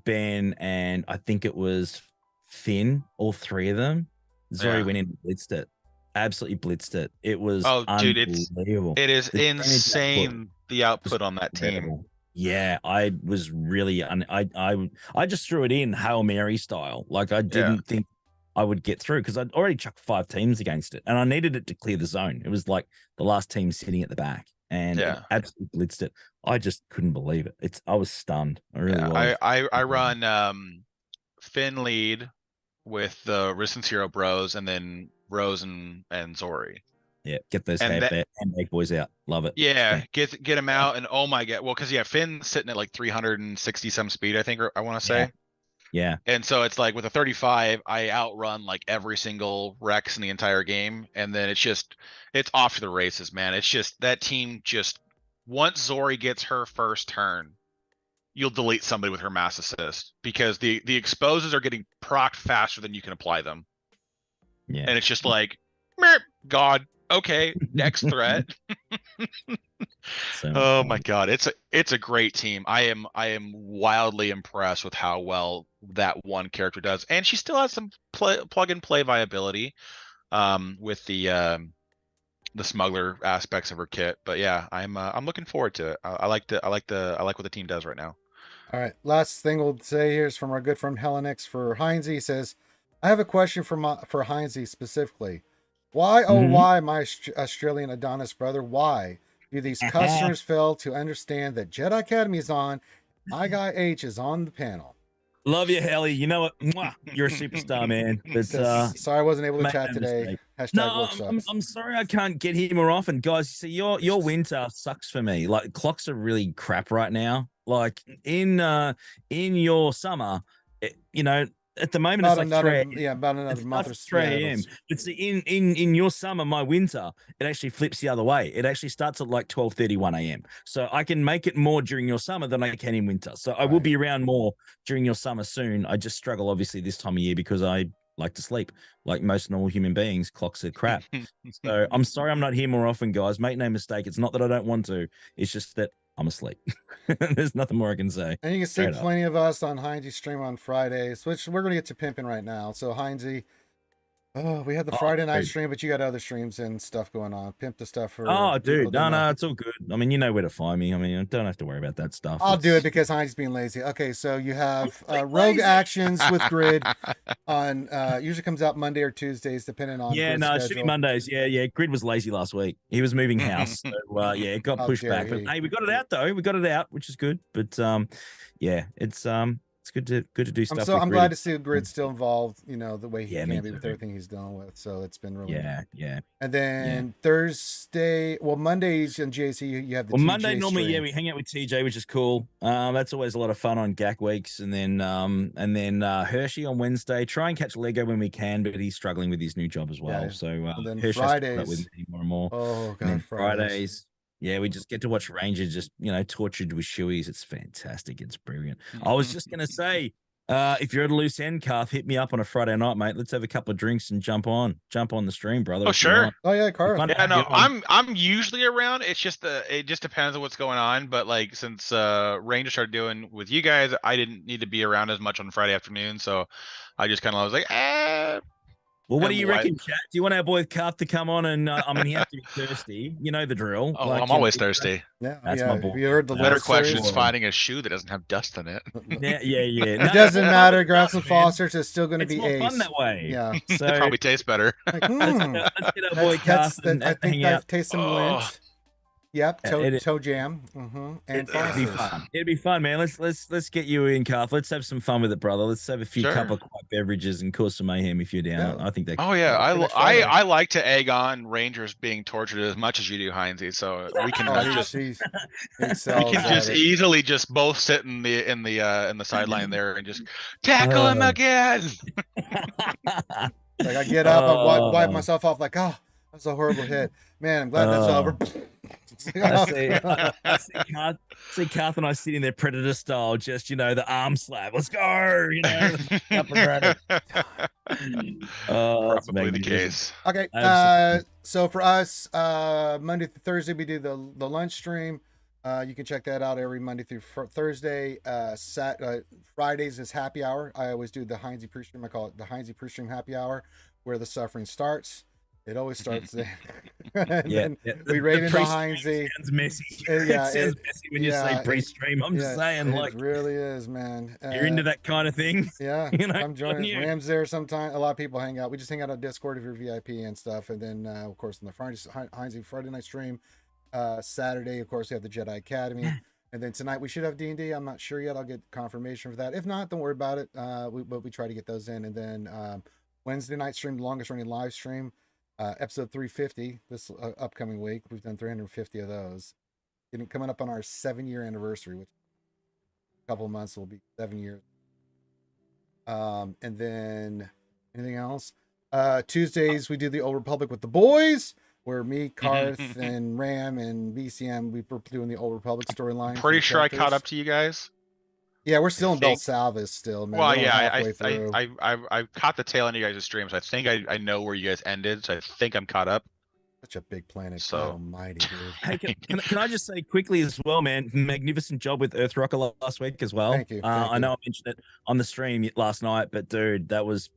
Ben, and I think it was Finn, all 3 of them. Zori went in and blitzed it. Absolutely blitzed it. It was unbelievable. It is insane, the output on that team. Yeah, I was really I just threw it in Hail Mary style. Like I didn't think I would get through because I'd already chucked 5 teams against it, and I needed it to clear the zone. It was like the last team sitting at the back, and it absolutely blitzed it. I just couldn't believe it. I was stunned. I really was. I run Finn lead with the Resistance Hero bros, and then Rose and Zori. Yeah, get those handbag boys out. Love it. Yeah, get them out, and oh my God, well, because Finn's sitting at like 360 some speed, I think, or I want to say. Yeah. And so it's like with a 35, I outrun like every single Rex in the entire game, and then it's off to the races, man. It's just that team once Zori gets her first turn, you'll delete somebody with her mass assist because the exposes are getting procced faster than you can apply them. Yeah. And it's just like God. Okay, next threat. Oh my God, it's a great team. I am wildly impressed with how well that one character does, and she still has some plug and play viability, with the smuggler aspects of her kit. But yeah, I'm looking forward to it. I like what the team does right now. All right, last thing we'll say here is from our good friend Helenix for heinzy. He says, I have a question for heinzy specifically. Why, oh why, my Australian Adonis brother, why do these customers fail to understand that Jedi Academy is on, my guy H is on the panel? Love you, Helly. You know what? Mwah, you're a superstar, man. But sorry I wasn't able to chat today. No, I'm sorry I can't get here more often, guys. See, your winter sucks for me. Like, clocks are really crap right now. Like in your summer, at the moment about it's like about another month or 3 a.m. But see, in your summer, my winter, it actually flips the other way. It actually starts at like 12:31 a.m. So I can make it more during your summer than I can in winter. So I will be around more during your summer soon. I just struggle obviously this time of year because I like to sleep. Like most normal human beings, clocks are crap. So I'm sorry I'm not here more often, guys. Make no mistake. It's not that I don't want to. It's just that I'm asleep. There's nothing more I can say. And you can see plenty of us on heinzy stream on Fridays, which we're going to get to pimping right now. So heinzy, we had the Friday night stream, but you got other streams and stuff going on. Pimp the stuff for. Oh, dude, no, it's all good. I mean, you know where to find me. I mean, I don't have to worry about that stuff. I'll do it because heinzy's being lazy. Okay, so you have Rogue Actions with Grid on. Usually comes out Monday or Tuesdays, depending on. Yeah, no, it should be Mondays. Yeah. Grid was lazy last week. He was moving house, so it got pushed back. But hey, we got it out though. We got it out, which is good. But yeah, it's good to do stuff. I'm glad to see Grid still involved. You know, the way he can be with everything he's dealing with. So it's been really yeah. And then Thursday, Mondays on JC you have the. Well, Monday normally we hang out with TJ, which is cool. That's always a lot of fun on GAC weeks, and then Hershey on Wednesday. Try and catch Lego when we can, but he's struggling with his new job as well. So and then Hershey's Fridays with me more and more. Oh god, Fridays. Yeah, we just get to watch Ranger just, tortured with shoeies. It's fantastic. It's brilliant. I was just going to say, if you're at a loose end, Carth, hit me up on a Friday night, mate. Let's have a couple of drinks and jump on the stream, brother. Oh, sure. Oh, yeah, Carth. Yeah, no, I'm usually around. It's just it just depends on what's going on. But like since Ranger started doing with you guys, I didn't need to be around as much on Friday afternoon. So I just kind of was like, Well, what do you reckon, chat? Do you want our boy Carth to come on and he has to be thirsty? You know the drill. Oh, I'm always thirsty. Yeah, that's my boy. You heard the better question is finding a shoe that doesn't have dust in it. Yeah. It doesn't matter. Grab some Fosters. It's still going to be more fun that way. Yeah, so it probably tastes better. Let's get our boy Carth. I think I've tasted some lint. Yep, toe jam. And it'd be fun. It'd be fun, man. Let's get you in, Carth. Let's have some fun with it, brother. Let's have a few couple of quiet beverages and cause some mayhem if you're down. Yeah. I think that. Oh yeah, I like to egg on Rangers being tortured as much as you do, heinzy. So we can just easily just both sit in the sideline there and just tackle him again. Like I get up, I wipe myself off. Like, oh, that's a horrible hit, man. I'm glad that's over. I see Carth and I sitting there predator style, just the arm slap. Let's go, Probably the case. Okay, so for us, Monday through Thursday we do the lunch stream. You can check that out every Monday through Thursday. Fridays is happy hour. I always do the heinzy pre-stream. I call it the heinzy pre-stream happy hour, where the suffering starts. It always starts there. Then we rave into heinzy. Sounds messy. Yeah, it sounds messy when you say pre-stream. I'm just saying, it really is, man. You're into that kind of thing. Yeah, I'm joining Rams there sometime. A lot of people hang out. We just hang out on Discord if you're VIP and stuff. And then, of course, on the heinzy Friday night stream. Saturday, of course, we have the Jedi Academy. And then tonight we should have D&D. I'm not sure yet. I'll get confirmation for that. If not, don't worry about it. But we try to get those in. And then Wednesday night stream, the longest running live stream. Episode 350 this upcoming week. We've done 350 of those. Coming up on our 7-year anniversary, which in a couple of months will be 7 years. And then anything else? Tuesdays we do the Old Republic with the boys, where me, Carth, and Ram and BCM, we were doing the Old Republic storyline. Pretty sure I caught up to you guys. Yeah, we're still in Bel Salvis still, man. Well, we're yeah, halfway through. I caught the tail end of you guys' stream, so I think I know where you guys ended, so I think I'm caught up. Such a big planet. So God almighty, dude. Hey, can I just say quickly as well, man? Magnificent job with Earthrocker last week as well. Thank you. I know I mentioned it on the stream last night, but dude, that was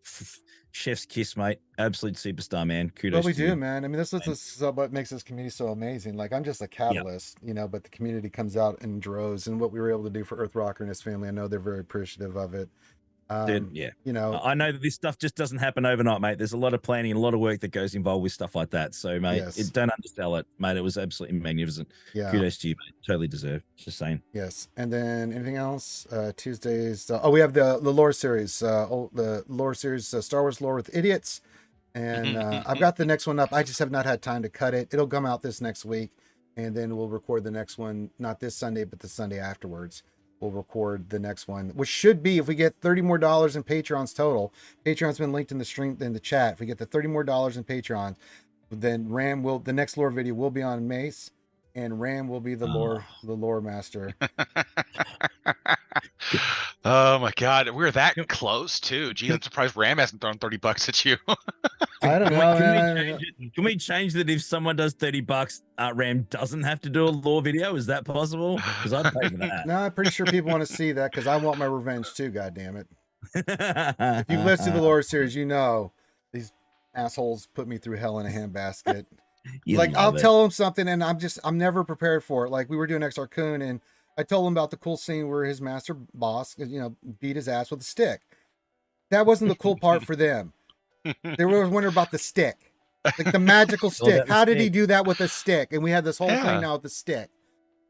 chef's kiss, mate. Absolute superstar, man. Kudos. What we to do, you. man. I mean, this is what makes this community so amazing. Like, I'm just a catalyst, you know, but the community comes out in droves, and what we were able to do for Earthrocker and his family, I know they're very appreciative of it. Dude, yeah, you know, I know that this stuff just doesn't happen overnight, mate. There's a lot of planning and a lot of work that goes involved with stuff like that. So, mate, don't undersell it, mate. It was absolutely magnificent. Yeah, kudos to you, mate. Totally deserved. Just saying. Yes, and then anything else? Tuesdays. We have the lore series. The lore series, Star Wars lore with idiots, and I've got the next one up. I just have not had time to cut it. It'll come out this next week, and then we'll record the next one. Not this Sunday, but the Sunday afterwards. We'll record the next one, which should be, if we get $30 more in Patreons total. Patreon's been linked in the stream, in the chat. If we get the $30 more in Patreon, then Ram will, the next lore video will be on Mace, and Ram will be the lore master. Oh my God, we're that close too. Gee, I'm surprised Ram hasn't thrown $30 at you. I don't know. Can we change that if someone does $30, Ram doesn't have to do a lore video? Is that possible? Because I'd pay for that. No, I'm pretty sure people want to see that because I want my revenge too. God damn it! If you've listened to the lore series, you know these assholes put me through hell in a handbasket. Like, I'll tell them something, and I'm never prepared for it. Like, we were doing X Raccoon, and I told him about the cool scene where his master boss, you know, beat his ass with a stick. That wasn't the cool part for them. They were wondering about the stick, like the magical stick. How did he do that with a stick? And we had this whole thing now with the stick.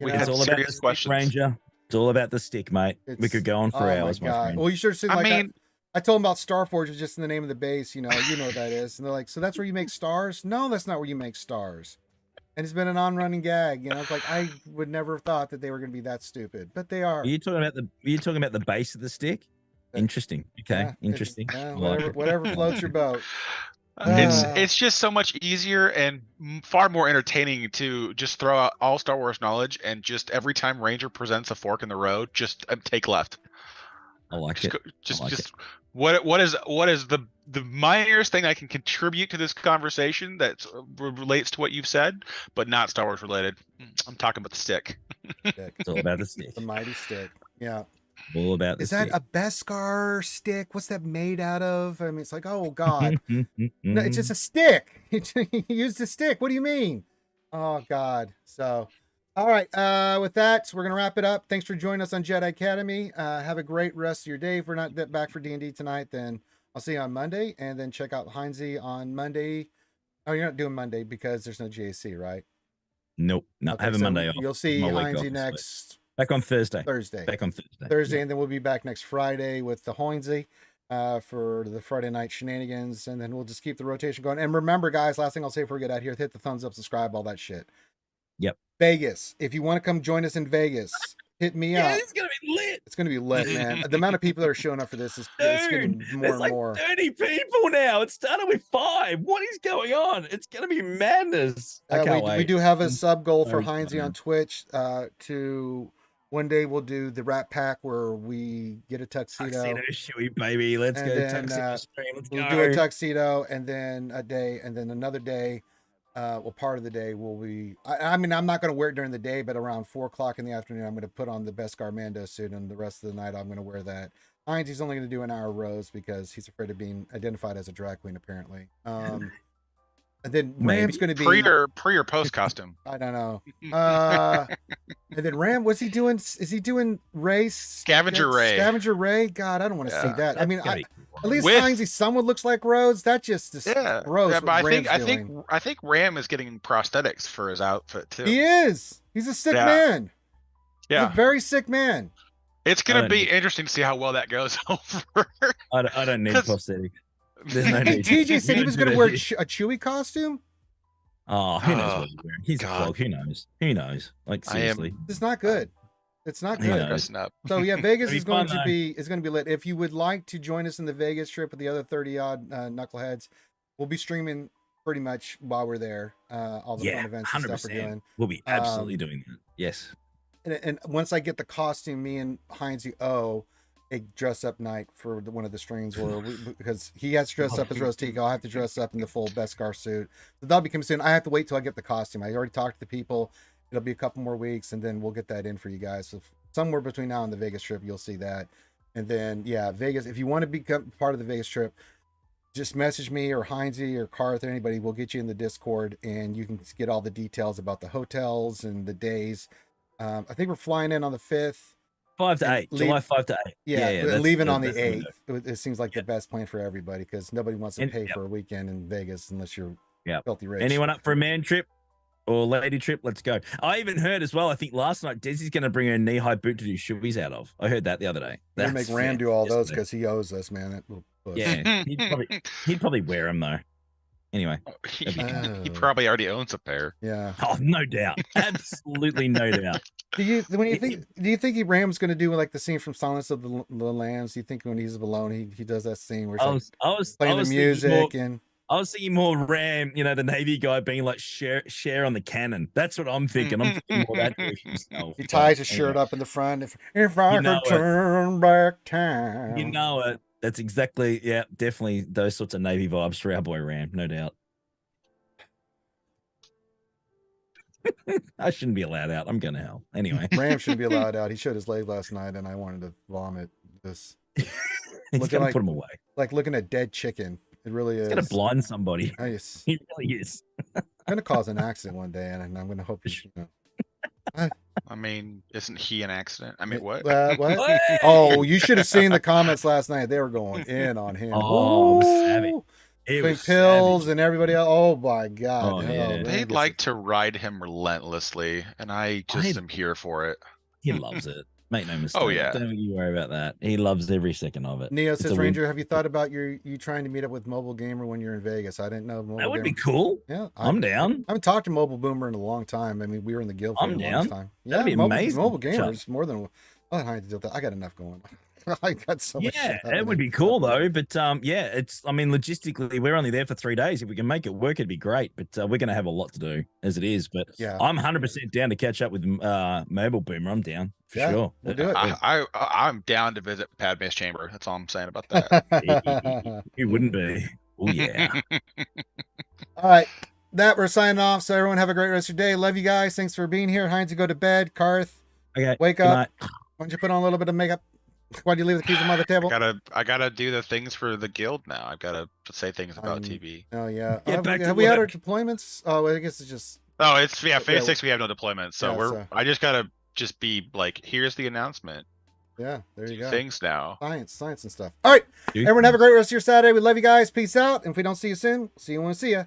It's all about the stick, Ranger. It's all about the stick, mate. We could go on for hours. My God. Well, you should have seen. Like, I told them about Starforge was just in the name of the base. You know what that is. And they're like, so that's where you make stars? No, that's not where you make stars. And it's been an on-running gag. You know, it's like, I would never have thought that they were going to be that stupid, but they are. Are you talking about the base of the stick? Interesting. Okay, yeah, interesting. Whatever floats your boat. It's just so much easier and far more entertaining to just throw out all Star Wars knowledge and just every time Ranger presents a fork in the road, just take left. I like it. What is the minor thing I can contribute to this conversation that relates to what you've said, but not Star Wars related? I'm talking about the stick. It's all about the stick. The mighty stick. Yeah. All about the Is stick. that a Beskar stick? What's that made out of? I mean, it's like, oh God. No, it's just a stick. He used a stick. What do you mean? Oh God. So, all right. With that, we're gonna wrap it up. Thanks for joining us on Jedi Academy. Have a great rest of your day. If we're not back for D&D tonight, then I'll see you on Monday, and then check out heinzy on Monday. Oh, you're not doing Monday because there's no GAC, right? Nope. No, okay, I have a Monday off. You'll see heinzy next. Back on Thursday. Back on Thursday. Thursday, yeah. And then we'll be back next Friday with the heinzy for the Friday night shenanigans, and then we'll just keep the rotation going. And remember, guys, last thing I'll say before we get out here, hit the thumbs up, subscribe, all that shit. Yep. Vegas. If you want to come join us in Vegas, hit me out. It's gonna be lit. It's gonna be lit, man. The amount of people that are showing up for this is getting more and like more. 30 people now. It started with 5. What is going on? It's gonna be madness. We do have a sub goal for heinzy on Twitch. To one day we'll do the Rat Pack where we get a tuxedo. Shoey, baby. Let's go. Then, we'll do a tuxedo, and then a day, and then another day. Part of the day will be, I mean, I'm not going to wear it during the day, but around 4 o'clock in the afternoon, I'm going to put on the Beskar Mando suit, and the rest of the night, I'm going to wear that. Heinzy's only going to do an hour rose because he's afraid of being identified as a drag queen, apparently. And then Ram's going to be pre or post costume. I don't know. And then Ram, what's he doing? Is he doing Ray? Scavenger Ray. Scavenger Ray? God, I don't want to see that. I mean, at least Heinzy somewhat looks like Rhodes. That just gross. Yeah, but I think Ram is getting prosthetics for his outfit too. He is. He's a sick man. Yeah, he's a very sick man. It's gonna be interesting to see how well that goes over. I don't need prosthetic. There's no need. TJ said he was going to wear a Chewie costume. Oh, who knows what he's wearing? He's a flog. Who knows? Who knows? Like, seriously. It's not good. It's not good. So yeah, Vegas is going to be lit. If you would like to join us in the Vegas trip with the other 30 odd knuckleheads, we'll be streaming pretty much while we're there. All the fun events and stuff we're doing. We'll be absolutely doing that. Yes. and once I get the costume, me and heinzy a dress up night for one of the streams where because he has to dress up as Rostika. I'll have to dress up in the full Beskar suit. So that'll be coming soon. I have to wait till I get the costume. I already talked to the people. It'll be a couple more weeks, and then we'll get that in for you guys. So somewhere between now and the Vegas trip, you'll see that. And then, yeah, Vegas, if you want to become part of the Vegas trip, just message me or heinzy or Karth or anybody. We'll get you in the Discord, and you can get all the details about the hotels and the days. I think we're flying in on the 5th. 5 to 8, July 5 to 8. Yeah, leaving on the 8th. It seems like the best plan for everybody because nobody wants to pay for a weekend in Vegas unless you're filthy rich. Anyone up for a man trip or lady trip? Let's go. I even heard as well, I think last night, Desi's going to bring her a knee-high boot to do shoeys out of. I heard that the other day. We're going to make Ram do all those because he owes us, man. That little puss. Yeah, he'd probably wear them, though. Anyway. He probably already owns a pair. Yeah. Oh, no doubt. Absolutely no doubt. Do you think Ram's going to do like the scene from Silence of the Lambs? Do you think when he's alone, he does that scene where he's playing the music and I was thinking more Ram, the Navy guy being like share on the cannon. That's what I'm thinking. I'm thinking more that himself. He ties his shirt up in the front. If I could turn back time. You know it. That's exactly, definitely those sorts of Navy vibes for our boy Ram, no doubt. I shouldn't be allowed out. I'm going to hell. Anyway. Ram shouldn't be allowed out. He showed his leg last night, and I wanted to vomit. He's going to put him away. Like looking at dead chicken. It really is. He's going to blind somebody. Nice. He really is. Going to cause an accident one day, and I'm going to hope I mean, isn't he an accident? I mean, what? What? Oh, you should have seen the comments last night. They were going in on him. Oh, savage. It was pills savage. And everybody else. Oh my God. Oh, yeah. They'd like to ride him relentlessly, and I just am here for it. He loves it. Make no mistake. Oh yeah. Don't you worry about that. He loves every second of it. Neo says, Ranger, have you thought about you trying to meet up with Mobile Gamer when you're in Vegas? I didn't know Mobile That would Gamer. be cool. Yeah, I'm down. I haven't talked to Mobile Boomer in a long time. I mean, we were in the guild for a long time. Yeah, That'd be amazing. Mobile Gamer is more than I had to deal with that. I got enough going on. I got so much. Yeah, it would be cool though. But logistically, we're only there for 3 days. If we can make it work, it'd be great. But we're going to have a lot to do as it is. But yeah, I'm 100% down to catch up with Mobile Boomer. I'm down for sure. We'll do it. I'm down to visit Padme's chamber. That's all I'm saying about that. You wouldn't be. Oh yeah. All right. We're signing off. So everyone have a great rest of your day. Love you guys. Thanks for being here. Heinz, go to bed. Karth, wake up. Why don't you put on a little bit of makeup? Why do you leave the keys on the table? I gotta do the things for the guild now. I've gotta say things about TV. Oh yeah. Have we had our deployments? Oh, I guess it's just. Oh, it's phase 6. We have no deployments, so I just gotta be like, here's the announcement. Yeah, there you go. Things now. Science and stuff. All right, everyone have a great rest of your Saturday. We love you guys. Peace out. And if we don't see you soon, see you when we see you.